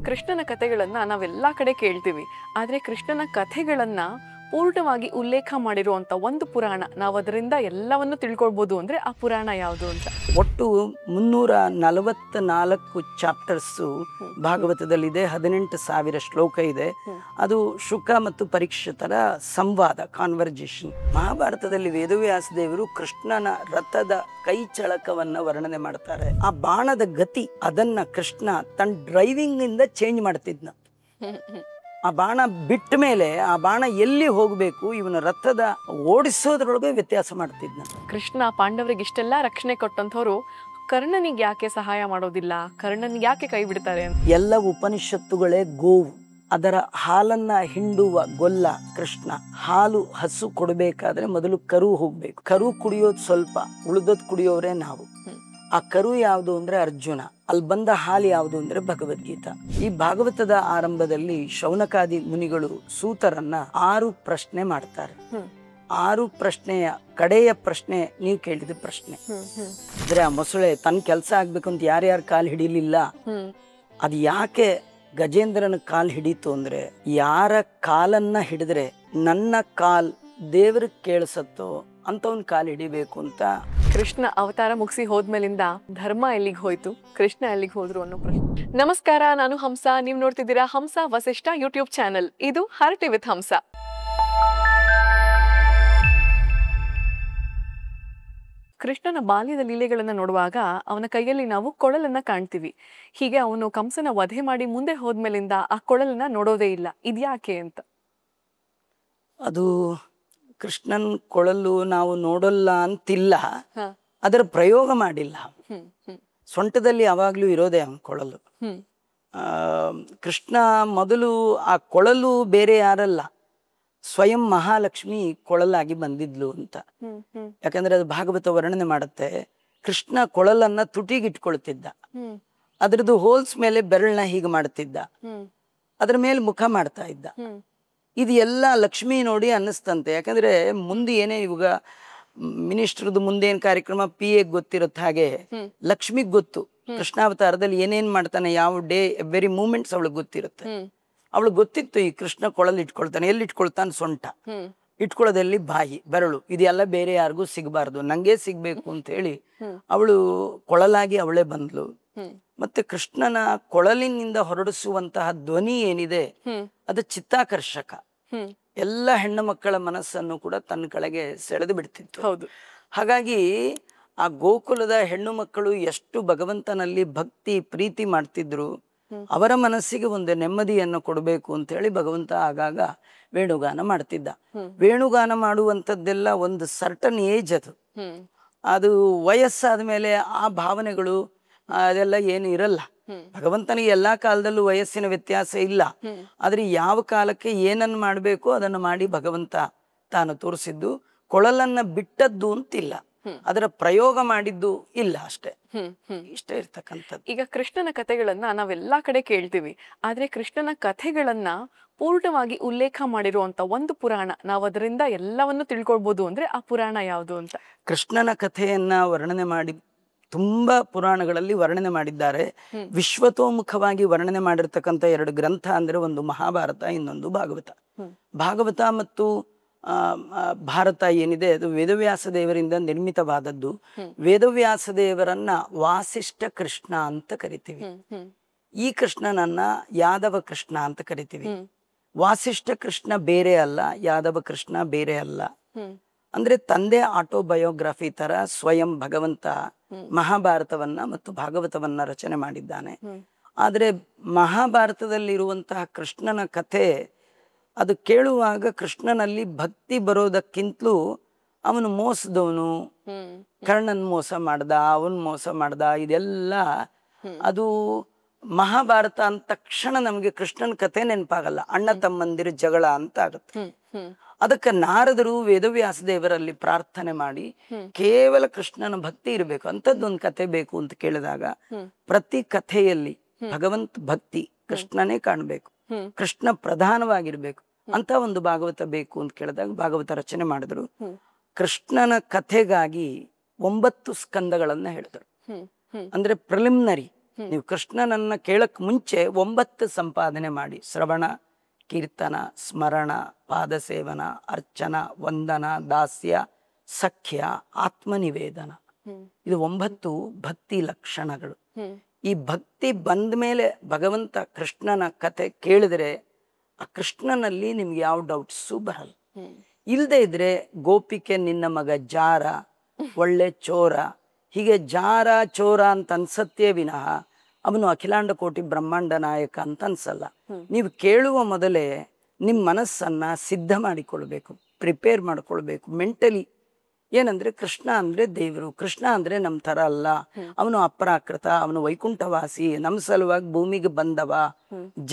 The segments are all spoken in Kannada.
ಕೃಷ್ಣನ ಕಥೆಗಳನ್ನ ನಾವೆಲ್ಲ ಕಡೆ ಕೇಳ್ತೀವಿ. ಆದ್ರೆ ಕೃಷ್ಣನ ಕಥೆಗಳನ್ನ ಪೂರ್ಣವಾಗಿ ಉಲ್ಲೇಖ ಮಾಡಿರುವಂತ ಒಂದು ಪುರಾಣ, ನಾವು ಅದರಿಂದ ಎಲ್ಲವನ್ನು ತಿಳ್ಕೊಳ್ಬಹುದು ಅಂದ್ರೆ ಆ ಪುರಾಣ ಯಾವುದು ಅಂತ. ಒಟ್ಟು 344 ಚಾಪ್ಟರ್ಸು ಭಾಗವತದಲ್ಲಿದೆ. 18,000 ಶ್ಲೋಕ ಇದೆ. ಅದು ಶುಕ ಮತ್ತು ಪರೀಕ್ಷಿತರ ಸಂವಾದ, ಕಾನ್ವರ್ಜೇಷನ್. ಮಹಾಭಾರತದಲ್ಲಿ ವೇದವ್ಯಾಸ ದೇವರು ಕೃಷ್ಣನ ರಥದ ಕೈ ಚಳಕವನ್ನ ವರ್ಣನೆ ಮಾಡ್ತಾರೆ. ಆ ಬಾಣದ ಗತಿ ಅದನ್ನ ಕೃಷ್ಣ ತನ್ನ ಡ್ರೈವಿಂಗ್ ಇಂದ ಚೇಂಜ್ ಮಾಡ್ತಿದ್ನ. ಆ ಬಾಣ ಬಿಟ್ಟ ಮೇಲೆ ಆ ಬಾಣ ಎಲ್ಲಿ ಹೋಗಬೇಕು, ಇವನ ರಥದ ಓಡಿಸೋದ್ರೊಳಗೆ ವ್ಯತ್ಯಾಸ ಮಾಡ್ತಿದ್ನ. ಕೃಷ್ಣ ಪಾಂಡವರಿಗೆ ಇಷ್ಟೆಲ್ಲ ರಕ್ಷಣೆ ಕೊಟ್ಟಂಥವ್ರು ಕರ್ಣನಿಗೆ ಯಾಕೆ ಸಹಾಯ ಮಾಡೋದಿಲ್ಲ, ಕರ್ಣನಿಗೆ ಯಾಕೆ ಕೈ ಬಿಡ್ತಾರೆ ಅಂತ. ಎಲ್ಲ ಉಪನಿಷತ್ತುಗಳೇ ಗೋವು, ಅದರ ಹಾಲನ್ನ ಹಿಂಡುವ ಗೊಲ್ಲ ಕೃಷ್ಣ. ಹಾಲು ಹಸು ಕೊಡಬೇಕಾದ್ರೆ ಮೊದಲು ಕರು ಹೋಗ್ಬೇಕು. ಕರು ಕುಡಿಯೋದು ಸ್ವಲ್ಪ, ಉಳಿದೋದ್ ಕುಡಿಯೋರೇ ನಾವು. ಆ ಕರು ಯಾವುದು ಅಂದ್ರೆ ಅರ್ಜುನ, ಅಲ್ಲಿ ಬಂದ ಹಾಲು ಯಾವುದು ಅಂದ್ರೆ ಭಗವದ್ಗೀತಾ. ಈ ಭಾಗವತದ ಆರಂಭದಲ್ಲಿ ಶೌನಕಾದಿ ಮುನಿಗಳು ಸೂತರನ್ನ 6 ಪ್ರಶ್ನೆ ಮಾಡ್ತಾರೆ. 6 ಪ್ರಶ್ನೆಯ ಕಡೆಯ ಪ್ರಶ್ನೆ ನೀವು ಕೇಳಿದ ಪ್ರಶ್ನೆ. ಅಂದ್ರೆ ಆ ಮೊಸಳೆ ತನ್ನ ಕೆಲಸ ಆಗ್ಬೇಕು ಅಂತ ಯಾರ್ಯಾರು ಕಾಲು ಹಿಡಿಲಿಲ್ಲ, ಅದು ಯಾಕೆ ಗಜೇಂದ್ರನ ಕಾಲ್ ಹಿಡೀತು ಅಂದ್ರೆ, ಯಾರ ಕಾಲನ್ನ ಹಿಡಿದ್ರೆ ನನ್ನ ಕಾಲ್ ದೇವ್ರಿಗೆ ಕೇಳಿಸತ್ತೋ ಅಂತವನ್ ಕಾಲ್ ಹಿಡಿಬೇಕು ಅಂತ. ಕೃಷ್ಣ ಅವತಾರ ಮುಗಿಸಿ ಹೋದ್ಮೇಲಿಂದ ಧರ್ಮ ಎಲ್ಲಿಗೆ ಹೋಯ್ತು, ಕೃಷ್ಣ ಎಲ್ಲಿಗೆ ಹೋದ್ರು ಅನ್ನೋ ಪ್ರಶ್ನೆ. ನಮಸ್ಕಾರ, ನಾನು ಹಂಸ. ನೀವು ನೋಡ್ತಿದ್ದೀರಾ ಹಂಸ ವಸಿಷ್ಠ ಯೂಟ್ಯೂಬ್ ಚಾನೆಲ್. ಇದು ಹರಟೆ ವಿತ್ ಹಂಸ. ಕೃಷ್ಣನ ಬಾಲ್ಯದ ಲೀಲೆಗಳನ್ನ ನೋಡುವಾಗ ಅವನ ಕೈಯಲ್ಲಿ ನಾವು ಕೊಳಲನ್ನ ಕಾಣ್ತೀವಿ. ಹೀಗೆ ಅವನು ಕಂಸನ ವಧೆ ಮಾಡಿ ಮುಂದೆ ಹೋದ್ಮೇಲಿಂದ ಆ ಕೊಳಲನ್ನ ನೋಡೋದೇ ಇಲ್ಲ. ಇದ್ಯಾಕೆ ಅಂತ. ಅದು ಕೃಷ್ಣನ್ ಕೊಳಲು ನಾವು ನೋಡಲ್ಲ ಅಂತಿಲ್ಲ, ಅದರ ಪ್ರಯೋಗ ಮಾಡಿಲ್ಲ. ಸೊಂಟದಲ್ಲಿ ಯಾವಾಗ್ಲೂ ಇರೋದೇ ಅವನ ಕೊಳಲು. ಕೃಷ್ಣ ಮೊದಲು ಆ ಕೊಳಲು ಬೇರೆ ಯಾರಲ್ಲ, ಸ್ವಯಂ ಮಹಾಲಕ್ಷ್ಮಿ ಕೊಳಲಾಗಿ ಬಂದಿದ್ಲು ಅಂತ. ಯಾಕಂದ್ರೆ ಅದು ಭಾಗವತ ವರ್ಣನೆ ಮಾಡುತ್ತೆ. ಕೃಷ್ಣ ಕೊಳಲನ್ನ ತುಟಿಗಿಟ್ಕೊಳ್ತಿದ್ದ, ಅದ್ರದ್ದು ಹೋಲ್ಸ್ ಮೇಲೆ ಬೆರಳನ್ನ ಹೀಗೆ ಮಾಡ್ತಿದ್ದ, ಅದ್ರ ಮೇಲೆ ಮುಖ ಮಾಡ್ತಾ ಇದ್ದ. ಇದು ಎಲ್ಲ ಲಕ್ಷ್ಮಿ ನೋಡಿ ಅನ್ನಿಸ್ತಂತೆ. ಯಾಕಂದ್ರೆ ಮುಂದೆ ಏನೇ ಇವಾಗ ಮಿನಿಸ್ಟರ್ದು ಮುಂದೇನ್ ಕಾರ್ಯಕ್ರಮ PA ಗೊತ್ತಿರುತ್ತೆ, ಹಾಗೆ ಲಕ್ಷ್ಮಿಗ್ ಗೊತ್ತು ಕೃಷ್ಣಾವತಾರದಲ್ಲಿ ಏನೇನ್ ಮಾಡ್ತಾನೆ, ಯಾವ ಡೇ ಎವ್ರಿ ಮೂಮೆಂಟ್ಸ್ ಅವಳಿಗೆ ಗೊತ್ತಿರುತ್ತೆ. ಅವಳಿಗೆ ಗೊತ್ತಿತ್ತು ಈ ಕೃಷ್ಣ ಕೊಳಲ್ ಇಟ್ಕೊಳ್ತಾನೆ. ಎಲ್ಲಿ ಇಟ್ಕೊಳ್ತಾನೆ? ಸೊಂಟ. ಇಟ್ಕೊಳ್ಳೋದಲ್ಲಿ ಬಾಯಿ, ಬೆರಳು, ಇದೆಲ್ಲ ಬೇರೆ ಯಾರಿಗೂ ಸಿಗಬಾರ್ದು, ನಂಗೆ ಸಿಗ್ಬೇಕು ಅಂತ ಹೇಳಿ ಅವಳು ಕೊಳಲಾಗಿ ಅವಳೇ ಬಂದ್ಲು. ಮತ್ತೆ ಕೃಷ್ಣನ ಕೊಳಲಿನಿಂದ ಹೊರಡಿಸುವಂತಹ ಧ್ವನಿ ಏನಿದೆ ಅದು ಚಿತ್ತಾಕರ್ಷಕ. ಎಲ್ಲ ಹೆಣ್ಣು ಮಕ್ಕಳ ಮನಸ್ಸನ್ನು ಕೂಡ ತನ್ನ ಕಡೆಗೆ ಸೆಳೆದು ಬಿಡ್ತಿತ್ತು. ಹಾಗಾಗಿ ಆ ಗೋಕುಲದ ಹೆಣ್ಣು ಮಕ್ಕಳು ಎಷ್ಟು ಭಗವಂತನಲ್ಲಿ ಭಕ್ತಿ ಪ್ರೀತಿ ಮಾಡ್ತಿದ್ರು, ಅವರ ಮನಸ್ಸಿಗೆ ಒಂದು ನೆಮ್ಮದಿಯನ್ನು ಕೊಡಬೇಕು ಅಂತ ಹೇಳಿ ಭಗವಂತ ಆಗಾಗ ವೇಣುಗಾನ ಮಾಡ್ತಿದ್ದ. ವೇಣುಗಾನ ಮಾಡುವಂಥದ್ದೆಲ್ಲ ಒಂದು ಸರ್ಟನ್ ಏಜ್, ಅದು ವಯಸ್ಸಾದ ಮೇಲೆ ಆ ಭಾವನೆಗಳು ಅದೆಲ್ಲ ಏನು ಇರಲ್ಲ. ಭಗವಂತನಿಗೆ ಎಲ್ಲಾ ಕಾಲದಲ್ಲೂ ವಯಸ್ಸಿನ ವ್ಯತ್ಯಾಸ ಇಲ್ಲ. ಆದ್ರೆ ಯಾವ ಕಾಲಕ್ಕೆ ಏನನ್ನ ಮಾಡ್ಬೇಕು ಅದನ್ನ ಮಾಡಿ ಭಗವಂತ ತಾನು ತೋರಿಸಿದ್ದು. ಕೊಳಲನ್ನ ಬಿಟ್ಟದ್ದು ಅಂತಿಲ್ಲ, ಅದರ ಪ್ರಯೋಗ ಮಾಡಿದ್ದು ಇಲ್ಲ, ಅಷ್ಟೇ. ಇಷ್ಟೇ ಇರ್ತಕ್ಕಂಥದ್ದು. ಈಗ ಕೃಷ್ಣನ ಕಥೆಗಳನ್ನ ನಾವೆಲ್ಲಾ ಕಡೆ ಕೇಳ್ತೀವಿ. ಆದ್ರೆ ಕೃಷ್ಣನ ಕಥೆಗಳನ್ನ ಪೂರ್ಣವಾಗಿ ಉಲ್ಲೇಖ ಮಾಡಿರುವಂತ ಒಂದು ಪುರಾಣ, ನಾವು ಅದರಿಂದ ಎಲ್ಲವನ್ನು ತಿಳ್ಕೊಳ್ಬಹುದು ಅಂದ್ರೆ ಆ ಪುರಾಣ ಯಾವುದು ಅಂತ. ಕೃಷ್ಣನ ಕಥೆಯನ್ನ ವರ್ಣನೆ ಮಾಡಿ ತುಂಬಾ ಪುರಾಣಗಳಲ್ಲಿ ವರ್ಣನೆ ಮಾಡಿದ್ದಾರೆ. ವಿಶ್ವತೋಮುಖವಾಗಿ ವರ್ಣನೆ ಮಾಡಿರ್ತಕ್ಕಂಥ 2 ಗ್ರಂಥ ಅಂದ್ರೆ ಒಂದು ಮಹಾಭಾರತ, ಇನ್ನೊಂದು ಭಾಗವತ. ಭಾಗವತ ಮತ್ತು ಭಾರತ ಏನಿದೆ ಅದು ವೇದವ್ಯಾಸ ದೇವರಿಂದ ನಿರ್ಮಿತವಾದದ್ದು. ವೇದವ್ಯಾಸ ದೇವರನ್ನ ವಾಸಿಷ್ಠ ಕೃಷ್ಣ ಅಂತ ಕರಿತೀವಿ. ಈ ಕೃಷ್ಣನನ್ನ ಯಾದವ ಕೃಷ್ಣ ಅಂತ ಕರಿತೀವಿ. ವಾಸಿಷ್ಠ ಕೃಷ್ಣ ಬೇರೆ ಅಲ್ಲ, ಯಾದವ ಕೃಷ್ಣ ಬೇರೆ ಅಲ್ಲ. ಅಂದ್ರೆ ತಂದೆ ಆಟೋಬಯೋಗ್ರಫಿ ತರ ಸ್ವಯಂ ಭಗವಂತ ಮಹಾಭಾರತವನ್ನ ಮತ್ತು ಭಾಗವತವನ್ನ ರಚನೆ ಮಾಡಿದ್ದಾನೆ. ಆದ್ರೆ ಮಹಾಭಾರತದಲ್ಲಿರುವಂತಹ ಕೃಷ್ಣನ ಕಥೆ ಅದು ಕೇಳುವಾಗ ಕೃಷ್ಣನಲ್ಲಿ ಭಕ್ತಿ ಬರೋದಕ್ಕಿಂತಲೂ ಅವನು ಮೋಸದವನು, ಕರ್ಣನ್ ಮೋಸ ಮಾಡ್ದ, ಅವನ್ ಮೋಸ ಮಾಡ್ದ, ಇದೆಲ್ಲ ಅದು ಮಹಾಭಾರತ ಅಂದ ತಕ್ಷಣ ನಮ್ಗೆ ಕೃಷ್ಣನ ಕಥೆ ನೆನಪಾಗಲ್ಲ, ಅಣ್ಣ ತಮ್ಮಂದಿರ ಜಗಳ ಅಂತ ಆಗುತ್ತೆ. ಅದಕ್ಕೆ ನಾರದರು ವೇದವ್ಯಾಸ ದೇವರಲ್ಲಿ ಪ್ರಾರ್ಥನೆ ಮಾಡಿ ಕೇವಲ ಕೃಷ್ಣನ ಭಕ್ತಿ ಇರಬೇಕು ಅಂತದ್ದೊಂದು ಕಥೆ ಬೇಕು ಅಂತ ಕೇಳಿದಾಗ ಪ್ರತಿ ಕಥೆಯಲ್ಲಿ ಭಗವಂತ ಭಕ್ತಿ ಕೃಷ್ಣನೇ ಕಾಣಬೇಕು, ಕೃಷ್ಣ ಪ್ರಧಾನವಾಗಿರ್ಬೇಕು ಅಂತ ಒಂದು ಭಾಗವತ ಬೇಕು ಅಂತ ಕೇಳಿದಾಗ ಭಾಗವತ ರಚನೆ ಮಾಡಿದ್ರು. ಕೃಷ್ಣನ ಕಥೆಗಾಗಿ 9 ಸ್ಕಂದಗಳನ್ನ ಹೇಳಿದ್ರು. ಅಂದ್ರೆ ಪ್ರಿಲಿಮಿನರಿ ನೀವು ಕೃಷ್ಣನನ್ನ ಕೇಳಕ್ ಮುಂಚೆ 9 ಸಂಪಾದನೆ ಮಾಡಿ. ಶ್ರವಣ, ಕೀರ್ತನ, ಸ್ಮರಣ, ಪಾದಸೇವನ, ಅರ್ಚನ, ವಂದನ, ದಾಸ್ಯ, ಸಖ್ಯ, ಆತ್ಮನಿವೇದನ. ಇದು 9 ಭಕ್ತಿ ಲಕ್ಷಣಗಳು. ಈ ಭಕ್ತಿ ಬಂದ ಮೇಲೆ ಭಗವಂತ ಕೃಷ್ಣನ ಕತೆ ಕೇಳಿದ್ರೆ ಆ ಕೃಷ್ಣನಲ್ಲಿ ನಿಮ್ಗೆ ಯಾವ ಡೌಟ್ಸು ಬರಲ್ಲ. ಇಲ್ಲದೆ ಇದ್ರೆ ಗೋಪಿಕೆ ನಿನ್ನ ಮಗ ಜಾರ, ಒಳ್ಳೆ ಚೋರ, ಹೀಗೆ ಜಾರ ಚೋರ ಅಂತ ಅನ್ಸತ್ತೇ ವಿನಃ ಅವನು ಅಖಿಲಾಂಡ ಕೋಟಿ ಬ್ರಹ್ಮಾಂಡ ನಾಯಕ ಅಂತ ಅನ್ಸಲ್ಲ. ನೀವು ಕೇಳುವ ಮೊದಲೇ ನಿಮ್ಮ ಮನಸ್ಸನ್ನ ಸಿದ್ಧ ಮಾಡಿಕೊಳ್ಬೇಕು, ಪ್ರಿಪೇರ್ ಮಾಡ್ಕೊಳ್ಬೇಕು ಮೆಂಟಲಿ. ಏನಂದ್ರೆ ಕೃಷ್ಣ ಅಂದ್ರೆ ದೇವರು, ಕೃಷ್ಣ ಅಂದ್ರೆ ನಮ್ ತರ ಅಲ್ಲ, ಅವನು ಅಪ್ರಾಕೃತ, ಅವನು ವೈಕುಂಠವಾಸಿ, ನಮ್ ಸಲುವಾಗಿ ಭೂಮಿಗೆ ಬಂದವ,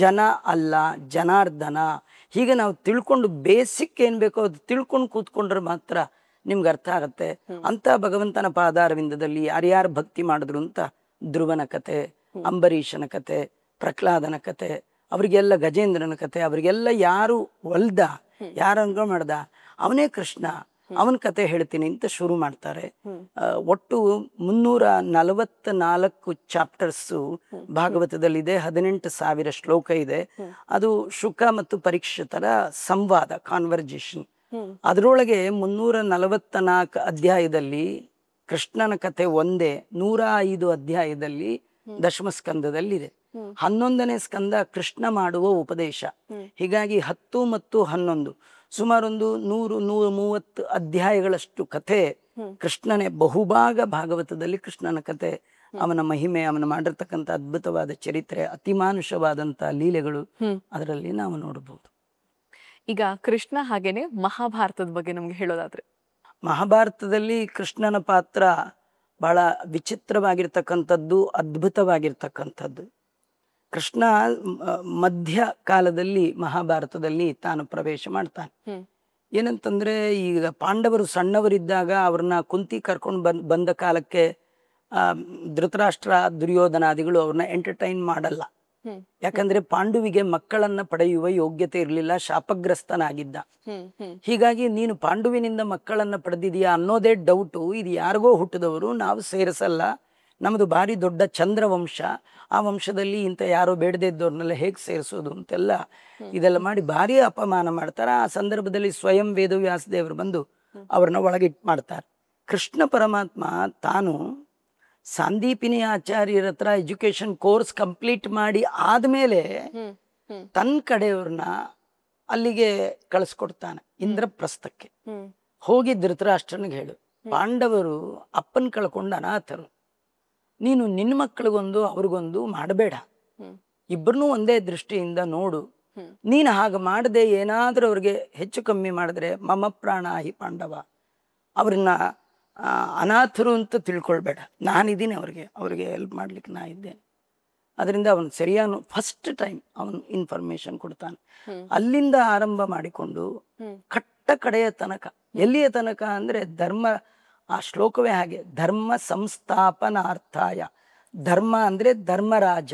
ಜನ ಅಲ್ಲ ಜನಾರ್ದನ. ಹೀಗೆ ನಾವು ತಿಳ್ಕೊಂಡು ಬೇಸಿಕ್ ಏನ್ ಬೇಕೋ ಅದು ತಿಳ್ಕೊಂಡು ಕೂತ್ಕೊಂಡ್ರೆ ಮಾತ್ರ ನಿಮ್ಗೆ ಅರ್ಥ ಆಗತ್ತೆ. ಅಂತ ಭಗವಂತನ ಪಾದಾರವಿಂದದಲ್ಲಿ ಯಾರ್ಯಾರು ಭಕ್ತಿ ಮಾಡಿದ್ರು ಅಂತ ಧ್ರುವನ ಕತೆ, ಅಂಬರೀಷನ ಕತೆ, ಪ್ರಹ್ಲಾದನ ಕತೆ, ಅವರಿಗೆಲ್ಲ ಗಜೇಂದ್ರನ ಕತೆ, ಅವರಿಗೆಲ್ಲ ಯಾರು ಒಲ್ದ, ಯಾರಂಗ ಮಾಡ್ದ, ಅವನೇ ಕೃಷ್ಣ, ಅವನ ಕತೆ ಹೇಳ್ತೀನಿ ಅಂತ ಶುರು ಮಾಡ್ತಾರೆ. ಒಟ್ಟು 344 ಚಾಪ್ಟರ್ಸು ಭಾಗವತದಲ್ಲಿದೆ. 18,000 ಶ್ಲೋಕ ಇದೆ. ಅದು ಶುಕ ಮತ್ತು ಪರೀಕ್ಷಿತರ ಸಂವಾದ, ಕಾನ್ವರ್ಜೇಷನ್. ಅದರೊಳಗೆ 344 ಅಧ್ಯಾಯದಲ್ಲಿ ಕೃಷ್ಣನ ಕತೆ ಒಂದೇ, 105 ಅಧ್ಯಾಯದಲ್ಲಿ ದಶಮಸ್ಕಂದದಲ್ಲಿದೆ. 11ನೇ ಸ್ಕಂದ ಕೃಷ್ಣ ಮಾಡುವ ಉಪದೇಶ. ಹೀಗಾಗಿ 10 ಮತ್ತು 11 ಸುಮಾರೊಂದು 100-130 ಅಧ್ಯಾಯಗಳಷ್ಟು ಕಥೆ ಕೃಷ್ಣನೇ. ಬಹುಭಾಗ ಭಾಗವತದಲ್ಲಿ ಕೃಷ್ಣನ ಕತೆ, ಅವನ ಮಹಿಮೆ, ಅವನ ಮಾಡಿರ್ತಕ್ಕಂಥ ಅದ್ಭುತವಾದ ಚರಿತ್ರೆ, ಅತಿಮಾನುಷವಾದಂತ ಲೀಲೆಗಳು ಅದರಲ್ಲಿ ನಾವು ನೋಡಬಹುದು. ಈಗ ಕೃಷ್ಣ ಹಾಗೇನೆ ಮಹಾಭಾರತದ ಬಗ್ಗೆ ನಮ್ಗೆ ಹೇಳೋದಾದ್ರೆ, ಮಹಾಭಾರತದಲ್ಲಿ ಕೃಷ್ಣನ ಪಾತ್ರ ಬಹಳ ವಿಚಿತ್ರವಾಗಿರ್ತಕ್ಕಂಥದ್ದು, ಅದ್ಭುತವಾಗಿರ್ತಕ್ಕಂಥದ್ದು. ಕೃಷ್ಣ ಮಧ್ಯ ಕಾಲದಲ್ಲಿ ಮಹಾಭಾರತದಲ್ಲಿ ತಾನು ಪ್ರವೇಶ ಮಾಡ್ತಾನೆ. ಏನಂತಂದ್ರೆ ಈಗ ಪಾಂಡವರು ಸಣ್ಣವರಿದ್ದಾಗ ಅವ್ರನ್ನ ಕುಂತಿ ಕರ್ಕೊಂಡು ಬಂದ ಕಾಲಕ್ಕೆ ಧೃತರಾಷ್ಟ್ರ, ದುರ್ಯೋಧನಾದಿಗಳು ಅವ್ರನ್ನ ಎಂಟರ್ಟೈನ್ ಮಾಡಲ್ಲ. ಯಾಕಂದ್ರೆ ಪಾಂಡುವಿಗೆ ಮಕ್ಕಳನ್ನ ಪಡೆಯುವ ಯೋಗ್ಯತೆ ಇರಲಿಲ್ಲ, ಶಾಪಗ್ರಸ್ತನಾಗಿದ್ದ. ಹೀಗಾಗಿ ನೀನು ಪಾಂಡುವಿನಿಂದ ಮಕ್ಕಳನ್ನ ಪಡೆದಿದೀಯಾ ಅನ್ನೋದೇ ಡೌಟು. ಇದು ಯಾರಿಗೋ ಹುಟ್ಟಿದವರು, ನಾವು ಸೇರಿಸಲ್ಲ, ನಮ್ಮದು ಭಾರಿ ದೊಡ್ಡ ಚಂದ್ರವಂಶ, ಆ ವಂಶದಲ್ಲಿ ಇಂಥ ಯಾರೋ ಬೇಡದೇ ಇದ್ದವ್ರನ್ನೆಲ್ಲ ಹೇಗೆ ಸೇರಿಸೋದು ಅಂತೆಲ್ಲ ಇದೆಲ್ಲ ಮಾಡಿ ಭಾರಿ ಅಪಮಾನ ಮಾಡ್ತಾರೆ. ಆ ಸಂದರ್ಭದಲ್ಲಿ ಸ್ವಯಂ ವೇದವ್ಯಾಸದೇವರು ಬಂದು ಅವ್ರನ್ನ ಒಳಗಿಟ್ಟು ಮಾಡ್ತಾರೆ. ಕೃಷ್ಣ ಪರಮಾತ್ಮ ತಾನು ಸಾಂದೀಪಿನಿ ಆಚಾರ್ಯರ ಹತ್ರ ಎಜುಕೇಶನ್ ಕೋರ್ಸ್ ಕಂಪ್ಲೀಟ್ ಮಾಡಿ ಆದ್ಮೇಲೆ ತನ್ನ ಕಡೆಯವ್ರನ್ನ ಅಲ್ಲಿಗೆ ಕಳಿಸ್ಕೊಡ್ತಾನೆ ಇಂದ್ರಪ್ರಸ್ಥಕ್ಕೆ. ಹೋಗಿ ಧೃತರಾಷ್ಟ್ರನಿಗೆ ಹೇಳು, ಪಾಂಡವರು ಅಪ್ಪನ್ ಕಳ್ಕೊಂಡು ಅನಾಥರು, ನೀನು ನಿನ್ನ ಮಕ್ಕಳಿಗೊಂದು ಅವ್ರಿಗೊಂದು ಮಾಡಬೇಡ, ಇಬ್ಬರನ್ನೂ ಒಂದೇ ದೃಷ್ಟಿಯಿಂದ ನೋಡು. ನೀನು ಹಾಗೆ ಮಾಡದೆ ಏನಾದ್ರೂ ಅವ್ರಿಗೆ ಹೆಚ್ಚು ಕಮ್ಮಿ ಮಾಡಿದ್ರೆ ಮಮ ಪ್ರಾಣ ಹಿ ಪಾಂಡವ, ಅವ್ರನ್ನ ಅನಾಥರು ಅಂತ ತಿಳ್ಕೊಳ್ಬೇಡ, ನಾನಿದ್ದೀನಿ ಅವ್ರಿಗೆ ಹೆಲ್ಪ್ ಮಾಡ್ಲಿಕ್ಕೆ ನಾ ಇದ್ದೇನೆ. ಅದರಿಂದ ಅವನು ಸರಿಯಾದ ಫಸ್ಟ್ ಟೈಮ್ ಅವನು ಇನ್ಫಾರ್ಮೇಶನ್ ಕೊಡ್ತಾನೆ. ಅಲ್ಲಿಂದ ಆರಂಭ ಮಾಡಿಕೊಂಡು ಕಟ್ಟ ಕಡೆಯ ತನಕ, ಎಲ್ಲಿಯ ತನಕ ಅಂದ್ರೆ ಧರ್ಮ, ಆ ಶ್ಲೋಕವೇ ಹಾಗೆ, ಧರ್ಮ ಸಂಸ್ಥಾಪನಾರ್ಥಾಯ. ಧರ್ಮ ಅಂದ್ರೆ ಧರ್ಮರಾಜ,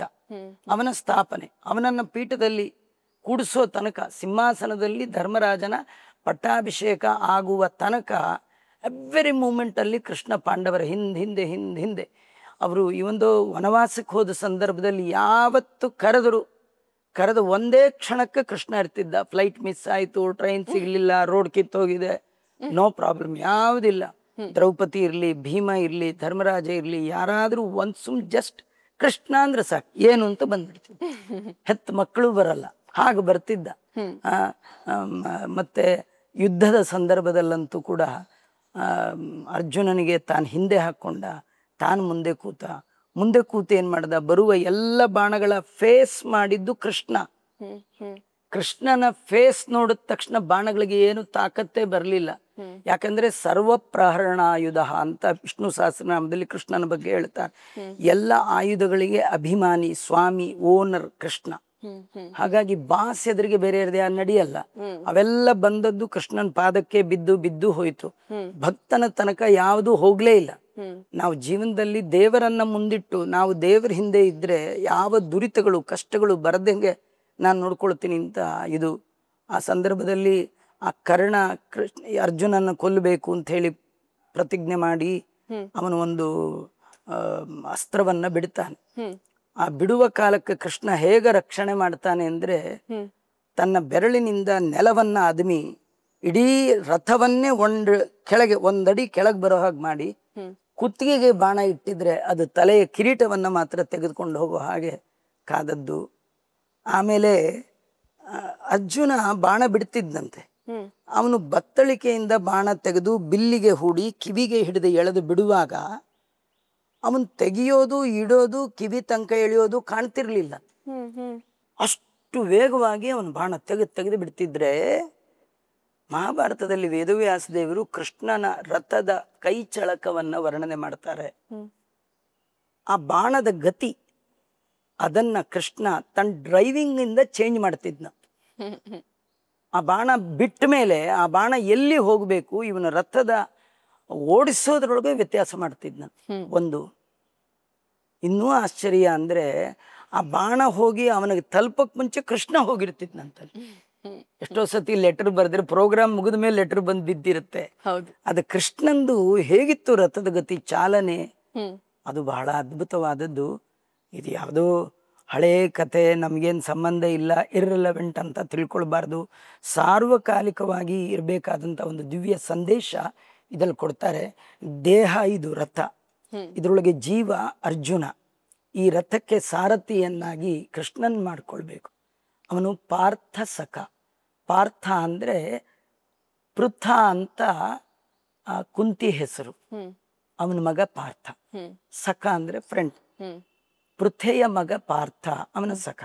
ಅವನ ಸ್ಥಾಪನೆ, ಅವನನ್ನ ಪೀಠದಲ್ಲಿ ಕೂಡಿಸೋ ತನಕ, ಸಿಂಹಾಸನದಲ್ಲಿ ಧರ್ಮರಾಜನ ಪಟ್ಟಾಭಿಷೇಕ ಆಗುವ ತನಕ ಎವ್ರಿ ಮೂಮೆಂಟ್ ಅಲ್ಲಿ ಕೃಷ್ಣ ಪಾಂಡವರ ಹಿಂದೆ ಅವರು ಈ ಒಂದು ವನವಾಸಕ್ಕೆ ಹೋದ ಸಂದರ್ಭದಲ್ಲಿ ಯಾವತ್ತು ಕರೆದು ಒಂದೇ ಕ್ಷಣಕ್ಕೆ ಕೃಷ್ಣ ಇರ್ತಿದ್ದ. ಫ್ಲೈಟ್ ಮಿಸ್ ಆಯ್ತು, ಟ್ರೈನ್ ಸಿಗ್ಲಿಲ್ಲ, ರೋಡ್ ಕಿತ್ತೋಗಿದೆ, ನೋ ಪ್ರಾಬ್ಲಮ್, ಯಾವುದಿಲ್ಲ. ದ್ರೌಪದಿ ಇರ್ಲಿ, ಭೀಮ ಇರ್ಲಿ, ಧರ್ಮರಾಜ ಇರ್ಲಿ, ಯಾರಾದ್ರೂ ಜಸ್ಟ್ ಕೃಷ್ಣ ಅಂದ್ರೆ ಸಾಕು, ಏನು ಅಂತ ಬಂದ್ಬಿಡ್ತಿದ್ದ. ಹೆತ್ತ ಮಕ್ಕಳು ಬರಲ್ಲ, ಹಾಗೆ ಬರ್ತಿದ್ದ. ಮತ್ತೆ ಯುದ್ಧದ ಸಂದರ್ಭದಲ್ಲಂತೂ ಕೂಡ ಅರ್ಜುನನಿಗೆ ತಾನು ಹಿಂದೆ ಹಾಕೊಂಡ, ತಾನು ಮುಂದೆ ಕೂತು ಏನ್ ಮಾಡ್ದ, ಬರುವ ಎಲ್ಲ ಬಾಣಗಳ ಫೇಸ್ ಮಾಡಿದ್ದು ಕೃಷ್ಣ. ಕೃಷ್ಣನ ಫೇಸ್ ನೋಡಿದ ತಕ್ಷಣ ಬಾಣಗಳಿಗೆ ಏನು ತಾಕತ್ತೇ ಬರಲಿಲ್ಲ. ಯಾಕಂದ್ರೆ ಸರ್ವ ಪ್ರಹರಣಾಯುಧ ಅಂತ ವಿಷ್ಣು ಸಹಸ್ರನಾಮದಲ್ಲಿ ಕೃಷ್ಣನ ಬಗ್ಗೆ ಹೇಳ್ತಾರೆ. ಎಲ್ಲ ಆಯುಧಗಳಿಗೆ ಅಭಿಮಾನಿ, ಸ್ವಾಮಿ, ಓನರ್ ಕೃಷ್ಣ. ಹಾಗಾಗಿ ಬಾಸ್ ಎದುರಿಗೆ ಬೇರೆ ಯಾರು ನಡೆಯಲ್ಲ. ಅವೆಲ್ಲ ಬಂದದ್ದು ಕೃಷ್ಣನ ಪಾದಕ್ಕೆ ಬಿದ್ದು ಹೋಯ್ತು. ಭಕ್ತನ ತನಕ ಯಾವುದು ಹೋಗ್ಲೇ ಇಲ್ಲ. ನಾವು ಜೀವನದಲ್ಲಿ ದೇವರನ್ನ ಮುಂದಿಟ್ಟು ನಾವು ದೇವರ ಹಿಂದೆ ಇದ್ರೆ ಯಾವ ದುರಿತಗಳು, ಕಷ್ಟಗಳು ಬರದಂಗೆ ನಾನು ನೋಡ್ಕೊಳ್ತೀನಿ ಅಂತ ಇದು. ಆ ಸಂದರ್ಭದಲ್ಲಿ ಆ ಕರ್ಣ ಅರ್ಜುನನ್ನ ಕೊಲ್ಲಬೇಕು ಅಂತ ಹೇಳಿ ಪ್ರತಿಜ್ಞೆ ಮಾಡಿ ಅವನು ಒಂದು ಅಸ್ತ್ರವನ್ನ ಬಿಡ್ತಾನೆ. ಆ ಬಿಡುವ ಕಾಲಕ್ಕೆ ಕೃಷ್ಣ ಹೇಗೆ ರಕ್ಷಣೆ ಮಾಡ್ತಾನೆ ಅಂದ್ರೆ ತನ್ನ ಬೆರಳಿನಿಂದ ನೆಲವನ್ನ ಅದುಮಿ ಇಡೀ ರಥವನ್ನೇ ಒಂದಡಿ ಕೆಳಗೆ ಬರೋ ಹಾಗೆ ಮಾಡಿ ಕುತ್ತಿಗೆಗೆ ಬಾಣ ಇಟ್ಟಿದ್ರೆ ಅದು ತಲೆಯ ಕಿರೀಟವನ್ನ ಮಾತ್ರ ತೆಗೆದುಕೊಂಡು ಹೋಗೋ ಹಾಗೆ ಕಾದದ್ದು. ಆಮೇಲೆ ಅರ್ಜುನ ಬಾಣ ಬಿಡ್ತಿದ್ದಂತೆ, ಅವನು ಬತ್ತಳಿಕೆಯಿಂದ ಬಾಣ ತೆಗೆದು ಬಿಲ್ಲಿಗೆ ಹೂಡಿ ಕಿವಿಗೆ ಹಿಡಿದು ಎಳೆದು ಬಿಡುವಾಗ ಅವನು ತೆಗಿಯೋದು ಇಡೋದು ಕಿವಿ ತನಕ ಎಳೆಯೋದು ಕಾಣ್ತಿರ್ಲಿಲ್ಲ. ಅಷ್ಟು ವೇಗವಾಗಿ ಅವನು ಬಾಣ ತೆಗೆದು ಬಿಡ್ತಿದ್ರೆ ಮಹಾಭಾರತದಲ್ಲಿ ವೇದವ್ಯಾಸ ದೇವರು ಕೃಷ್ಣನ ರಥದ ಕೈ ಚಳಕವನ್ನ ವರ್ಣನೆ ಮಾಡ್ತಾರೆ. ಆ ಬಾಣದ ಗತಿ ಅದನ್ನ ಕೃಷ್ಣ ತನ್ನ ಡ್ರೈವಿಂಗ್ ಇಂದ ಚೇಂಜ್ ಮಾಡ್ತಿದ್ನ. ಆ ಬಾಣ ಬಿಟ್ಟ ಮೇಲೆ ಆ ಬಾಣ ಎಲ್ಲಿ ಹೋಗ್ಬೇಕು ಇವನ ರಥದ ಓಡಿಸೋದ್ರೊಳಗೆ ವ್ಯತ್ಯಾಸ ಮಾಡ್ತಿದ್ನ. ಒಂದು ಇನ್ನೂ ಆಶ್ಚರ್ಯ ಅಂದ್ರೆ ಆ ಬಾಣ ಹೋಗಿ ಅವನಿಗೆ ತಲುಪಕ್ ಮುಂಚೆ ಕೃಷ್ಣ ಹೋಗಿರ್ತಿದ್ನಂತ. ಎಷ್ಟೋ ಸತಿ ಲೆಟರ್ ಬರ್ದ್ರೆ ಪ್ರೋಗ್ರಾಮ್ ಮುಗಿದ ಮೇಲೆ ಲೆಟರ್ ಬಂದ್ ಬಿದ್ದಿರುತ್ತೆ. ಅದು ಕೃಷ್ಣಂದು ಹೇಗಿತ್ತು ರಥದ ಗತಿ ಚಾಲನೆ, ಅದು ಬಹಳ ಅದ್ಭುತವಾದದ್ದು. ಇದು ಯಾವುದೋ ಹಳೇ ಕತೆ, ನಮ್ಗೇನ್ ಸಂಬಂಧ ಇಲ್ಲ, ಇರ್ರೆಲವೆಂಟ್ ಅಂತ ತಿಳ್ಕೊಳ್ಬಾರ್ದು. ಸಾರ್ವಕಾಲಿಕವಾಗಿ ಇರಬೇಕಾದಂತ ಒಂದು ದಿವ್ಯ ಸಂದೇಶ ಇದ್ರಲ್ಲಿ ಕೊಡ್ತಾರೆ. ದೇಹ ಇದು ರಥ, ಇದರೊಳಗೆ ಜೀವ ಅರ್ಜುನ. ಈ ರಥಕ್ಕೆ ಸಾರಥಿಯನ್ನಾಗಿ ಕೃಷ್ಣನ್ ಮಾಡ್ಕೊಳ್ಬೇಕು. ಅವನು ಪಾರ್ಥ ಸಖ. ಪಾರ್ಥ ಅಂದ್ರೆ ಪೃಥ ಅಂತ ಕುಂತಿ ಹೆಸರು, ಅವನ ಮಗ ಪಾರ್ಥ. ಸಖ ಅಂದ್ರೆ ಫ್ರೆಂಡ್. ಪೃಥೆಯ ಮಗ ಪಾರ್ಥ, ಅವನ ಸಖ.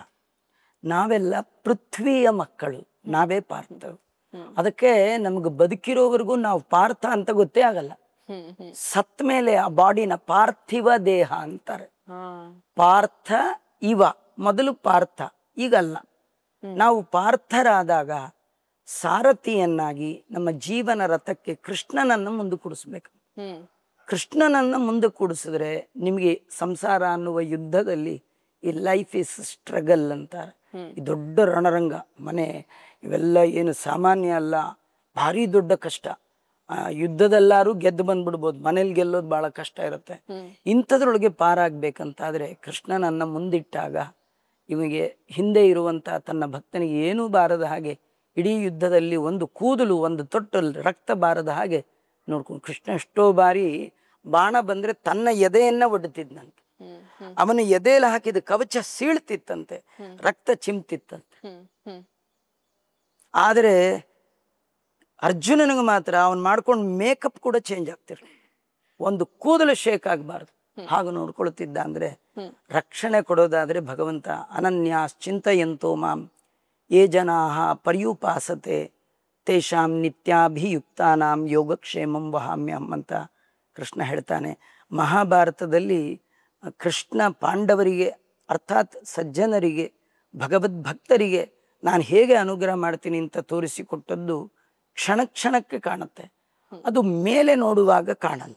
ನಾವೆಲ್ಲ ಪೃಥ್ವಿಯ ಮಕ್ಕಳು, ನಾವೇ ಪಾರ್ಥರು. ಅದಕ್ಕೆ ನಮ್ಗೆ ಬದುಕಿರೋವರೆಗೂ ನಾವು ಪಾರ್ಥ ಅಂತ ಗೊತ್ತೇ ಆಗಲ್ಲ. ಸತ್ ಮೇಲೆ ಆ ಬಾಡಿನ ಪಾರ್ಥಿವ ದೇಹ ಅಂತಾರೆ. ಪಾರ್ಥ ಇವ, ಮೊದಲು ಪಾರ್ಥ, ಈಗಲ್ಲ. ನಾವು ಪಾರ್ಥರಾದಾಗ ಸಾರಥಿಯನ್ನಾಗಿ ನಮ್ಮ ಜೀವನ ರಥಕ್ಕೆ ಕೃಷ್ಣನನ್ನು ಮುಂದೆ ಕೂಡಿಸ್ಬೇಕು. ಕೃಷ್ಣನನ್ನ ಮುಂದೆ ಕೂಡಿಸಿದ್ರೆ ನಿಮಗೆ ಸಂಸಾರ ಅನ್ನುವ ಯುದ್ಧದಲ್ಲಿ ಈ ಲೈಫ್ ಇಸ್ ಸ್ಟ್ರಗಲ್ ಅಂತ, ಈ ದೊಡ್ಡ ರಣರಂಗ, ಮನೆ ಇವೆಲ್ಲ ಏನು ಸಾಮಾನ್ಯ ಅಲ್ಲ, ಭಾರಿ ದೊಡ್ಡ ಕಷ್ಟ. ಯುದ್ಧದಲ್ಲಾರು ಗೆದ್ದು ಬಂದ್ಬಿಡ್ಬೋದು, ಮನೇಲಿ ಗೆಲ್ಲೋದು ಬಹಳ ಕಷ್ಟ ಇರುತ್ತೆ. ಇಂಥದ್ರೊಳಗೆ ಪಾರಾಗ್ಬೇಕಂತಾದ್ರೆ ಕೃಷ್ಣನನ್ನ ಮುಂದಿಟ್ಟಾಗ ಇವನಿಗೆ ಹಿಂದೆ ಇರುವಂತ ತನ್ನ ಭಕ್ತನಿಗೆ ಏನೂ ಬಾರದ ಹಾಗೆ, ಇಡೀ ಯುದ್ಧದಲ್ಲಿ ಒಂದು ಕೂದಲು ಒಂದು ತೊಟ್ಟಲ್ ರಕ್ತ ಬಾರದ ಹಾಗೆ ನೋಡ್ಕೊಂಡು ಕೃಷ್ಣ ಎಷ್ಟೋ ಬಾರಿ ಬಾಣ ಬಂದ್ರೆ ತನ್ನ ಎದೆಯನ್ನ ಒಡ್ತಿದ್ನಂತೆ. ಅವನ ಎದೆಯಲ್ಲಿ ಹಾಕಿದ ಕವಚ ಸೀಳ್ತಿತ್ತಂತೆ, ರಕ್ತ ಚಿಮ್ತಿತ್ತಂತೆ. ಆದರೆ ಅರ್ಜುನನಿಗೆ ಮಾತ್ರ ಅವನ್ ಮಾಡ್ಕೊಂಡು ಮೇಕಪ್ ಕೂಡ ಚೇಂಜ್ ಆಗ್ತಿರ್, ಒಂದು ಕೂದಲು ಶೇಕ್ ಆಗಬಾರ್ದು, ಹಾಗೆ ನೋಡ್ಕೊಳ್ತಿದ್ದ. ಅಂದ್ರೆ ರಕ್ಷಣೆ ಕೊಡೋದಾದ್ರೆ ಭಗವಂತ ಅನನ್ಯಾಶ್ಚಿಂತಯಂತೋ ಮಾಂ ಯೇ ಜನಾಃ ಪರ್ಯುಪಾಸತೆ ತೇಷಾಂ ನಿತ್ಯಾಭಿಯುಕ್ತಾನಾಂ ಯೋಗಕ್ಷೇಮಂ ವಹಾಮ್ಯಹಂ ಅಂತ ಕೃಷ್ಣ ಹೇಳ್ತಾನೆ. ಮಹಾಭಾರತದಲ್ಲಿ ಕೃಷ್ಣ ಪಾಂಡವರಿಗೆ ಅರ್ಥಾತ್ ಸಜ್ಜನರಿಗೆ ಭಗವದ್ಭಕ್ತರಿಗೆ ನಾನು ಹೇಗೆ ಅನುಗ್ರಹ ಮಾಡ್ತೀನಿ ಅಂತ ತೋರಿಸಿಕೊಟ್ಟದ್ದು ಕ್ಷಣ ಕ್ಷಣಕ್ಕೆ ಕಾಣುತ್ತೆ. ಅದು ಮೇಲೆ ನೋಡುವಾಗ ಕಾಣಲ್ಲ.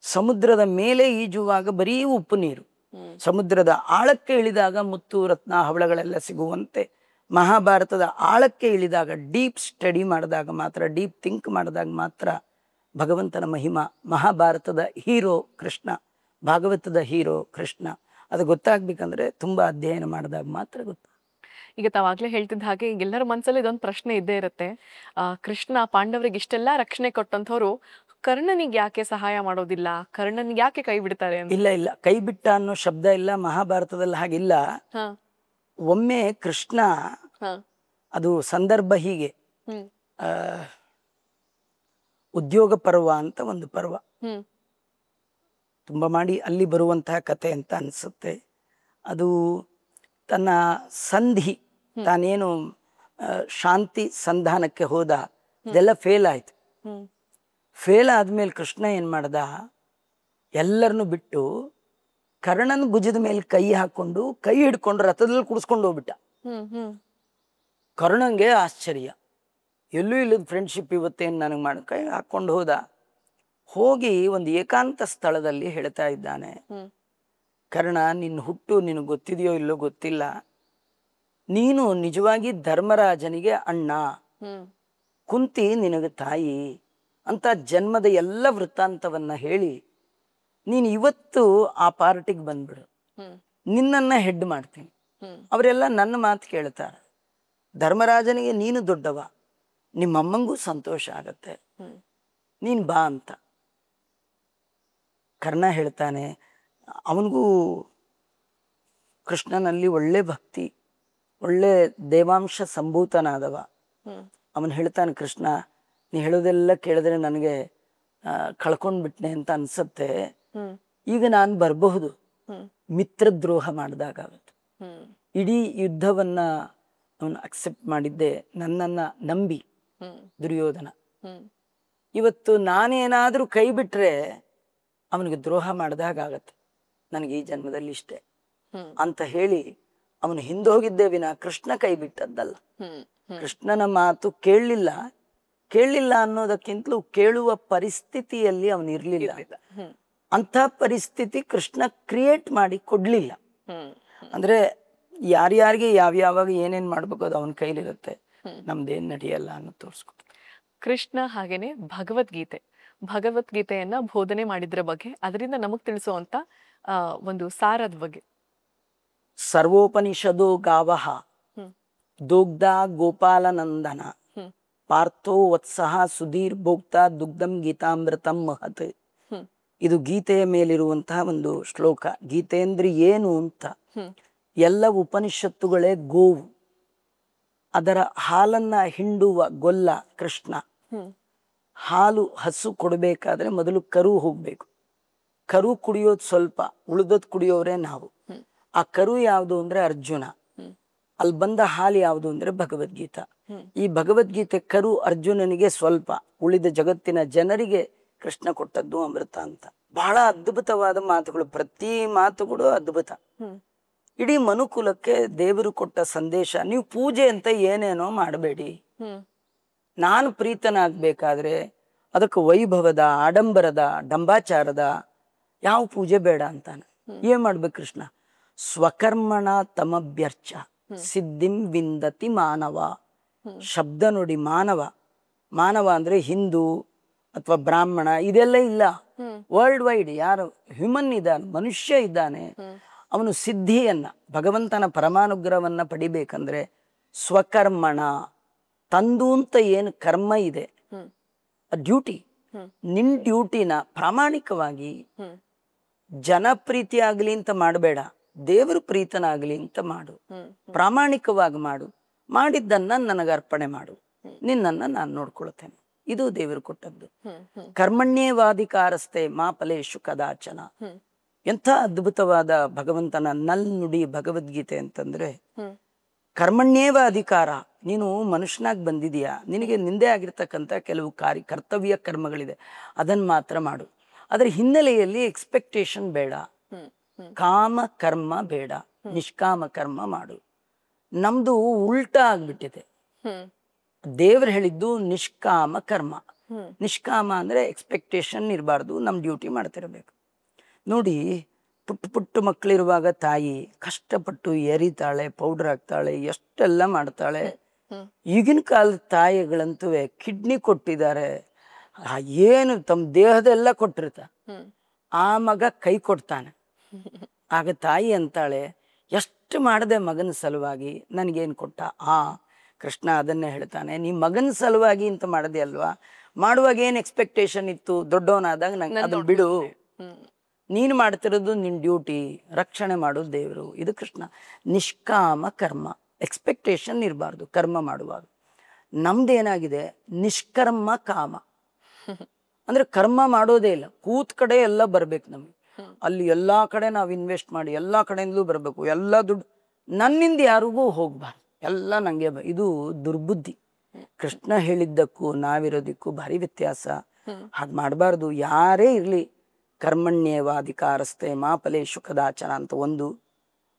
ಸಮುದ್ರದ ಮೇಲೆ ಈಜುವಾಗ ಬರೀ ಉಪ್ಪು ನೀರು, ಸಮುದ್ರದ ಆಳಕ್ಕೆ ಇಳಿದಾಗ ಮುತ್ತು ರತ್ನ ಹವಳಗಳೆಲ್ಲ ಸಿಗುವಂತೆ ಮಹಾಭಾರತದ ಆಳಕ್ಕೆ ಇಳಿದಾಗ, ಡೀಪ್ ಸ್ಟಡಿ ಮಾಡಿದಾಗ ಮಾತ್ರ, ಡೀಪ್ ಥಿಂಕ್ ಮಾಡಿದಾಗ ಮಾತ್ರ ಭಗವಂತನ ಮಹಿಮಾ. ಮಹಾಭಾರತದ ಹೀರೋ ಕೃಷ್ಣ, ಭಾಗವತದ ಹೀರೋ ಕೃಷ್ಣ. ಅದು ಗೊತ್ತಾಗ್ಬೇಕಂದ್ರೆ ತುಂಬಾ ಅಧ್ಯಯನ ಮಾಡಿದಾಗ ಮಾತ್ರ ಗೊತ್ತ. ಈಗ ತಾವಾಗ್ಲೇ ಹೇಳ್ತಿದ್ದ ಹಾಗೆ ಎಲ್ಲರ ಮನಸ್ಸಲ್ಲಿ ಇದೊಂದು ಪ್ರಶ್ನೆ ಇದ್ದೇ ಇರುತ್ತೆ. ಕೃಷ್ಣ ಪಾಂಡವರಿಗೆ ಇಷ್ಟೆಲ್ಲ ರಕ್ಷಣೆ ಕೊಟ್ಟಂಥವ್ರು ಕರ್ಣನಿಗೆ ಯಾಕೆ ಸಹಾಯ ಮಾಡೋದಿಲ್ಲ, ಕರ್ಣನಿಗೆ ಯಾಕೆ ಕೈ ಬಿಡ್ತಾರೆ? ಇಲ್ಲ ಇಲ್ಲ, ಕೈ ಬಿಟ್ಟ ಅನ್ನೋ ಶಬ್ದ ಇಲ್ಲ ಮಹಾಭಾರತದಲ್ಲಿ, ಹಾಗಿಲ್ಲ. ಒಮ್ಮೆ ಕೃಷ್ಣ, ಅದು ಸಂದರ್ಭ ಹೀಗೆ, ಉದ್ಯೋಗ ಪರ್ವ ಅಂತ ಒಂದು ಪರ್ವ, ತುಂಬ ಮಾಡಿ ಅಲ್ಲಿ ಬರುವಂತಹ ಕತೆ ಅಂತ ಅನ್ಸುತ್ತೆ. ಅದು ತನ್ನ ಸಂಧಿ, ತಾನೇನು ಶಾಂತಿ ಸಂಧಾನಕ್ಕೆ ಹೋದ, ಇದೆಲ್ಲ ಫೇಲ್ ಆಯ್ತು. ಫೇಲ್ ಆದ್ಮೇಲೆ ಕೃಷ್ಣ ಏನ್ ಮಾಡ್ದ, ಎಲ್ಲರನ್ನು ಬಿಟ್ಟು ಕರ್ಣನ ಭುಜದ ಮೇಲೆ ಕೈ ಹಾಕೊಂಡು ಕೈ ಹಿಡ್ಕೊಂಡು ರಥದಲ್ಲಿ ಕುಡಿಸ್ಕೊಂಡು ಹೋಗ್ಬಿಟ್ಟ. ಕರ್ಣಂಗೆ ಆಶ್ಚರ್ಯ, ಎಲ್ಲೂ ಇಲ್ಲದ ಫ್ರೆಂಡ್ಶಿಪ್ ಇವತ್ತೇನು ನನಗೆ ಮಾಡಿ ಕೈ ಹಾಕೊಂಡು ಹೋದ. ಹೋಗಿ ಒಂದು ಏಕಾಂತ ಸ್ಥಳದಲ್ಲಿ ಹೇಳ್ತಾ ಇದ್ದಾನೆ, ಕರ್ಣ, ನಿನ್ನ ಹುಟ್ಟು ನಿನಗೆ ಗೊತ್ತಿದೆಯೋ ಇಲ್ಲೋ ಗೊತ್ತಿಲ್ಲ, ನೀನು ನಿಜವಾಗಿ ಧರ್ಮರಾಜನಿಗೆ ಅಣ್ಣ, ಕುಂತಿ ನಿನಗೆ ತಾಯಿ ಅಂತ ಜನ್ಮದ ಎಲ್ಲ ವೃತ್ತಾಂತವನ್ನ ಹೇಳಿ ನೀನು ಇವತ್ತು ಆ ಪಾರ್ಟಿಗೆ ಬಂದ್ಬಿಡು. ನಿನ್ನನ್ನ ಹೆಡ್ ಮಾಡ್ತೀನಿ. ಅವರೆಲ್ಲ ನನ್ನ ಮಾತು ಕೇಳ್ತಾರೆ. ಧರ್ಮರಾಜನಿಗೆ ನೀನು ದೊಡ್ಡವ, ನಿಮ್ಮಮ್ಮಂಗೂ ಸಂತೋಷ ಆಗತ್ತೆ, ನೀನ್ ಬಾ ಅಂತ. ಕರ್ಣ ಹೇಳ್ತಾನೆ, ಅವನಿಗೂ ಕೃಷ್ಣನಲ್ಲಿ ಒಳ್ಳೆ ಭಕ್ತಿ, ಒಳ್ಳೆ ದೇವಾಂಶ ಸಂಭೂತನಾದವ. ಅವನು ಹೇಳ್ತಾನೆ, ಕೃಷ್ಣ ನೀ ಹೇಳೋದೆಲ್ಲ ಕೇಳಿದ್ರೆ ನನಗೆ ಕಳ್ಕೊಂಡ್ಬಿಟ್ನೆ ಅಂತ ಅನ್ಸತ್ತೆ, ಈಗ ನಾನು ಬರಬಹುದು, ಮಿತ್ರದ್ರೋಹ ಮಾಡಿದಾಗತ್ತೆ. ಇಡೀ ಯುದ್ಧವನ್ನ ಅವನು ಅಕ್ಸೆಪ್ಟ್ ಮಾಡಿದ್ದೆ ನನ್ನನ್ನ ನಂಬಿ ದುರ್ಯೋಧನ. ಇವತ್ತು ನಾನೇನಾದ್ರೂ ಕೈ ಬಿಟ್ರೆ ಅವನಿಗೆ ದ್ರೋಹ ಮಾಡಿದಾಗತ್ತೆ, ನನಗೆ ಈ ಜನ್ಮದಲ್ಲಿ ಇಷ್ಟೇ ಅಂತ ಹೇಳಿ ಅವನು ಹಿಂದೋಗಿದ್ದೇ ವಿನ ಕೃಷ್ಣ ಕೈ ಬಿಟ್ಟದ್ದಲ್ಲ. ಕೃಷ್ಣನ ಮಾತು ಕೇಳಲಿಲ್ಲ ಅನ್ನೋದಕ್ಕಿಂತಲೂ ಕೇಳುವ ಪರಿಸ್ಥಿತಿಯಲ್ಲಿ ಅವನು ಇರ್ಲಿಲ್ಲ. ಅಂಥ ಪರಿಸ್ಥಿತಿ ಕೃಷ್ಣ ಕ್ರಿಯೇಟ್ ಮಾಡಿ ಕೊಡ್ಲಿಲ್ಲ. ಅಂದ್ರೆ ಯಾರ್ಯಾರಿಗೆ ಯಾವ್ಯಾವಾಗ ಏನೇನ್ ಮಾಡ್ಬೇಕು ಅದು ಅವನ ಕೈಲಿರುತ್ತೆ, ನಮ್ದೇನ್ ನಡೆಯಲ್ಲ ಅನ್ನೋ ತೋರಿಸ್ಕೊಡ್ತಾರೆ ಕೃಷ್ಣ. ಹಾಗೇನೆ ಭಗವದ್ಗೀತೆಯನ್ನ ಬೋಧನೆ ಮಾಡಿದ್ರ ಬಗ್ಗೆ, ಅದರಿಂದ ನಮಗ್ ತಿಳಿಸುವಂತ ಒಂದು ಸಾರದ ಬಗ್ಗೆ. ಸರ್ವೋಪನಿಷದೋ ಗಾವಃ ದೋಗ್ಧ ಗೋಪಾಲನಂದನ ಪಾರ್ಥೋ ವತ್ಸಃ ಸುಧೀರ್ ಭೋಕ್ತ ದುಗ್ಧಂ ಗೀತಾಮೃತಂ ಮಹತ್. ಇದು ಗೀತೆಯ ಮೇಲಿರುವಂತಹ ಒಂದು ಶ್ಲೋಕ. ಗೀತೆ ಅಂದ್ರೆ ಏನು ಅಂತ, ಎಲ್ಲ ಉಪನಿಷತ್ತುಗಳೇ ಗೋವು, ಅದರ ಹಾಲನ್ನ ಹಿಂಡುವ ಗೊಲ್ಲ ಕೃಷ್ಣ. ಹಾಲು ಹಸು ಕೊಡಬೇಕಾದ್ರೆ ಮೊದಲು ಕರು ಹೋಗ್ಬೇಕು. ಕರು ಕುಡಿಯೋದು ಸ್ವಲ್ಪ, ಉಳಿದೋದ್ ಕುಡಿಯೋರೇ ನಾವು. ಆ ಕರು ಯಾವುದು ಅಂದ್ರೆ ಅರ್ಜುನ, ಅಲ್ಲಿ ಬಂದ ಹಾಲು ಯಾವುದು ಅಂದ್ರೆ ಭಗವದ್ಗೀತಾ. ಈ ಭಗವದ್ಗೀತೆ ಕರು ಅರ್ಜುನನಿಗೆ ಸ್ವಲ್ಪ, ಉಳಿದ ಜಗತ್ತಿನ ಜನರಿಗೆ ಕೃಷ್ಣ ಕೊಟ್ಟದ್ದು ಅಮೃತ ಅಂತ. ಬಹಳ ಅದ್ಭುತವಾದ ಮಾತುಗಳು, ಪ್ರತಿ ಮಾತುಗಳು ಅದ್ಭುತ. ಇಡೀ ಮನುಕುಲಕ್ಕೆ ದೇವರು ಕೊಟ್ಟ ಸಂದೇಶ, ನೀವು ಪೂಜೆ ಅಂತ ಏನೇನೋ ಮಾಡಬೇಡಿ, ನಾನು ಪ್ರೀತನಾಗ್ಬೇಕಾದ್ರೆ ಅದಕ್ಕೆ ವೈಭವದ, ಆಡಂಬರದ, ಡಂಬಾಚಾರದ ಯಾವ ಪೂಜೆ ಬೇಡ ಅಂತಾನೆ. ಏನ್ ಮಾಡ್ಬೇಕು ಕೃಷ್ಣ? ಸ್ವಕರ್ಮಣ ತಮಭ್ಯರ್ಚ ಸಿದ್ಧಿಂ ವಿಂದತಿ ಮಾನವ. ಶಬ್ದ ನೋಡಿ, ಮಾನವ ಅಂದ್ರೆ ಹಿಂದೂ ಅಥವಾ ಬ್ರಾಹ್ಮಣ ಇದೆಲ್ಲ ಇಲ್ಲ. ವರ್ಲ್ಡ್ ವೈಡ್ ಯಾರು ಹ್ಯೂಮನ್ ಇದ್ದಾನೆ, ಮನುಷ್ಯ ಇದ್ದಾನೆ, ಅವನು ಸಿದ್ಧಿಯನ್ನ, ಭಗವಂತನ ಪರಮಾನುಗ್ರಹವನ್ನ ಪಡಿಬೇಕಂದ್ರೆ ಸ್ವಕರ್ಮಣ, ತಂದು ಅಂತ ಏನು ಕರ್ಮ ಇದೆ, ಡ್ಯೂಟಿ, ನಿನ್ ಡ್ಯೂಟಿನ ಪ್ರಾಮಾಣಿಕವಾಗಿ, ಜನಪ್ರೀತಿ ಆಗ್ಲಿ ಅಂತ ಮಾಡಬೇಡ, ದೇವರು ಪ್ರೀತನಾಗ್ಲಿ ಅಂತ ಮಾಡು, ಪ್ರಾಮಾಣಿಕವಾಗಿ ಮಾಡು, ಮಾಡಿದ್ದನ್ನ ನನಗೆ ಅರ್ಪಣೆ ಮಾಡು, ನಿನ್ನನ್ನ ನಾನು ನೋಡ್ಕೊಳ್ತೇನೆ. ಇದು ದೇವರು ಕೊಟ್ಟದ್ದು. ಕರ್ಮಣ್ಯೇವಾಧಿಕಾರಸ್ಥೆ ಮಾ ಫಲೇಶು ಕದಾಚನ. ಎಂಥ ಅದ್ಭುತವಾದ ಭಗವಂತನ ನುಡಿ ಭಗವದ್ಗೀತೆ ಅಂತಂದ್ರೆ, ಕರ್ಮಣ್ಯೇವ ಅಧಿಕಾರ. ನೀನು ಮನುಷ್ಯನಾಗಿ ಬಂದಿದೀಯಾ, ನಿನಗೆ ನಿಂದೆ ಆಗಿರ್ತಕ್ಕಂಥ ಕೆಲವು ಕರ್ತವ್ಯ ಕರ್ಮಗಳಿದೆ, ಅದನ್ನ ಮಾತ್ರ ಮಾಡು. ಅದರ ಹಿನ್ನೆಲೆಯಲ್ಲಿ ಎಕ್ಸ್ಪೆಕ್ಟೇಷನ್ ಬೇಡ, ಕಾಮ ಕರ್ಮ ಬೇಡ, ನಿಷ್ಕಾಮ ಕರ್ಮ ಮಾಡು. ನಮ್ದು ಉಲ್ಟಾ ಆಗ್ಬಿಟ್ಟಿದೆ. ದೇವ್ರು ಹೇಳಿದ್ದು ನಿಷ್ಕಾಮ ಕರ್ಮ. ನಿಷ್ಕಾಮ ಅಂದ್ರೆ ಎಕ್ಸ್ಪೆಕ್ಟೇಷನ್ ಇರಬಾರ್ದು, ನಮ್ ಡ್ಯೂಟಿ ಮಾಡ್ತಿರ್ಬೇಕು. ನೋಡಿ, ಪುಟ್ಟ ಮಕ್ಕಳಿರುವಾಗ ತಾಯಿ ಕಷ್ಟಪಟ್ಟು ಎರಿತಾಳೆ, ಪೌಡರ್ ಹಾಕ್ತಾಳೆ, ಎಷ್ಟೆಲ್ಲ ಮಾಡ್ತಾಳೆ. ಈಗಿನ ಕಾಲದ ತಾಯಿಗಳಂತೂ ಕಿಡ್ನಿ ಕೊಟ್ಟಿದ್ದಾರೆ, ಏನು ತಮ್ಮ ದೇಹದೆಲ್ಲ ಕೊಟ್ಟಿರ್ತ, ಆ ಮಗ ಕೈ ಕೊಡ್ತಾನೆ. ಆಗ ತಾಯಿ ಅಂತಾಳೆ, ಎಷ್ಟು ಮಾಡದೆ ಮಗನ ಸಲುವಾಗಿ, ನನಗೇನು ಕೊಟ್ಟ? ಕೃಷ್ಣ ಅದನ್ನೇ ಹೇಳ್ತಾನೆ, ನೀ ಮಗನ ಸಲುವಾಗಿ ಅಂತ ಮಾಡದೆ ಅಲ್ವಾ, ಮಾಡುವಾಗ ಏನ್ ಎಕ್ಸ್ಪೆಕ್ಟೇಷನ್ ಇತ್ತು? ದೊಡ್ಡವನಾದಾಗ ನಂಗೆ ಅದನ್ನ ಬಿಡು, ನೀನು ಮಾಡ್ತಿರೋದು ನಿನ್ ಡ್ಯೂಟಿ, ರಕ್ಷಣೆ ಮಾಡೋದು ದೇವರು. ಇದು ಕೃಷ್ಣ. ನಿಷ್ಕಾಮ ಕರ್ಮ, ಎಕ್ಸ್ಪೆಕ್ಟೇಷನ್ ಇರಬಾರ್ದು ಕರ್ಮ ಮಾಡುವಾಗ. ನಮ್ದೇನಾಗಿದೆ, ನಿಷ್ಕರ್ಮ ಕಾಮ. ಅಂದ್ರೆ ಕರ್ಮ ಮಾಡೋದೇ ಇಲ್ಲ, ಕೂತ್ ಕಡೆ ಎಲ್ಲ ಬರ್ಬೇಕು ನಮ್ಗೆ. ಅಲ್ಲಿ ಎಲ್ಲಾ ಕಡೆ ನಾವು ಇನ್ವೆಸ್ಟ್ ಮಾಡಿ ಎಲ್ಲಾ ಕಡೆಯಿಂದಲೂ ಬರ್ಬೇಕು, ಎಲ್ಲ ದುಡ್ಡು ನನ್ನಿಂದ ಯಾರಿಗೂ ಹೋಗ್ಬಾರ್ದು, ಎಲ್ಲ ನಂಗೆ. ಇದು ದುರ್ಬುದ್ಧಿ. ಕೃಷ್ಣ ಹೇಳಿದ್ದಕ್ಕೂ ನಾವಿರೋದಕ್ಕೂ ಭಾರಿ ವ್ಯತ್ಯಾಸ. ಹಾಗೆ ಮಾಡಬಾರ್ದು. ಯಾರೇ ಇರ್ಲಿ, ಕರ್ಮಣ್ಯೇವಾಧಿಕಾರಸ್ಥೆ ಮಾ ಫಲೇಶು ಕದಾಚನ ಅಂತ ಒಂದು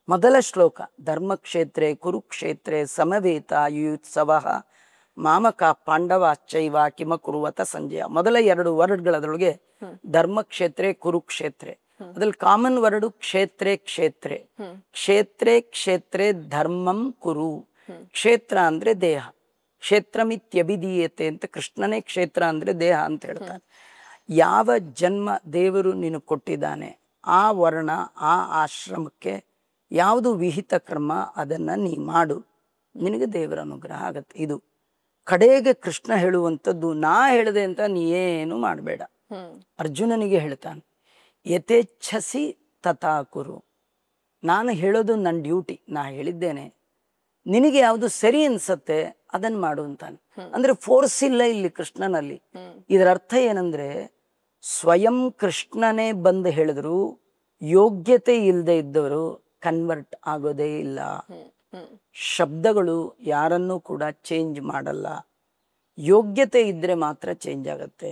ಮೊದಲ ಶ್ಲೋಕ. ಧರ್ಮಕ್ಷೇತ್ರೇ ಕುರುಕ್ಷೇತ್ರೇ ಸಮವೇತ ಯುತ್ಸವ ಮಾಮಕ ಪಾಂಡವಾಶ್ಚೈವ ಕಿಮ ಕುರುವತ ಸಂಜಯ. ಮೊದಲ 2 ವರ್ಡ್ಗಳದ್ರೊಳಗೆ ಧರ್ಮಕ್ಷೇತ್ರೇ ಕುರುಕ್ಷೇತ್ರೇ, ಅದ್ರಲ್ಲಿ ಕಾಮನ್ ವರ್ಡ್ ಕ್ಷೇತ್ರೇ ಕ್ಷೇತ್ರೇ. ಕ್ಷೇತ್ರೇ ಕ್ಷೇತ್ರೇ ಧರ್ಮಂ ಕುರು. ಕ್ಷೇತ್ರ ಅಂದ್ರೆ ದೇಹ, ಕ್ಷೇತ್ರಮಿತ್ಯಭಿಧೀಯತೆ ಅಂತ ಕೃಷ್ಣನೇ ಕ್ಷೇತ್ರ ಅಂದ್ರೆ ದೇಹ ಅಂತ ಹೇಳ್ತಾನೆ. ಯಾವ ಜನ್ಮ ದೇವರು ನೀನು ಕೊಟ್ಟಿದ್ದಾನೆ, ಆ ವರ್ಣ ಆ ಆಶ್ರಮಕ್ಕೆ ಯಾವುದು ವಿಹಿತ ಕರ್ಮ ಅದನ್ನ ನೀ ಮಾಡು, ನಿನಗೆ ದೇವರ ಅನುಗ್ರಹ ಆಗತ್ತೆ. ಇದು ಕಡೆಗೆ ಕೃಷ್ಣ ಹೇಳುವಂಥದ್ದು, ನಾ ಹೇಳಿದೆ ಅಂತ ನೀ ಏನು ಮಾಡಬೇಡ. ಅರ್ಜುನನಿಗೆ ಹೇಳ್ತಾನೆ, ಯಥೇಚ್ಛಸಿ ತಥಾ ಕುರು. ನಾನು ಹೇಳೋದು ನನ್ನ ಡ್ಯೂಟಿ, ನಾ ಹೇಳಿದ್ದೇನೆ, ನಿನಗೆ ಯಾವುದು ಸರಿ ಅನ್ಸತ್ತೆ ಅದನ್ನ ಮಾಡು ಅಂತಾನೆ. ಅಂದ್ರೆ ಫೋರ್ಸ್ ಇಲ್ಲ ಇಲ್ಲಿ ಕೃಷ್ಣನಲ್ಲಿ. ಇದರ ಅರ್ಥ ಏನಂದ್ರೆ, ಸ್ವಯಂ ಕೃಷ್ಣನೇ ಬಂದು ಹೇಳಿದ್ರು ಯೋಗ್ಯತೆ ಇಲ್ಲದೆ ಇದ್ದವರು ಕನ್ವರ್ಟ್ ಆಗೋದೇ ಇಲ್ಲ. ಶಬ್ದಗಳು ಯಾರನ್ನೂ ಕೂಡ ಚೇಂಜ್ ಮಾಡಲ್ಲ, ಯೋಗ್ಯತೆ ಇದ್ರೆ ಮಾತ್ರ ಚೇಂಜ್ ಆಗತ್ತೆ.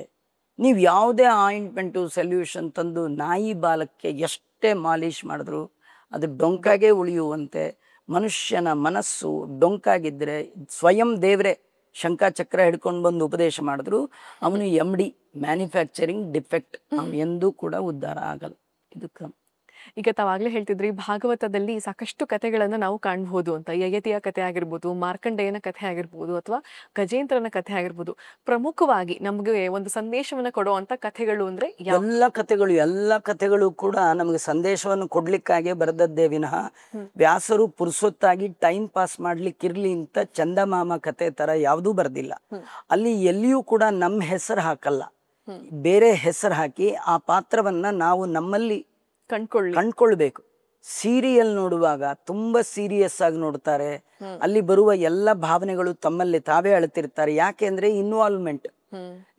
ನೀವು ಯಾವುದೇ ಆಯಿಂಟ್ಮೆಂಟು ಸೊಲ್ಯೂಷನ್ ತಂದು ನಾಯಿ ಬಾಲಕ್ಕೆ ಎಷ್ಟೇ ಮಾಲಿಶ್ ಮಾಡಿದ್ರು ಅದು ಡೊಂಕಾಗೆ ಉಳಿಯುವಂತೆ ಮನುಷ್ಯನ ಮನಸ್ಸು ಡೊಂಕಾಗಿದ್ದರೆ ಸ್ವಯಂ ದೇವರೇ ಶಂಖಚಕ್ರ ಹಿಡ್ಕೊಂಡು ಬಂದು ಉಪದೇಶ ಮಾಡಿದ್ರು ಅವನು MD, ಮ್ಯಾನುಫ್ಯಾಕ್ಚರಿಂಗ್ ಡಿಫೆಕ್ಟ್, ಅವನು ಎಂದೂ ಕೂಡ ಉದ್ಧಾರ ಆಗಲ್ಲ. ಇದು ಕ್ರಮ. ಈಗ ತಾವಾಗ್ಲೇ ಹೇಳ್ತಿದ್ರಿ ಭಾಗವತದಲ್ಲಿ ಸಾಕಷ್ಟು ಕಥೆಗಳನ್ನ ನಾವು ಕಾಣಬಹುದು ಅಂತ. ಯಯತಿಯ ಕಥೆ ಆಗಿರ್ಬೋದು, ಮಾರ್ಕಂಡೇಯನ ಕಥೆ ಆಗಿರ್ಬೋದು, ಅಥವಾ ಗಜೇಂದ್ರನ ಕಥೆ ಆಗಿರ್ಬೋದು. ಪ್ರಮುಖವಾಗಿ ನಮಗೆ ಒಂದು ಸಂದೇಶವನ್ನ ಕೊಡುವಂತ ಕಥೆಗಳು ಅಂದ್ರೆ ಎಲ್ಲ ಕಥೆಗಳು ಕೂಡ ನಮಗೆ ಸಂದೇಶವನ್ನು ಕೊಡ್ಲಿಕ್ಕಾಗೆ ಬರೆದದ್ದೇ ವಿನಃ ವ್ಯಾಸರು ಪುರುಸೊತ್ತಾಗಿ ಟೈಮ್ ಪಾಸ್ ಮಾಡ್ಲಿಕ್ಕಿರ್ಲಿ ಅಂತ ಚಂದಮಾಮ ಕಥೆ ತರ ಯಾವುದೂ ಬರೆದಿಲ್ಲ. ಅಲ್ಲಿ ಎಲ್ಲಿಯೂ ಕೂಡ ನಮ್ಮ ಹೆಸರು ಹಾಕಲ್ಲ, ಬೇರೆ ಹೆಸರು ಹಾಕಿ ಆ ಪಾತ್ರವನ್ನ ನಾವು ನಮ್ಮಲ್ಲಿ ಕಂಡ್ಕೊಳ್ಬೇಕು. ಸೀರಿಯಲ್ ನೋಡುವಾಗ ತುಂಬಾ ಸೀರಿಯಸ್ ಆಗಿ ನೋಡ್ತಾರೆ, ಅಲ್ಲಿ ಬರುವ ಎಲ್ಲ ಭಾವನೆಗಳು ತಮ್ಮಲ್ಲಿ ತಾವೇ ಅಳ್ತಿರ್ತಾರೆ. ಯಾಕೆ ಅಂದ್ರೆ ಇನ್ವಾಲ್ವ್ಮೆಂಟ್.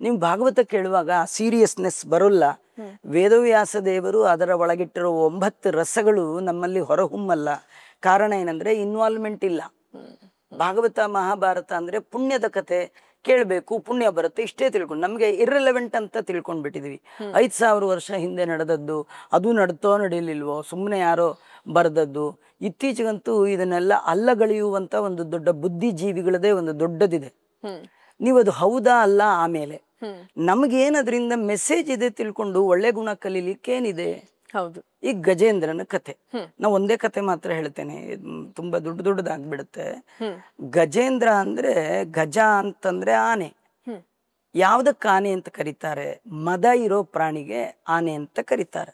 ನೀವು ಭಾಗವತ ಕೇಳುವಾಗ ಆ ಸೀರಿಯಸ್ನೆಸ್ ಬರೋಲ್ಲ. ವೇದವ್ಯಾಸ ದೇವರು ಅದರ ಒಳಗಿಟ್ಟಿರೋ 9 ರಸಗಳು ನಮ್ಮಲ್ಲಿ ಹೊರಹೊಮ್ಮಲ್ಲ. ಕಾರಣ ಏನಂದ್ರೆ ಇನ್ವಾಲ್ವ್ಮೆಂಟ್ ಇಲ್ಲ. ಭಾಗವತ ಮಹಾಭಾರತ ಅಂದ್ರೆ ಪುಣ್ಯದ ಕಥೆ, ಕೇಳಬೇಕು ಪುಣ್ಯ ಬರುತ್ತೆ, ಇಷ್ಟೇ ತಿಳ್ಕೊಂಡು ನಮಗೆ ಇರ್ರೆಲೆವೆಂಟ್ ಅಂತ ತಿಳ್ಕೊಂಡ್ಬಿಟ್ಟಿದ್ವಿ. 5000 ವರ್ಷ ಹಿಂದೆ ನಡೆದದ್ದು, ಅದು ನಡ್ತೋ ನಡೀಲಿಲ್ವೋ, ಸುಮ್ಮನೆ ಯಾರೋ ಬರೆದದ್ದು. ಇತ್ತೀಚೆಗಂತೂ ಇದನ್ನೆಲ್ಲ ಅಲ್ಲಗಳೆಯುವಂತ ಒಂದು ದೊಡ್ಡ ಬುದ್ಧಿಜೀವಿಗಳದೇ ಒಂದು ದೊಡ್ಡದಿದೆ. ನೀವು ಅದು ಹೌದಾ ಅಲ್ಲ, ಆಮೇಲೆ ನಮಗೇನದ್ರಿಂದ ಮೆಸೇಜ್ ಇದೆ ತಿಳ್ಕೊಂಡು ಒಳ್ಳೆ ಗುಣ ಕಲೀಲಿಕ್ಕೇನಿದೆ. ಹೌದು. ಈಗ ಗಜೇಂದ್ರನ ಕಥೆ, ನಾವು ಒಂದೇ ಕಥೆ ಮಾತ್ರ ಹೇಳ್ತೇನೆ, ತುಂಬಾ ದೊಡ್ಡದಾಗ್ಬಿಡುತ್ತೆ. ಗಜೇಂದ್ರ ಅಂದ್ರೆ, ಗಜ ಅಂತಂದ್ರೆ ಆನೆ. ಯಾವ್ದಕ್ಕೆ ಆನೆ ಅಂತ ಕರೀತಾರೆ? ಮದ ಇರೋ ಪ್ರಾಣಿಗೆ ಆನೆ ಅಂತ ಕರೀತಾರೆ.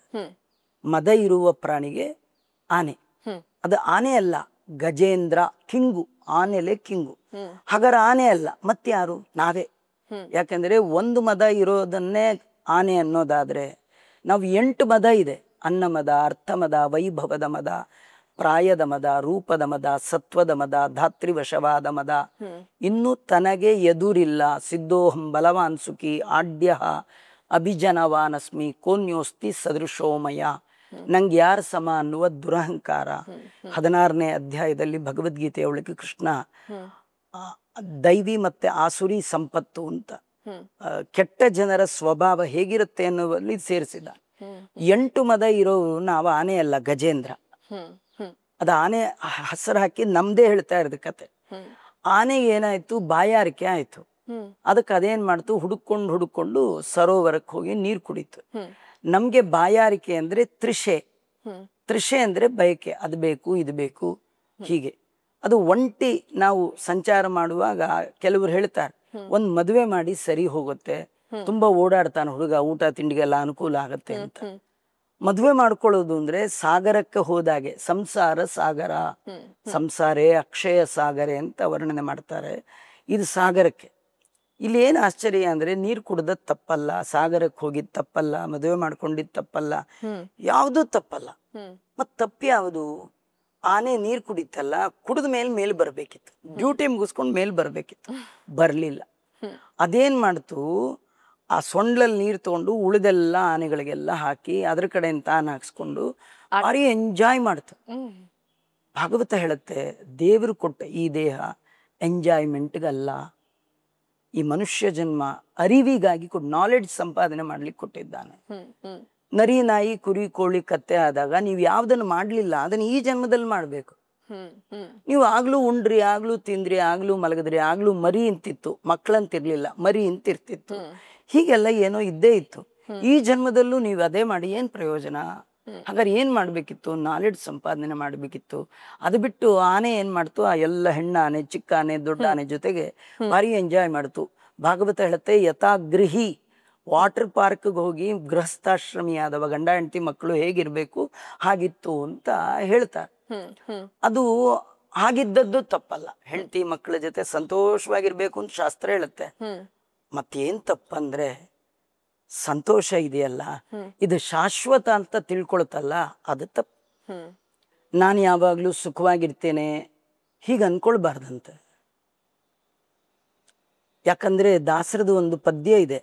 ಮದ ಇರುವ ಪ್ರಾಣಿಗೆ ಆನೆ. ಅದು ಆನೆ ಅಲ್ಲ, ಗಜೇಂದ್ರ, ಕಿಂಗು. ಆನೆಲೆ ಕಿಂಗು. ಹಾಗಾದ್ರೆ ಆನೆ ಅಲ್ಲ, ಮತ್ಯಾರು? ನಾವೇ. ಯಾಕಂದ್ರೆ ಒಂದು ಮದ ಇರೋದನ್ನೇ ಆನೆ ಅನ್ನೋದಾದ್ರೆ, ನಾವು 8 ಮದ ಇದೆ. ಅನ್ನಮದ, ಅರ್ಥಮದ, ವೈಭವದ ಮದ, ಪ್ರಾಯದ ಮದ, ರೂಪದ ಮದ, ಸತ್ವದ ಮದ, ಧಾತ್ರಿವಶವಾದ ಮದ. ಇನ್ನು ತನಗೆ ಎದುರಿಲ್ಲ, ಸಿದ್ಧೋಹಂ ಬಲವಾನ್ ಸುಖಿ ಆಡ್ಯ ಅಭಿಜನವಾನಸ್ಮಿ ಕೋನ್ಯೋಸ್ತಿ ಸದೃಶೋಮಯ. ನಂಗೆ ಯಾರ ಸಮ ಅನ್ನುವ ದುರಹಂಕಾರ. 16ನೇ ಅಧ್ಯಾಯದಲ್ಲಿ ಭಗವದ್ಗೀತೆಯೊಳಗೆ ಕೃಷ್ಣ ದೈವಿ ಮತ್ತೆ ಆಸುರಿ ಸಂಪತ್ತು ಅಂತ, ಕೆಟ್ಟ ಜನರ ಸ್ವಭಾವ ಹೇಗಿರುತ್ತೆ ಅನ್ನುವಲ್ಲಿ ಸೇರಿಸಿದ. 8 ಮದ ಇರೋರು ನಾವು ಆನೆ ಅಲ್ಲ, ಗಜೇಂದ್ರ. ಅದ ಆನೆ ಹೆಸರು ಹಾಕಿ ನಮ್ದೇ ಹೇಳ್ತಾ ಇರೋದು ಕತೆ. ಆನೆಗೆ ಏನಾಯ್ತು? ಬಾಯಾರಿಕೆ ಆಯ್ತು. ಅದಕ್ಕೆ ಅದೇನ್ ಮಾಡ್ತು? ಹುಡುಕೊಂಡು ಸರೋವರಕ್ಕೆ ಹೋಗಿ ನೀರು ಕುಡಿತು. ನಮ್ಗೆ ಬಾಯಾರಿಕೆ ಅಂದ್ರೆ ತೃಷೆ. ತೃಷೆ ಅಂದ್ರೆ ಬಯಕೆ, ಅದು ಬೇಕು ಇದು ಬೇಕು ಹೀಗೆ. ಅದು ಒಂಟಿ ನಾವು ಸಂಚಾರ ಮಾಡುವಾಗ ಕೆಲವರು ಹೇಳ್ತಾರೆ, ಒಂದ್ ಮದುವೆ ಮಾಡಿ ಸರಿ ಹೋಗುತ್ತೆ, ತುಂಬಾ ಓಡಾಡ್ತಾನೆ ಹುಡುಗ, ಊಟ ತಿಂಡಿಗೆಲ್ಲ ಅನುಕೂಲ ಆಗತ್ತೆ ಅಂತ. ಮದುವೆ ಮಾಡ್ಕೊಳ್ಳೋದು ಅಂದ್ರೆ ಸಾಗರಕ್ಕೆ ಹೋದಾಗೆ, ಸಂಸಾರ ಸಾಗರ, ಸಂಸಾರೇ ಅಕ್ಷಯ ಸಾಗರೆ ಅಂತ ವರ್ಣನೆ ಮಾಡ್ತಾರೆ. ಇದು ಸಾಗರಕ್ಕೆ. ಇಲ್ಲಿ ಏನ್ ಆಶ್ಚರ್ಯ ಅಂದ್ರೆ, ನೀರ್ ಕುಡ್ದದ್ ತಪ್ಪಲ್ಲ, ಸಾಗರಕ್ಕೆ ಹೋಗಿದ್ ತಪ್ಪಲ್ಲ, ಮದುವೆ ಮಾಡ್ಕೊಂಡಿದ್ ತಪ್ಪಲ್ಲ, ಯಾವ್ದು ತಪ್ಪಲ್ಲ. ಮತ್ ತಪ್ಪು ಯಾವುದು? ಆನೆ ನೀರ್ ಕುಡಿತಲ್ಲ, ಕುಡಿದ ಮೇಲ್ ಬರ್ಬೇಕಿತ್ತು, ಡ್ಯೂಟಿ ಮುಗಿಸ್ಕೊಂಡ್ ಮೇಲ್ ಬರ್ಬೇಕಿತ್ತು, ಬರ್ಲಿಲ್ಲ. ಅದೇನ್ ಮಾಡ್ತು? ಆ ಸೊಂಡ್ಲಲ್ಲಿ ನೀರು ತಗೊಂಡು ಉಳಿದೆಲ್ಲ ಆನೆಗಳಿಗೆಲ್ಲ ಹಾಕಿ ಅದ್ರ ಕಡೆ ತಾನು ಹಾಕ್ಸ್ಕೊಂಡು ಭಾರಿ ಎಂಜಾಯ್ ಮಾಡ್ತು. ಭಾಗವತ ಹೇಳುತ್ತೆ, ದೇವರು ಕೊಟ್ಟ ಈ ದೇಹ ಎಂಜಾಯ್ಮೆಂಟ್ಗಲ್ಲ, ಈ ಮನುಷ್ಯ ಜನ್ಮ ಅರಿವಿಗಾಗಿ ನಾಲೆಡ್ಜ್ ಸಂಪಾದನೆ ಮಾಡ್ಲಿಕ್ಕೆ ಕೊಟ್ಟಿದ್ದಾನೆ. ನರಿ, ನಾಯಿ, ಕುರಿ, ಕೋಳಿ, ಕತ್ತೆ ಆದಾಗ ನೀವು ಯಾವ್ದನ್ನು ಮಾಡ್ಲಿಲ್ಲ ಅದನ್ನ ಈ ಜನ್ಮದಲ್ಲಿ ಮಾಡ್ಬೇಕು. ನೀವು ಆಗ್ಲೂ ಉಂಡ್ರಿ, ಆಗ್ಲೂ ತಿಂದ್ರಿ, ಆಗ್ಲೂ ಮಲಗದ್ರಿ, ಆಗ್ಲೂ ಮರಿ ಇಂತಿತ್ತು, ಮಕ್ಕಳಂತಿರ್ಲಿಲ್ಲ, ಮರಿ ಇಂತಿರ್ತಿತ್ತು, ಹೀಗೆಲ್ಲ ಏನೋ ಇದ್ದೇ ಇತ್ತು. ಈ ಜನ್ಮದಲ್ಲೂ ನೀವು ಅದೇ ಮಾಡಿ ಏನ್ ಪ್ರಯೋಜನ? ಹಾಗಾದ್ರೆ ಏನ್ ಮಾಡ್ಬೇಕಿತ್ತು? ನಾಲೆಡ್ಜ್ ಸಂಪಾದನೆ ಮಾಡ್ಬೇಕಿತ್ತು. ಅದು ಬಿಟ್ಟು ಆನೆ ಏನ್ ಮಾಡ್ತು? ಆ ಎಲ್ಲ ಹೆಣ್ಣ ಆನೆ, ಚಿಕ್ಕ ಆನೆ, ದೊಡ್ಡ ಆನೆ ಜೊತೆಗೆ ಭಾರಿ ಎಂಜಾಯ್ ಮಾಡ್ತು. ಭಾಗವತ ಹೇಳುತ್ತೆ, ಯಥಾಗೃಹಿ, ವಾಟರ್ ಪಾರ್ಕ್ಗೆ ಹೋಗಿ ಗೃಹಸ್ಥಾಶ್ರಮಿಯಾದವ ಗಂಡ ಹೆಂಡತಿ ಮಕ್ಕಳು ಹೇಗಿರ್ಬೇಕು ಹಾಗಿತ್ತು ಅಂತ ಹೇಳ್ತಾರೆ. ಅದು ಹಾಗಿದ್ದದ್ದು ತಪ್ಪಲ್ಲ. ಹೆಂಡತಿ ಮಕ್ಕಳ ಜೊತೆ ಸಂತೋಷವಾಗಿರ್ಬೇಕು ಅಂತ ಶಾಸ್ತ್ರ ಹೇಳುತ್ತೆ. ಮತ್ತೇನ್ ತಪ್ಪಂದ್ರೆ ಸಂತೋಷ ಇದೆಯಲ್ಲ ಇದು ಶಾಶ್ವತ ಅಂತ ತಿಳ್ಕೊಳ್ತಲ್ಲ, ಅದು ತಪ್ಪು. ನಾನು ಯಾವಾಗ್ಲೂ ಸುಖವಾಗಿರ್ತೇನೆ ಹೀಗೆ ಅನ್ಕೊಳ್ಬಾರ್ದಂತೆ. ಯಾಕಂದ್ರೆ ದಾಸರದು ಒಂದು ಪದ್ಯ ಇದೆ,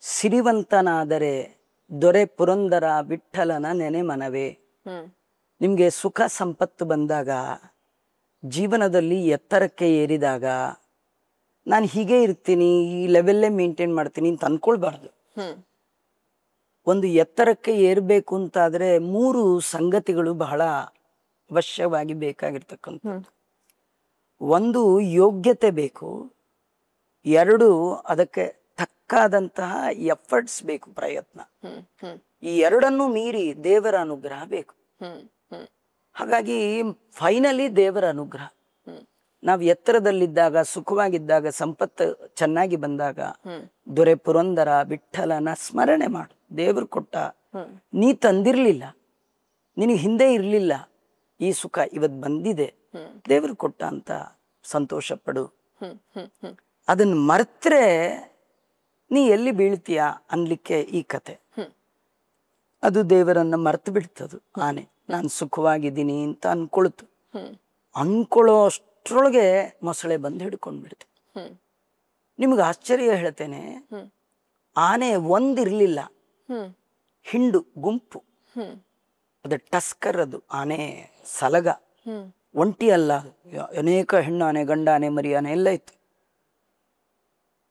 ಸಿರಿವಂತನಾದರೆ ದೊರೆ ಪುರಂದರ ವಿಠಲನ ನೆನೆ ಮನವೇ. ನಿಮ್ಗೆ ಸುಖ ಸಂಪತ್ತು ಬಂದಾಗ, ಜೀವನದಲ್ಲಿ ಎತ್ತರಕ್ಕೆ ಏರಿದಾಗ ನಾನು ಹೀಗೆ ಇರ್ತೀನಿ, ಈ ಲೆವೆಲ್ಲೇ ಮೇಂಟೈನ್ ಮಾಡ್ತೀನಿ ಅಂತ ಅನ್ಕೊಳ್ಬಾರ್ದು. ಒಂದು ಎತ್ತರಕ್ಕೆ ಏರ್ಬೇಕು ಅಂತಾದ್ರೆ 3 ಸಂಗತಿಗಳು ಬಹಳ ಅವಶ್ಯವಾಗಿ ಬೇಕಾಗಿರ್ತಕ್ಕಂಥದ್ದು. ಒಂದು ಯೋಗ್ಯತೆ ಬೇಕು, 2 ಅದಕ್ಕೆ ತಕ್ಕಾದಂತಹ ಎಫರ್ಟ್ಸ್ ಬೇಕು, ಪ್ರಯತ್ನ. ಈ ಎರಡನ್ನೂ ಮೀರಿ ದೇವರ ಅನುಗ್ರಹ ಬೇಕು. ಹಾಗಾಗಿ ಫೈನಲಿ ದೇವರ ಅನುಗ್ರಹ. ನಾವು ಎತ್ತರದಲ್ಲಿದ್ದಾಗ, ಸುಖವಾಗಿದ್ದಾಗ, ಸಂಪತ್ತು ಚೆನ್ನಾಗಿ ಬಂದಾಗ ದೊರೆ ಪುರಂದರ ವಿಠಲನ ಸ್ಮರಣೆ ಮಾಡು. ದೇವರು ಕೊಟ್ಟ, ನೀ ತಂದಿರ್ಲಿಲ್ಲ, ನಿನಗೆ ಹಿಂದೆ ಇರ್ಲಿಲ್ಲ, ಈ ಸುಖ ಇವತ್ತು ಬಂದಿದೆ, ದೇವರು ಕೊಟ್ಟ ಅಂತ ಸಂತೋಷ ಪಡು. ಅದನ್ನ ಮರೆತ್ರೆ ನೀ ಎಲ್ಲಿ ಬೀಳ್ತೀಯ ಅನ್ಲಿಕ್ಕೆ ಈ ಕತೆ. ಅದು ದೇವರನ್ನ ಮರ್ತು ಬಿಡ್ತದು. ಆನೆ ನಾನು ಸುಖವಾಗಿದ್ದೀನಿ ಅಂತ ಅನ್ಕೊಳ್ತು. ಅನ್ಕೊಳ್ಳೋ ಅಷ್ಟ್ರೊಳಗೆ ಮೊಸಳೆ ಬಂದು ಹಿಡ್ಕೊಂಡ್ ಬಿಡ್ತು. ನಿಮ್ಗೆ ಆಶ್ಚರ್ಯ ಹೇಳ್ತೇನೆ, ಆನೆ ಒಂದಿರ್ಲಿಲ್ಲ, ಹಿಂಡು ಗುಂಪು. ಅದು ಟಸ್ಕರ್, ಅದು ಆನೆ ಸಲಗ, ಒಂಟಿ ಅಲ್ಲ, ಅನೇಕ ಹೆಣ್ಣು ಆನೆ, ಗಂಡ ಆನೆ, ಮರಿ ಆನೆ ಎಲ್ಲ ಇತ್ತು.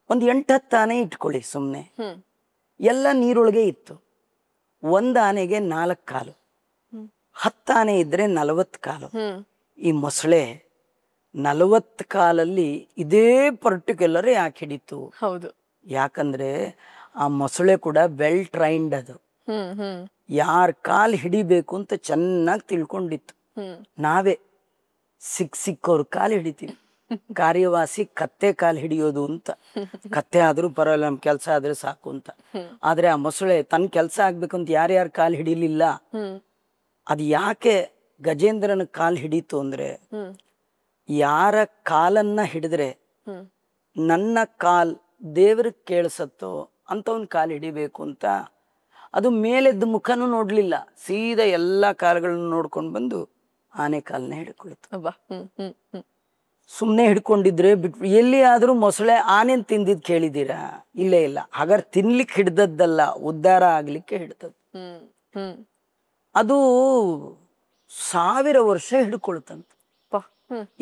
ಒಂದು 8-10 ಆನೆ ಇಟ್ಕೊಳ್ಳಿ ಸುಮ್ನೆ, ಎಲ್ಲ ನೀರೊಳಗೆ ಇತ್ತು. ಒಂದು ಆನೆಗೆ 4 ಕಾಲು, 10 ಆನೆ ಇದ್ರೆ 40 ಕಾಲು. ಈ ಮೊಸಳೆ 40 ಕಾಲಲ್ಲಿ ಇದೇ ಪರ್ಟಿಕ್ಯುಲರ್ ಯಾಕೆ ಹಿಡಿತು? ಹೌದು, ಯಾಕಂದ್ರೆ ಆ ಮೊಸಳೆ ಕೂಡ ವೆಲ್ ಟ್ರೈನ್ಡ್. ಅದು ಯಾರ ಕಾಲ್ ಹಿಡಿಬೇಕು ಅಂತ ಚೆನ್ನಾಗಿ ತಿಳ್ಕೊಂಡಿತ್ತು. ನಾವೇ ಸಿಕ್ಕವ್ರ ಕಾಲು ಹಿಡಿತೀವಿ. ಕಾರ್ಯವಾಸಿ ಕತ್ತೆ ಕಾಲು ಹಿಡಿಯೋದು ಅಂತ. ಕತ್ತೆ ಆದ್ರೂ ಪರವಾಗಿಲ್ಲ, ನಮ್ ಕೆಲ್ಸ ಆದ್ರೆ ಸಾಕು ಅಂತ. ಆದ್ರೆ ಆ ಮೊಸಳೆ ತನ್ನ ಕೆಲ್ಸ ಆಗ್ಬೇಕು ಅಂತ ಯಾರ್ಯಾರ ಕಾಲು ಹಿಡಿಲಿಲ್ಲ. ಅದು ಯಾಕೆ ಗಜೇಂದ್ರನ ಕಾಲ್ ಹಿಡೀತು ಅಂದ್ರೆ, ಯಾರ ಕಾಲನ್ನ ಹಿಡಿದ್ರೆ ನನ್ನ ಕಾಲ್ ದೇವ್ರಿಗೆ ಕೇಳಿಸತ್ತೋ ಅಂತವನ್ ಕಾಲು ಹಿಡಿಬೇಕು ಅಂತ. ಅದು ಮೇಲೆದ್ದು ಮುಖನೂ ನೋಡ್ಲಿಲ್ಲ, ಸೀದಾ ಎಲ್ಲಾ ಕಾಲುಗಳನ್ನ ನೋಡ್ಕೊಂಡು ಬಂದು ಆನೆ ಕಾಲನ್ನ ಹಿಡ್ಕೊಳ್ತು. ಸುಮ್ನೆ ಹಿಡ್ಕೊಂಡಿದ್ರೆ ಬಿಟ್ಬಿಟ್ಟು. ಎಲ್ಲಿ ಆದ್ರೂ ಮೊಸಳೆ ಆನೆನ್ ತಿಂದಿದ್ ಕೇಳಿದೀರಾ? ಇಲ್ಲೇ ಇಲ್ಲ. ಹಾಗಾದ್ರೆ ತಿನ್ಲಿಕ್ಕೆ ಹಿಡ್ದದ್ದಲ್ಲ, ಉದ್ಧಾರ ಆಗ್ಲಿಕ್ಕೆ ಹಿಡ್ದದ್ದು. ಅದು 1000 ವರ್ಷ ಹಿಡ್ಕೊಳ್ತಂತ.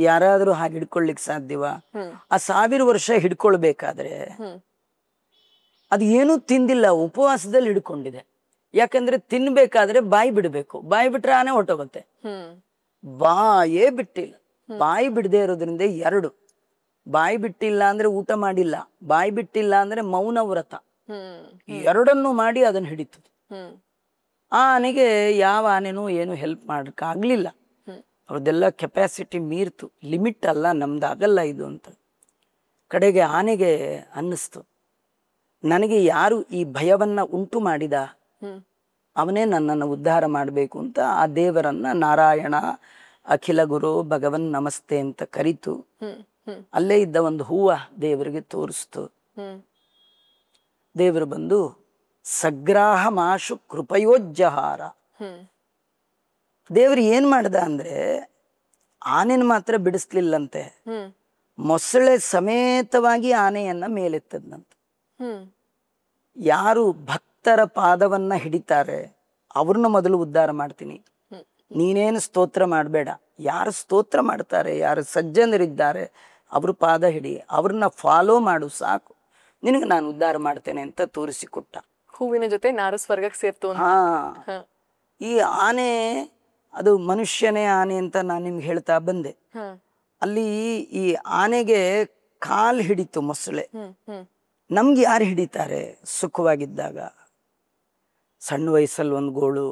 ಯಾರಾದ್ರೂ ಹಾಗೆ ಹಿಡ್ಕೊಳ್ಲಿಕ್ಕೆ ಸಾಧ್ಯವಾ? ಆ 1000 ವರ್ಷ ಹಿಡ್ಕೊಳ್ಬೇಕಾದ್ರೆ ಅದು ಏನೂ ತಿಂದಿಲ್ಲ, ಉಪವಾಸದಲ್ಲಿ ಹಿಡ್ಕೊಂಡಿದೆ. ಯಾಕಂದ್ರೆ ತಿನ್ಬೇಕಾದ್ರೆ ಬಾಯಿ ಬಿಡ್ಬೇಕು, ಬಾಯಿ ಬಿಟ್ರೆ ಆನೆ ಹೊಟ್ಟೋಗುತ್ತೆ. ಬಾಯೇ ಬಿಟ್ಟಿಲ್ಲ. ಬಾಯಿ ಬಿಡದೆ ಇರೋದ್ರಿಂದ 2, ಬಾಯಿ ಬಿಟ್ಟಿಲ್ಲ ಅಂದ್ರೆ ಊಟ ಮಾಡಿಲ್ಲ, ಬಾಯಿ ಬಿಟ್ಟಿಲ್ಲ ಅಂದ್ರೆ ಮೌನ ವ್ರತ, ಎರಡನ್ನೂ ಮಾಡಿ ಅದನ್ನ ಹಿಡಿತು. ಆ ಆನೆಗೆ ಯಾವ ಆನೆನೂ ಏನು ಹೆಲ್ಪ್ ಮಾಡಕ್ಕಾಗ್ಲಿಲ್ಲ. ಅವ್ರದ್ದೆಲ್ಲ ಕೆಪಾಸಿಟಿ ಮೀರ್ತು. ಲಿಮಿಟ್ ಅಲ್ಲ, ನಮ್ದಾಗಲ್ಲ ಇದು ಅಂತ. ಕಡೆಗೆ ಆನೆಗೆ ಅನ್ನಿಸ್ತು, ನನಗೆ ಯಾರು ಈ ಭಯವನ್ನ ಉಂಟು ಮಾಡಿದ ಅವನೇ ನನ್ನನ್ನು ಉದ್ಧಾರ ಮಾಡಬೇಕು ಅಂತ ಆ ದೇವರನ್ನ ನಾರಾಯಣ ಅಖಿಲ ಗುರು ಭಗವನ್ ನಮಸ್ತೆ ಅಂತ ಕರಿತು. ಅಲ್ಲೇ ಇದ್ದ ಒಂದು ಹೂವ ದೇವರಿಗೆ ತೋರಿಸ್ತು. ದೇವರು ಬಂದು ಸಗ್ರಾಹ ಮಾಶು ಕೃಪಯೋಜ್ಜಹಾರ. ದೇವ್ರು ಏನ್ ಮಾಡ್ದ ಅಂದ್ರೆ ಆನೆನ ಮಾತ್ರ ಬಿಡಿಸ್ಲಿಲ್ಲಂತೆ, ಮೊಸಳೆ ಸಮೇತವಾಗಿ ಆನೆಯನ್ನ ಮೇಲೆತ್ತದಂತೆ. ಯಾರು ಭಕ್ತರ ಪಾದವನ್ನ ಹಿಡಿತಾರೆ ಅವ್ರನ್ನ ಮೊದಲು ಉದ್ಧಾರ ಮಾಡ್ತೀನಿ. ನೀನೇನು ಸ್ತೋತ್ರ ಮಾಡಬೇಡ, ಯಾರು ಸ್ತೋತ್ರ ಮಾಡ್ತಾರೆ, ಯಾರು ಸಜ್ಜನರಿದ್ದಾರೆ ಅವ್ರ ಪಾದ ಹಿಡಿ, ಅವ್ರನ್ನ ಫಾಲೋ ಮಾಡು, ಸಾಕು, ನಿನಗೆ ನಾನು ಉದ್ಧಾರ ಮಾಡ್ತೇನೆ ಅಂತ ತೋರಿಸಿಕೊಟ್ಟ. ಹೂವಿನ ಜೊತೆ ನಾರು ಸ್ವರ್ಗಕ್ಕೆ ಸೇರ್ತು. ಈ ಆನೆ ಅದು ಮನುಷ್ಯನೇ ಆನೆ ಅಂತ ನಾನು ನಿಮ್ಗೆ ಹೇಳ್ತಾ ಬಂದೆ. ಅಲ್ಲಿ ಈ ಆನೆಗೆ ಕಾಲ್ ಹಿಡಿತು ಮೊಸಳೆ. ನಮ್ಗೆ ಯಾರು ಹಿಡಿತಾರೆ ಸುಖವಾಗಿದ್ದಾಗ? ಸಣ್ಣ ವಯಸ್ಸಲ್ಲಿ ಒಂದು ಗೋಳು,